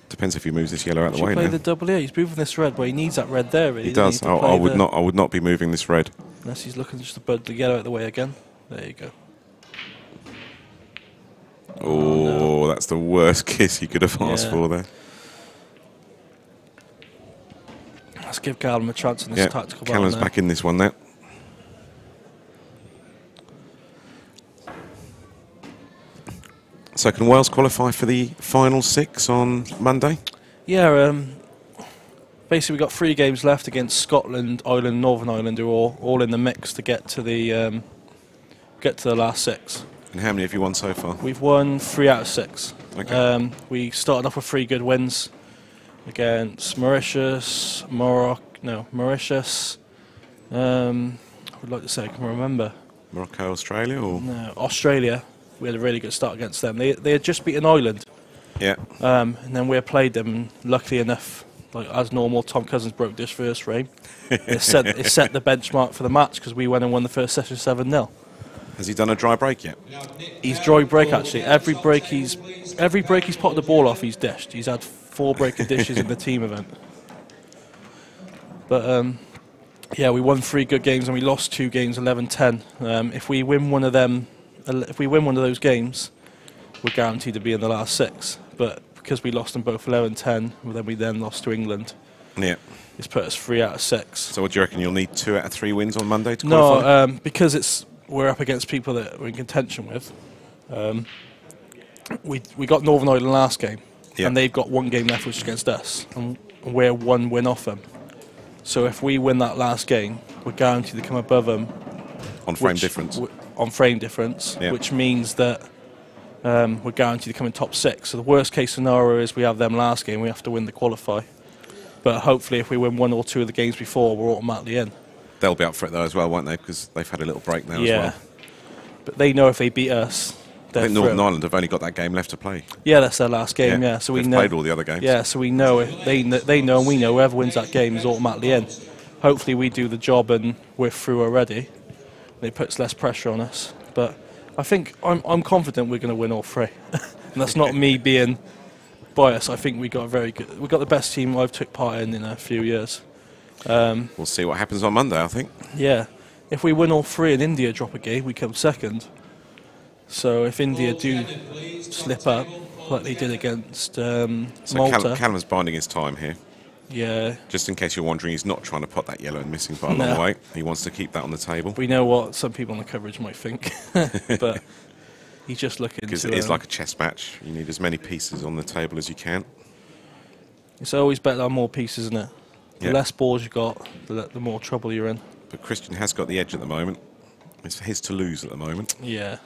Depends if he moves this yellow out of the should way play now. the double E. He's moving this red, but he needs that red there. Really, He doesn't does. to I play would the- not. I would not be moving this red. Unless he's looking just to bud the yellow out of the way again. There you go. Oh, that's the worst kiss you could have asked Yeah. for there. Let's give Callum a chance in this Yeah, tactical battle Callum's now. back in this one now. So can Wales qualify for the final 6 on Monday? Yeah, basically we've got 3 games left against Scotland, Ireland, Northern Ireland, who are all in the mix to get to the last 6. And how many have you won so far? We've won 3 out of 6. Okay. We started off with 3 good wins against Mauritius, I would like to say I can remember. Morocco, Australia, or No, Australia. We had a really good start against them. They had just beaten Ireland. yeah, And then we played them, and luckily enough, like as normal, Tom Cousins broke this first frame. It set the benchmark for the match because we went and won the first session 7-0. has he done a dry break yet? He's dry break actually. Every break he's potted the ball off, he's dished. He's had 4 breaking dishes in the team event. But yeah, we won 3 good games and we lost 2 games 11-10. If we win one of those games, we're guaranteed to be in the last 6. But because we lost them both 11-10, we then lost to England. Yeah. It's put us 3 out of 6. So what do you reckon? You'll need 2 out of 3 wins on Monday to qualify? No, because we're up against people that we're in contention with. We got Northern Ireland last game, Yeah. and they've got 1 game left, which is against us, and we're 1 win off them. So if we win that last game, we're guaranteed to come above them On frame difference. On frame difference, Yeah. which means that we're guaranteed to come in top 6. So the worst case scenario is we have them last game, we have to win the qualify. But hopefully if we win 1 or 2 of the games before, we're automatically in. They'll be up for it though as well, won't they? Because they've had a little break now as well. But they know if they beat us, I they're think Northern through. Ireland have only got that game left to play. Yeah, that's their last game. Yeah, so we They've know. played all the other games. Yeah, so we know if they know and we know whoever wins that game is automatically in. Hopefully we do the job and we're through already. It puts less pressure on us. But I think I'm confident we're going to win all 3. And that's not me being biased. I think we got the best team I've took part in a few years. We'll see what happens on Monday, I think. Yeah, if we win all 3 and India drop a game, we come second. So if India do slip up like they did against So Malta, Callum's binding his time here. yeah, Just in case you're wondering, he's not trying to pot that yellow and missing by a long No. way. He wants to keep that on the table. we know what some people on the coverage might think, but he's just looking Because to. it is like a chess match. You need as many pieces on the table as you can. It's always better to have more pieces, isn't it? The Yeah. less balls you got, the more trouble you're in. But Christian has got the edge at the moment. It's his to lose at the moment. Yeah,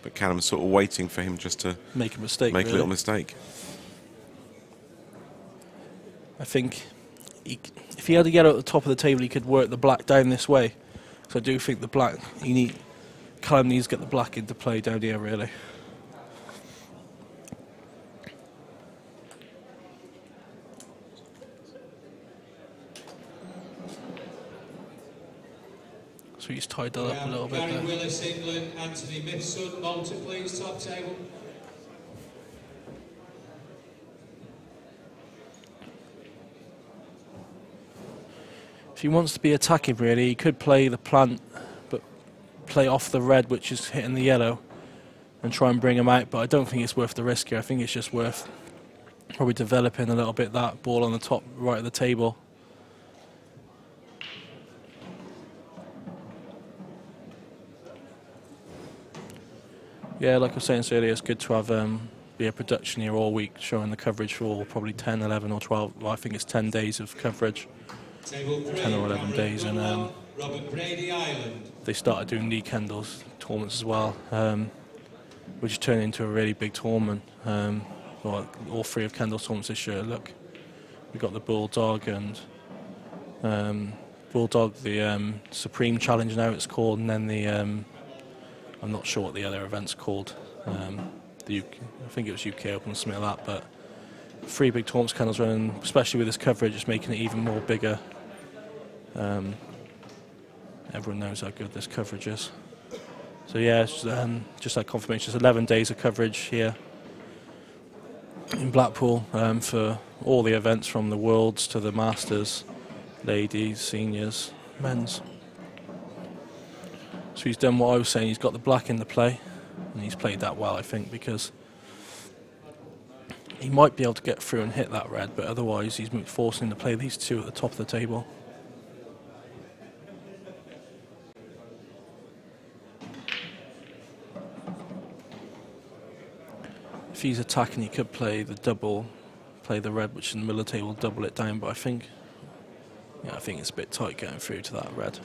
But Callum's sort of waiting for him just to make a mistake. make a really. little mistake. I think if he had a yellow at the top of the table, he could work the black down this way. So I do think the black, Callum needs to get the black into play down here, really. So he's tied that up a little bit Gary there. Willis, England. Anthony Mifsud, Malta, please, top table. If he wants to be attacking, really, he could play the plant, but play off the red, which is hitting the yellow, and try and bring him out. But I don't think it's worth the risk here. I think it's just worth probably developing a little bit that ball on the top right of the table. Yeah, like I was saying earlier, it's good to have be a production here all week, showing the coverage for all, probably 10, 11 or 12, well, I think it's 10 days of coverage. Table 3, 10 or 11 days, and Robert Brady, Ireland. they started doing Lee Kendall's tournaments as well, which turned into a really big tournament. Well, all 3 of Kendall's tournaments this year. Look, we got the Bulldog and Bulldog, the Supreme Challenge now it's called, and then the I'm not sure what the other event's called. I think it was UK Open or something like that. But 3 big tournaments Kendall's running, especially with this coverage, it's making it even more bigger. Everyone knows how good this coverage is. So yeah, it's, just like confirmation, it's 11 days of coverage here in Blackpool for all the events, from the Worlds to the Masters, ladies, seniors, men's. So he's done what I was saying, he's got the black in the play, and he's played that well, I think, because he might be able to get through and hit that red, but otherwise he's forcing him to play these 2 at the top of the table. If he's attacking, he could play the double, play the red, which in the middle of the table, double it down, but I think it's a bit tight getting through to that red.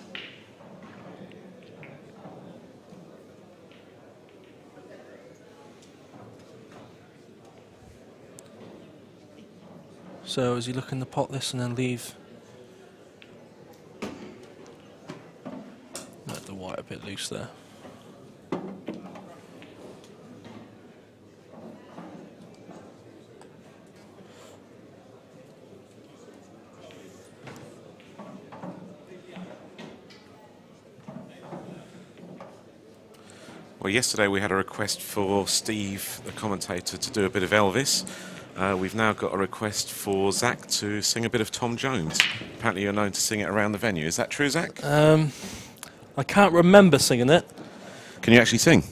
So is he looking to pot this and then leave? Let the white a bit loose there. Well, yesterday we had a request for Steve, the commentator, to do a bit of Elvis. We've now got a request for Zach to sing a bit of Tom Jones. Apparently you're known to sing it around the venue. Is that true, Zach? I can't remember singing it. Can you actually sing?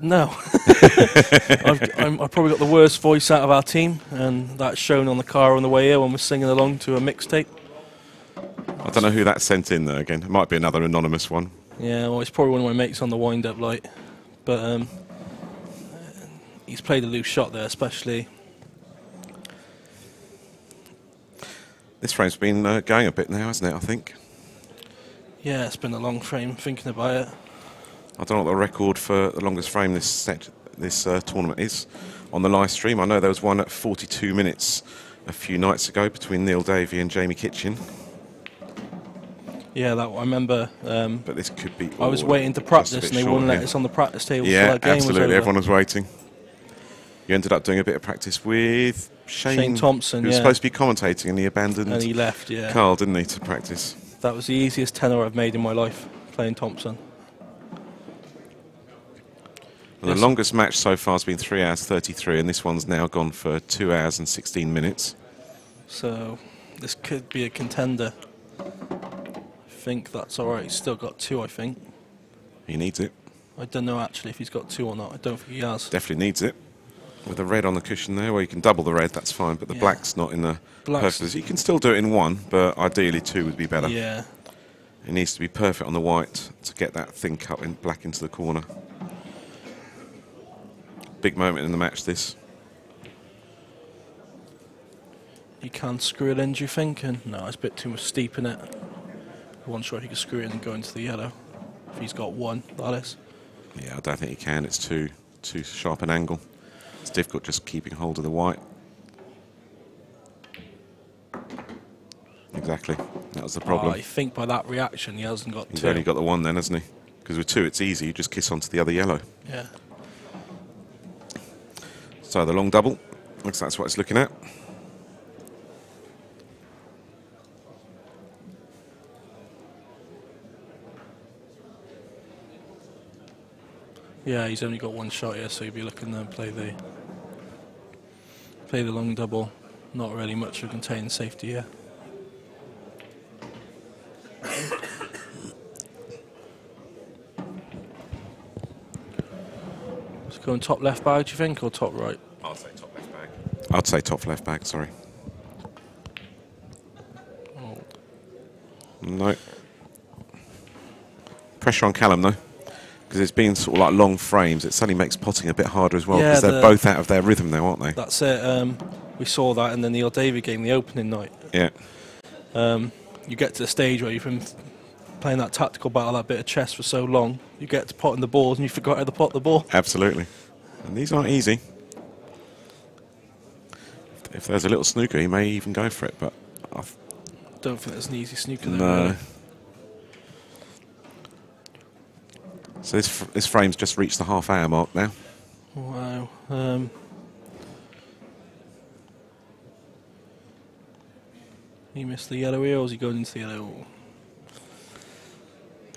No. I've probably got the worst voice out of our team, and that's shown on the car on the way here when we're singing along to a mixtape. I don't know who that sent in, though, again. It might be another anonymous one. Yeah, well, it's probably one of my mates on the wind-up light. But he's played a loose shot there, especially. This frame's been going a bit now, hasn't it, I think? Yeah, it's been a long frame, thinking about it. I don't know what the record for the longest frame this tournament is on the live stream. I know there was one at 42 minutes a few nights ago between Neil Davey and Jamie Kitchen. Yeah, that I remember. But this could be. I was waiting to practice, and they wouldn't let us on the practice table. Yeah, that game absolutely. Was over. Everyone was waiting. You ended up doing a bit of practice with Shane Thompson, who was supposed to be commentating, and he abandoned. And he left. Yeah. Carl, didn't he, to practice? That was the easiest tenor I've made in my life, playing Thompson. Well, the longest match so far has been 3 hours 33, and this one's now gone for 2 hours and 16 minutes. So this could be a contender. I think that's all right. He's still got 2, I think. He needs it. I don't know actually if he's got 2 or not. I don't think he has. Definitely needs it. With the red on the cushion there, where you can double the red, that's fine, but the black's not in the perfect. You can still do it in 1, but ideally 2 would be better. Yeah. It needs to be perfect on the white to get that thin cut in black into the corner. Big moment in the match, this. You can screw it in, do you think? And no, it's a bit too much steep in it. I wasn't sure if he could screw it in and go into the yellow. If he's got 1, that is. Yeah, I don't think he can. It's too sharp an angle. It's difficult just keeping hold of the white. Exactly. That was the problem. I think by that reaction, he hasn't got 2. He's only got the 1 then, hasn't he? Because with 2, it's easy. You just kiss onto the other yellow. Yeah. So the long double. Looks like that's what it's looking at. Yeah, he's only got 1 shot here, so he'll be looking to play the long double. Not really much of contained safety here. It's going top left bag, do you think, or top right? I'd say top left bag. I'd say top left bag, sorry. Oh. No. Pressure on Callum, though. Because it's been sort of like long frames, it suddenly makes potting a bit harder as well, because they're both out of their rhythm now, aren't they? That's it. We saw that in the Neil Davey game, the opening night. Yeah. You get to the stage where you've been playing that tactical battle, that bit of chess for so long, you get to potting the balls and you forgot how to pot the ball. Absolutely. And these aren't easy. If there's a little snooker, he may even go for it, but I don't think there's an easy snooker there. No. Really. So this frame's just reached the half-hour mark now. Wow. He missed the yellow here, or is he going into the yellow?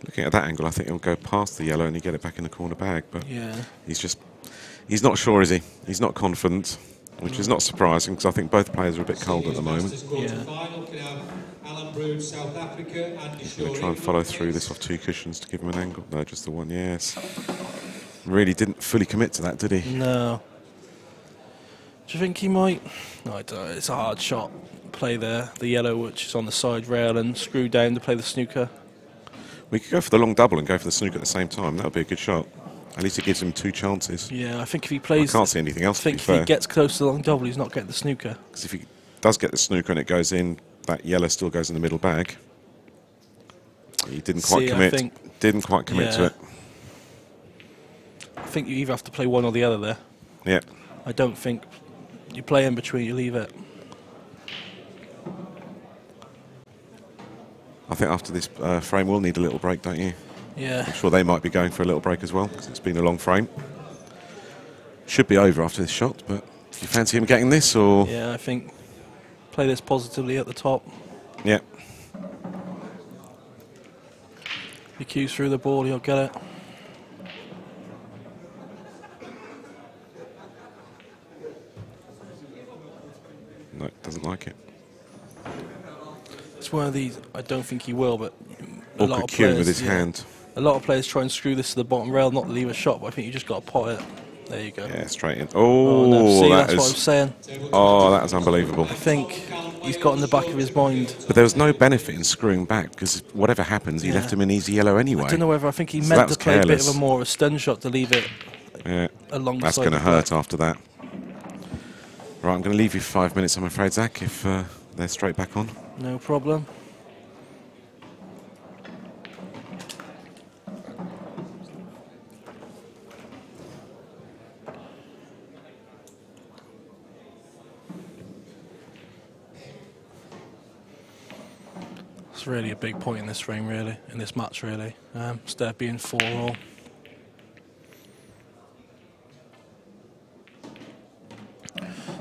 Looking at that angle, I think he'll go past the yellow and he get it back in the corner bag. But yeah, he's not sure, is he? He's not confident, which is not surprising because I think both players are a bit cold at the moment. We'll try and follow through this off 2 cushions to give him an angle. No, just the 1, yes. Really didn't fully commit to that, did he? No. Do you think he might? No, I don't know. It's a hard shot. Play there, the yellow, which is on the side rail, and screw down to play the snooker. We could go for the long double and go for the snooker at the same time. That would be a good shot. At least it gives him 2 chances. Yeah, I think if he plays... I can't see anything else, I think if he gets close to the long double, he's not getting the snooker. Because if he does get the snooker and it goes in, that yellow still goes in the middle bag. He didn't quite commit. Didn't quite commit to it. I think you either have to play one or the other there. Yeah. I don't think you play in between, you leave it. I think after this frame we'll need a little break, don't you? Yeah. I'm sure they might be going for a little break as well, because it's been a long frame. Should be over after this shot, but do you fancy him getting this, or...? Yeah, I think play this positively at the top. Yeah. He cues through the ball, he'll get it. No, doesn't like it. It's one of these, I don't think he will, but a Or lot could of cue him players, with his hand. a lot of players try and screw this to the bottom rail, not leave a shot, but I think you just got to pot it. There you go. Yeah, straight in. Oh, no. See, that that's what is... I'm saying. Oh, that is unbelievable. I think he's got in the back of his mind. But there was no benefit in screwing back, because whatever happens, he left him in easy yellow anyway. I don't know whether I think he So meant that to play was a bit of a more of a stun shot to leave it alongside. That's going to hurt after that. Right, I'm going to leave you 5 minutes, I'm afraid, Zach, if they're straight back on. No problem. It's really a big point in this frame, really, in this match, really. Instead of being 4-all.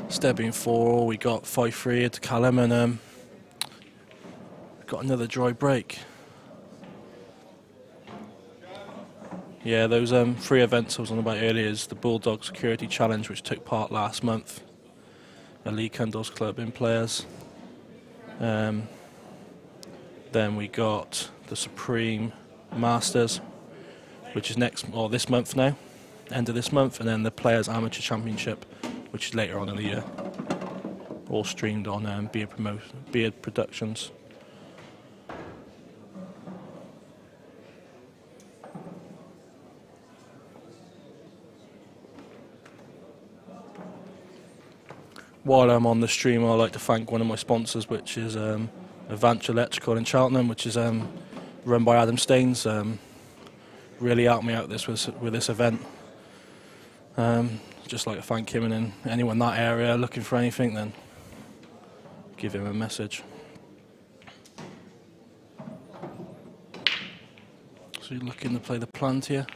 Instead of being 4-all, we got 5-3 here to Callum, and got another dry break. Yeah, those 3 events I was on about earlier is the Bulldog Security Challenge, which took part last month. A Lee Cundall's Club in players. Then we got the Supreme Masters, which is this month now, end of this month, and then the Players Amateur Championship, which is later on in the year. All streamed on Beard Productions. While I'm on the stream, I'd like to thank one of my sponsors, which is Advantage Electrical in Cheltenham, which is run by Adam Staines. Really helped me out with this event. Just like to thank him, and then anyone in that area looking for anything, then give him a message. So you're looking to play the plant here.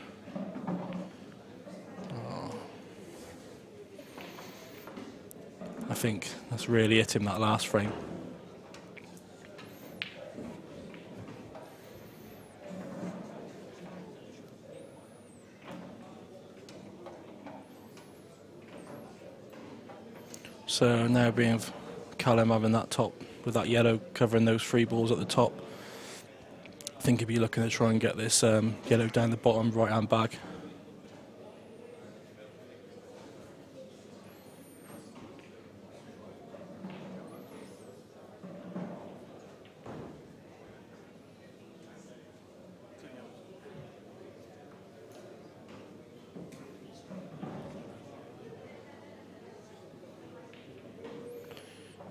I think that's really hit him, that last frame. So now being Callum having that top with that yellow covering those 3 balls at the top, I think he'd be looking to try and get this yellow down the bottom right hand bag.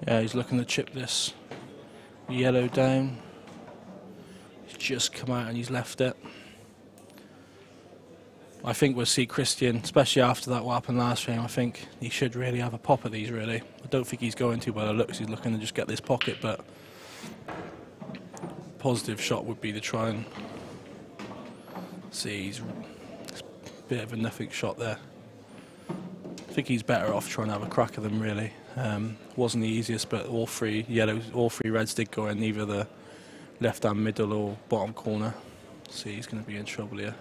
Yeah, he's looking to chip this yellow down. He's just come out and he's left it. I think we'll see Christian, especially after that what happened last game, I think he should really have a pop at these, really. I don't think he's going to, by the looks. He's looking to just get this pocket, but positive shot would be to try and see. He's a bit of a nothing shot there. I think he's better off trying to have a crack at them, really. Wasn't the easiest, but all 3 yellows, all 3 reds did go in either the left-hand middle or bottom corner. See, he's going to be in trouble here.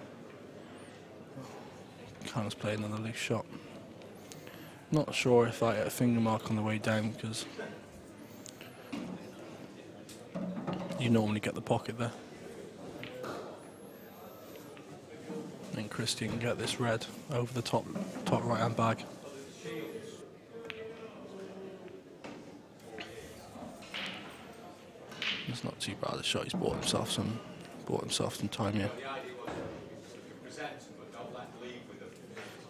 Callum's playing another loose shot. Not sure if I hit a finger mark on the way down, because you normally get the pocket there. And Christian can get this red over the top right-hand bag. It's not too bad a shot. He's bought himself some time here.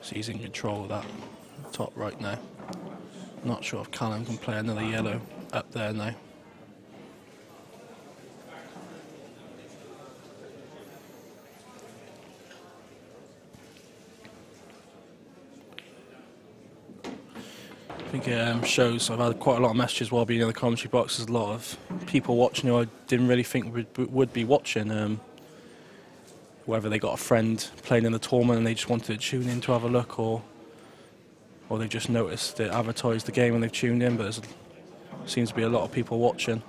So he's in control of that top right now. Not sure if Callum can play another yellow up there now. I think it shows. I've had quite a lot of messages while being in the commentary box. There's a lot of people watching who I didn't really think would be watching. whether they got a friend playing in the tournament and they just wanted to tune in to have a look, or they just noticed it advertised the game and they've tuned in. But there seems to be a lot of people watching.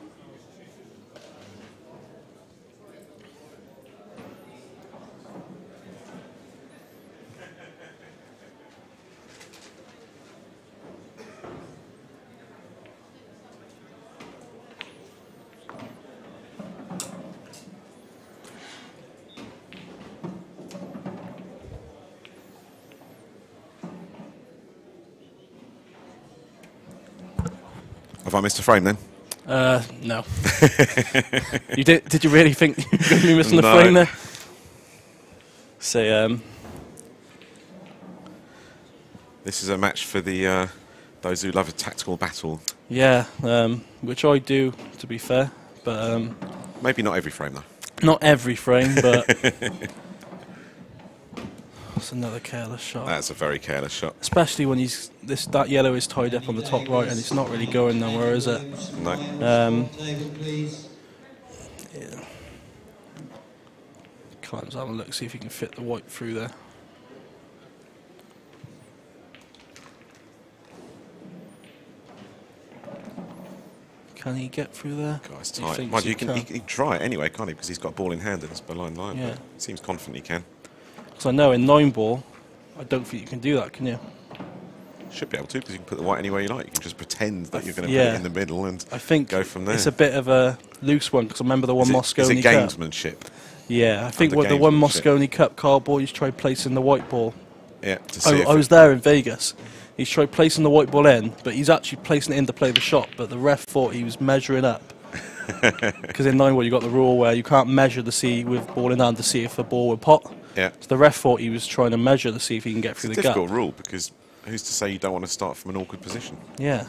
Have I missed a frame then? No. You did you really think you were going to be missing the No. frame there? So, This is a match for the those who love a tactical battle. yeah, which I do, to be fair, but Maybe not every frame though. not every frame, but that's another careless shot. That's a very careless shot. Especially when that yellow is tied up on the top right and it's not really going nowhere, is it? No. Table, please. Yeah. Callum's having a look, see if he can fit the white through there. Can he get through there? Guy's He tight. thinks Mind he you, he can try it anyway, can't he? Because he's got ball in hand and it's behind line. Yeah. But he seems confident he can. Because I know in 9-ball, I don't think you can do that, can you? Should be able to, because you can put the white anywhere you like. You can just pretend that you're going to yeah. put it in the middle and I think go from there. it's a bit of a loose one, because I remember the one Moscone Is it Cup. gamesmanship? Yeah, I think Under the one gamesmanship. Moscone Cup cardboard, he's tried placing the white ball. Yeah, to see if I was there in Vegas. He's tried placing the white ball in, but he's actually placing it in to play the shot, but the ref thought he was measuring up. Because in 9-ball you got the rule where you can't measure to see with ball in hand to see if the ball would pop. Yeah. So the ref thought he was trying to measure to see if he can get It's through a the gap. difficult rule, because who's to say you don't want to start from an awkward position? Yeah.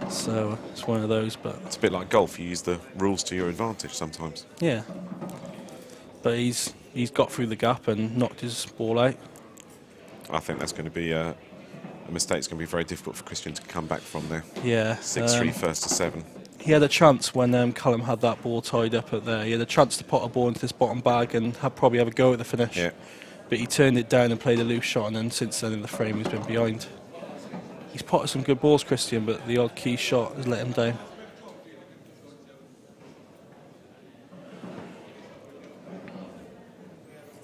So it's one of those, but It's a bit like golf. You use the rules to your advantage sometimes. yeah. But he's got through the gap and knocked his ball out. I think that's going to be a mistake. It's going to be very difficult for Christian to come back from there. Yeah. 6-3 first to 7. He had a chance when Callum had that ball tied up at there. He had a chance to put a ball into this bottom bag and probably have a go at the finish. Yeah. But he turned it down and played a loose shot, and then since then in the frame he's been behind. He's potted some good balls, Christian, but the odd key shot has let him down.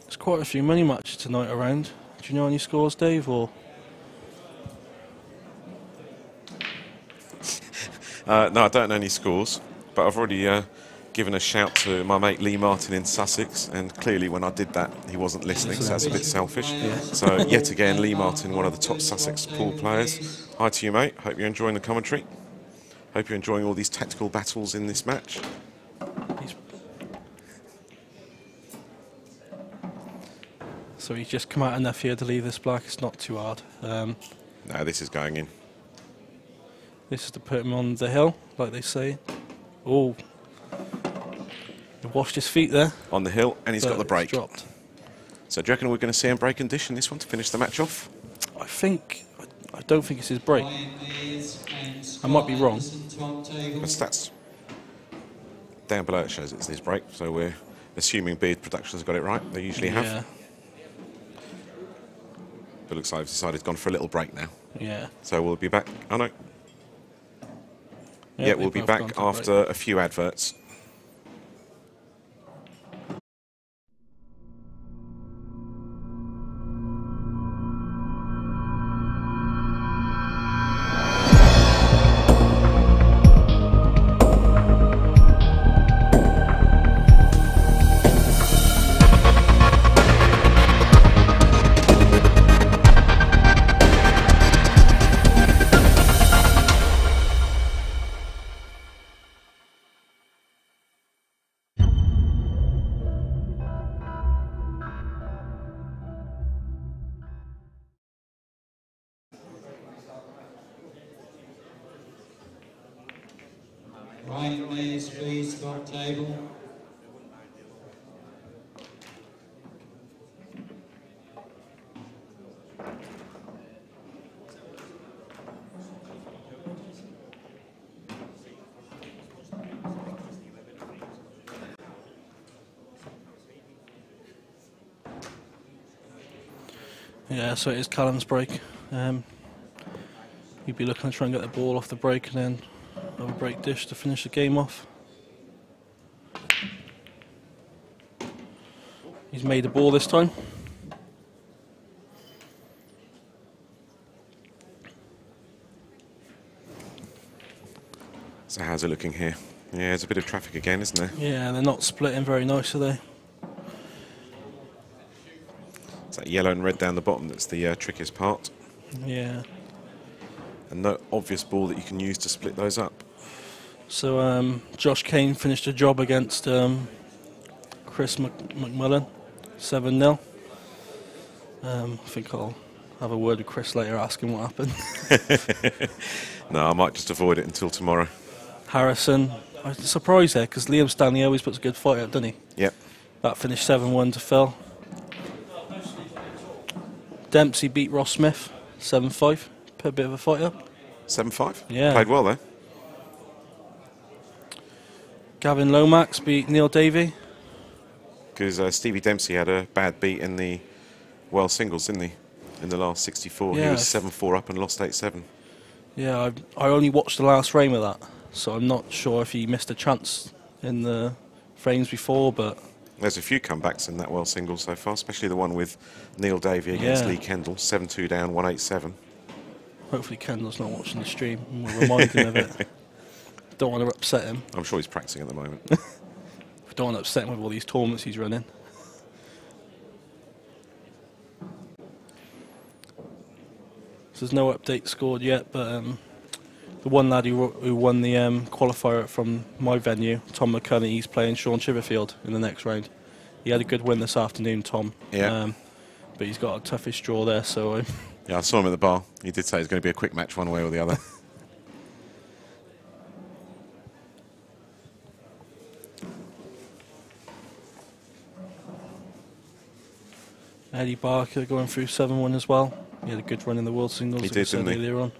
There's quite a few money matches tonight around. Do you know any scores, Dave? Or No, I don't know any scores, but I've already given a shout to my mate Lee Martin in Sussex, and clearly when I did that he wasn't listening, so that's a bit selfish. So yet again, Lee Martin, one of the top Sussex pool players. Hi to you, mate. Hope you're enjoying the commentary. Hope you're enjoying all these tactical battles in this match. so he's just come out enough here to leave this black. It's not too hard. No, this is going in. This is to put him on the hill, like they say. Oh, he washed his feet there. On the hill, and he's but got the it's break. dropped. So do you reckon we're going to see him break and dish in this one to finish the match off? I don't think it's his break. I might be wrong. The stats down below it shows it's his break, so we're assuming Beard Productions got it right. They usually have. Yeah, But it looks like they've decided it's gone for a little break now. yeah. So we'll be back. Oh no. Yeah, we'll they've be both gone back to break. after a few adverts. Right knees, please, top table. Yeah, so it is Callum's break. He'd be looking to try and get the ball off the break and then have a break dish to finish the game off. He's made the ball this time. So how's it looking here? Yeah, there's a bit of traffic again, isn't there? Yeah, they're not splitting very nice, are they? It's that yellow and red down the bottom that's the trickiest part. Yeah. And no obvious ball that you can use to split those up. So Josh Kane finished a job against Chris McMullen, 7-0. I think I'll have a word with Chris later, ask him what happened. No, I might just avoid it until tomorrow. Harrison, I was surprised there because Liam Stanley always puts a good fight up, doesn't he? Yep. That finished 7-1 to Phil. Dempsey beat Ross Smith, 7-5. Put a bit of a fight up. 7-5? Yeah. Played well, though. Gavin Lomax beat Neil Davey. Because Stevie Dempsey had a bad beat in the world singles, didn't he? In the last 64. Yeah. He was 7-4 up and lost 8-7. Yeah, I only watched the last frame of that, so I'm not sure if he missed a chance in the frames before, but... There's a few comebacks in that world singles so far, especially the one with Neil Davey against Yeah. Lee Kendall, 7-2 down, 1-8-7. Hopefully Kendall's not watching the stream and we'll remind him of it. Don't want to upset him. I'm sure he's practicing at the moment. We don't want to upset him with all these tournaments he's running. So there's no update scored yet, but the one lad who won the qualifier from my venue, Tom McCunney, he's playing Sean Chiverfield in the next round. He had a good win this afternoon, Tom. Yeah. But he's got a toughish draw there, so... Yeah, I saw him at the bar. He did say it's going to be a quick match one way or the other. Eddie Barker going through 7-1 as well. He had a good run in the World Singles. He did, didn't he? Earlier on.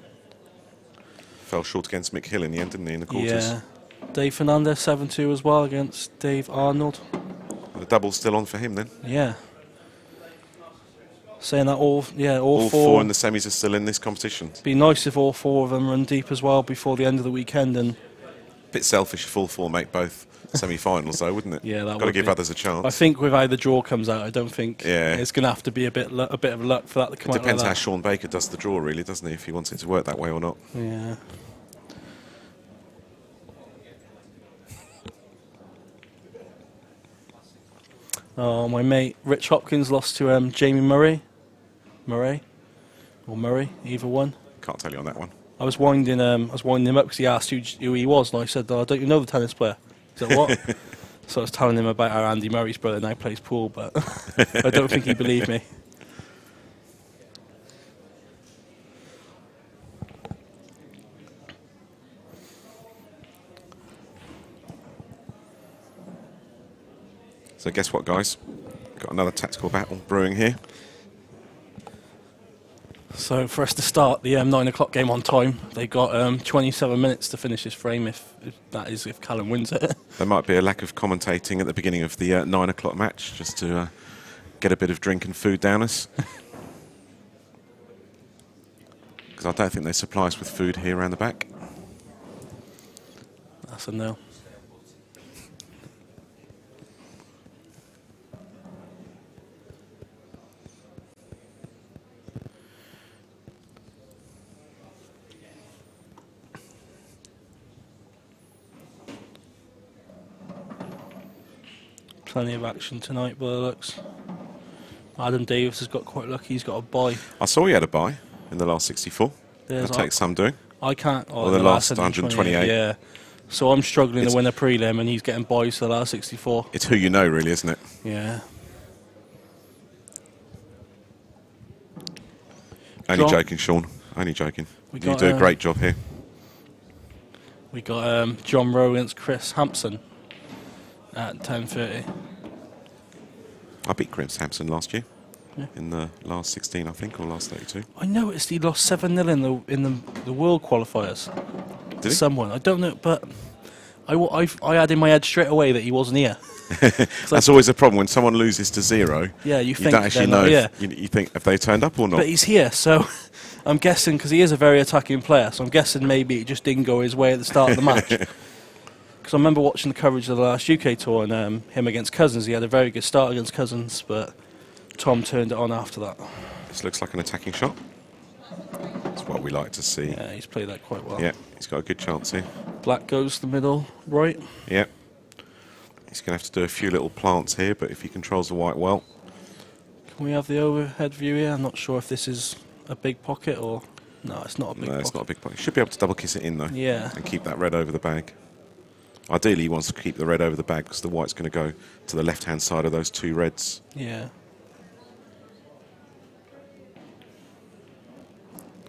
Fell short against Mick Hill in the end, didn't he, in the quarters? Yeah. Dave Fernandez 7-2 as well against Dave Arnold. The double's still on for him then. Yeah. Saying that all All four four in the semis are still in this competition. Be nice if all four of them run deep as well before the end of the weekend. And Bit selfish if all four make both semi-finals though, wouldn't it? Yeah, that Got to would give be. others a chance. I think with how the draw comes out, I don't think Yeah. it's going to have to be a bit of luck for that to come It out. depends like how that. Sean Baker does the draw, really, doesn't he? If he wants it to work that way or not. Yeah. Oh, my mate Rich Hopkins lost to Jamie Murray, either one. Can't tell you on that one. I was winding him up because he asked who he was, and I said, "Oh, don't you know the tennis player?" He said, "What?" So I was telling him about how Andy Murray's brother now plays pool, but I don't think he believed me. So guess what, guys? Got another tactical battle brewing here. So for us to start the 9 o'clock game on time, they got 27 minutes to finish this frame. If Callum wins it. There might be a lack of commentating at the beginning of the 9 o'clock match, just to get a bit of drink and food down us. Because I don't think they supply us with food here around the back. That's a no. Plenty of action tonight, by the looks. Adam Davis has got quite lucky. He's got a bye. I saw he had a bye in the last 64. There's That takes some doing. I can't. Or the last 128. Yeah. So I'm struggling It's- to win a prelim, and he's getting buys for the last 64. It's who you know, really, isn't it? Yeah. Only John? joking, Sean. Only joking. We You got, do a great job here. We got John Rowe against Chris Hampson at 10:30. I beat Chris Hampson last year. Yeah. In the last 16, I think, or last 32. I noticed he lost 7-0 in the world qualifiers. Did to he? someone. I don't know, but I had in my head straight away that he wasn't here. That's always a problem when someone loses to 0. Yeah, you think don't actually know. Yeah. You think have they turned up or not? But he's here, so I'm guessing because he is a very attacking player. So I'm guessing maybe it just didn't go his way at the start of the match. Because I remember watching the coverage of the last UK tour and him against Cousins. He had a very good start against Cousins, but Tom turned it on after that. This looks like an attacking shot. That's what we like to see. Yeah, he's played that quite well. Yeah, he's got a good chance here. Black goes to the middle right. Yeah. He's going to have to do a few little plants here, but if he controls the white well. Can we have the overhead view here? I'm not sure if this is a big pocket or... No, it's not a big pocket. No, it's not a big pocket. Should be able to double kiss it in, though. Yeah. And keep that red over the bag. Ideally, he wants to keep the red over the bag because the white's going to go to the left-hand side of those 2 reds. Yeah.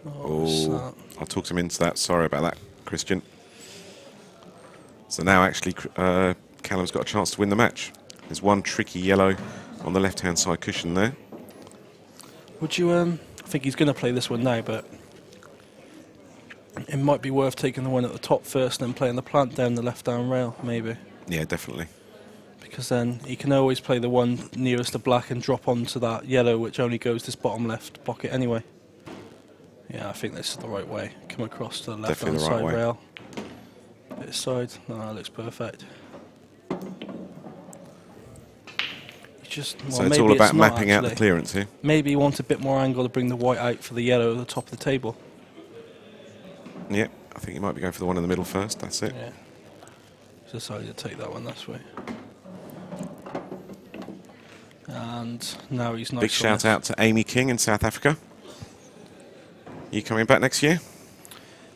Oh, I'll talk him into that. Sorry about that, Christian. So now, actually, Callum's got a chance to win the match. There's one tricky yellow on the left-hand side cushion there. Would you... I think he's going to play this one now, but... It might be worth taking the one at the top first and then playing the plant down the left-hand rail, maybe. Yeah, definitely. Because then he can always play the one nearest the black and drop onto that yellow, which only goes this bottom left pocket anyway. Yeah, I think this is the right way. Come across to the left-hand side rail. This side. No, that looks perfect. So it's all about mapping out the clearance here. Maybe you want a bit more angle to bring the white out for the yellow at the top of the table. Yeah, I think you might be going for the one in the middle first. That's it. Yeah. He's decided to take that one this way. And now he's nice. Big shout out to Amy King in South Africa. You coming back next year?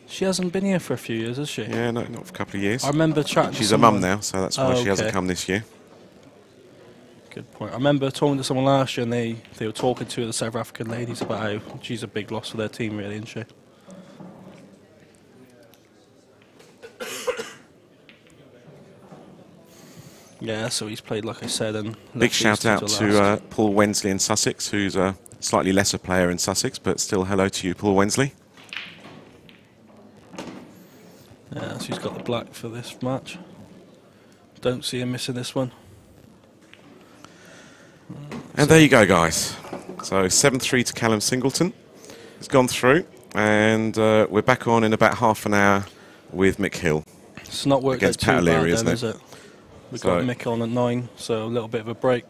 She hasn't been here for a few years, has she? Yeah, no, not for a couple of years. I remember chatting She's to a mum now, so that's why she hasn't okay. come this year. Good point. I remember talking to someone last year and they were talking to the South African ladies about how she's a big loss for their team, really, isn't she? Yeah, so he's played, like I said, and big shout out to Paul Wensley in Sussex, who's a slightly lesser player in Sussex, but still hello to you, Paul Wensley. Yeah, so he's got the black for this match. Don't see him missing this one. And there you go, guys. So 7-3 to Callum Singleton. It's gone through, and we're back on in about half an hour with Mick Hill. It's not worked against out too Pat bad Leary, then, is it? We've got Mick on at 9, so a little bit of a break.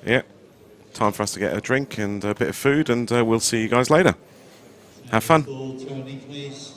Yeah. Time for us to get a drink and a bit of food, and we'll see you guys later. Have fun. Ball, Tony, please.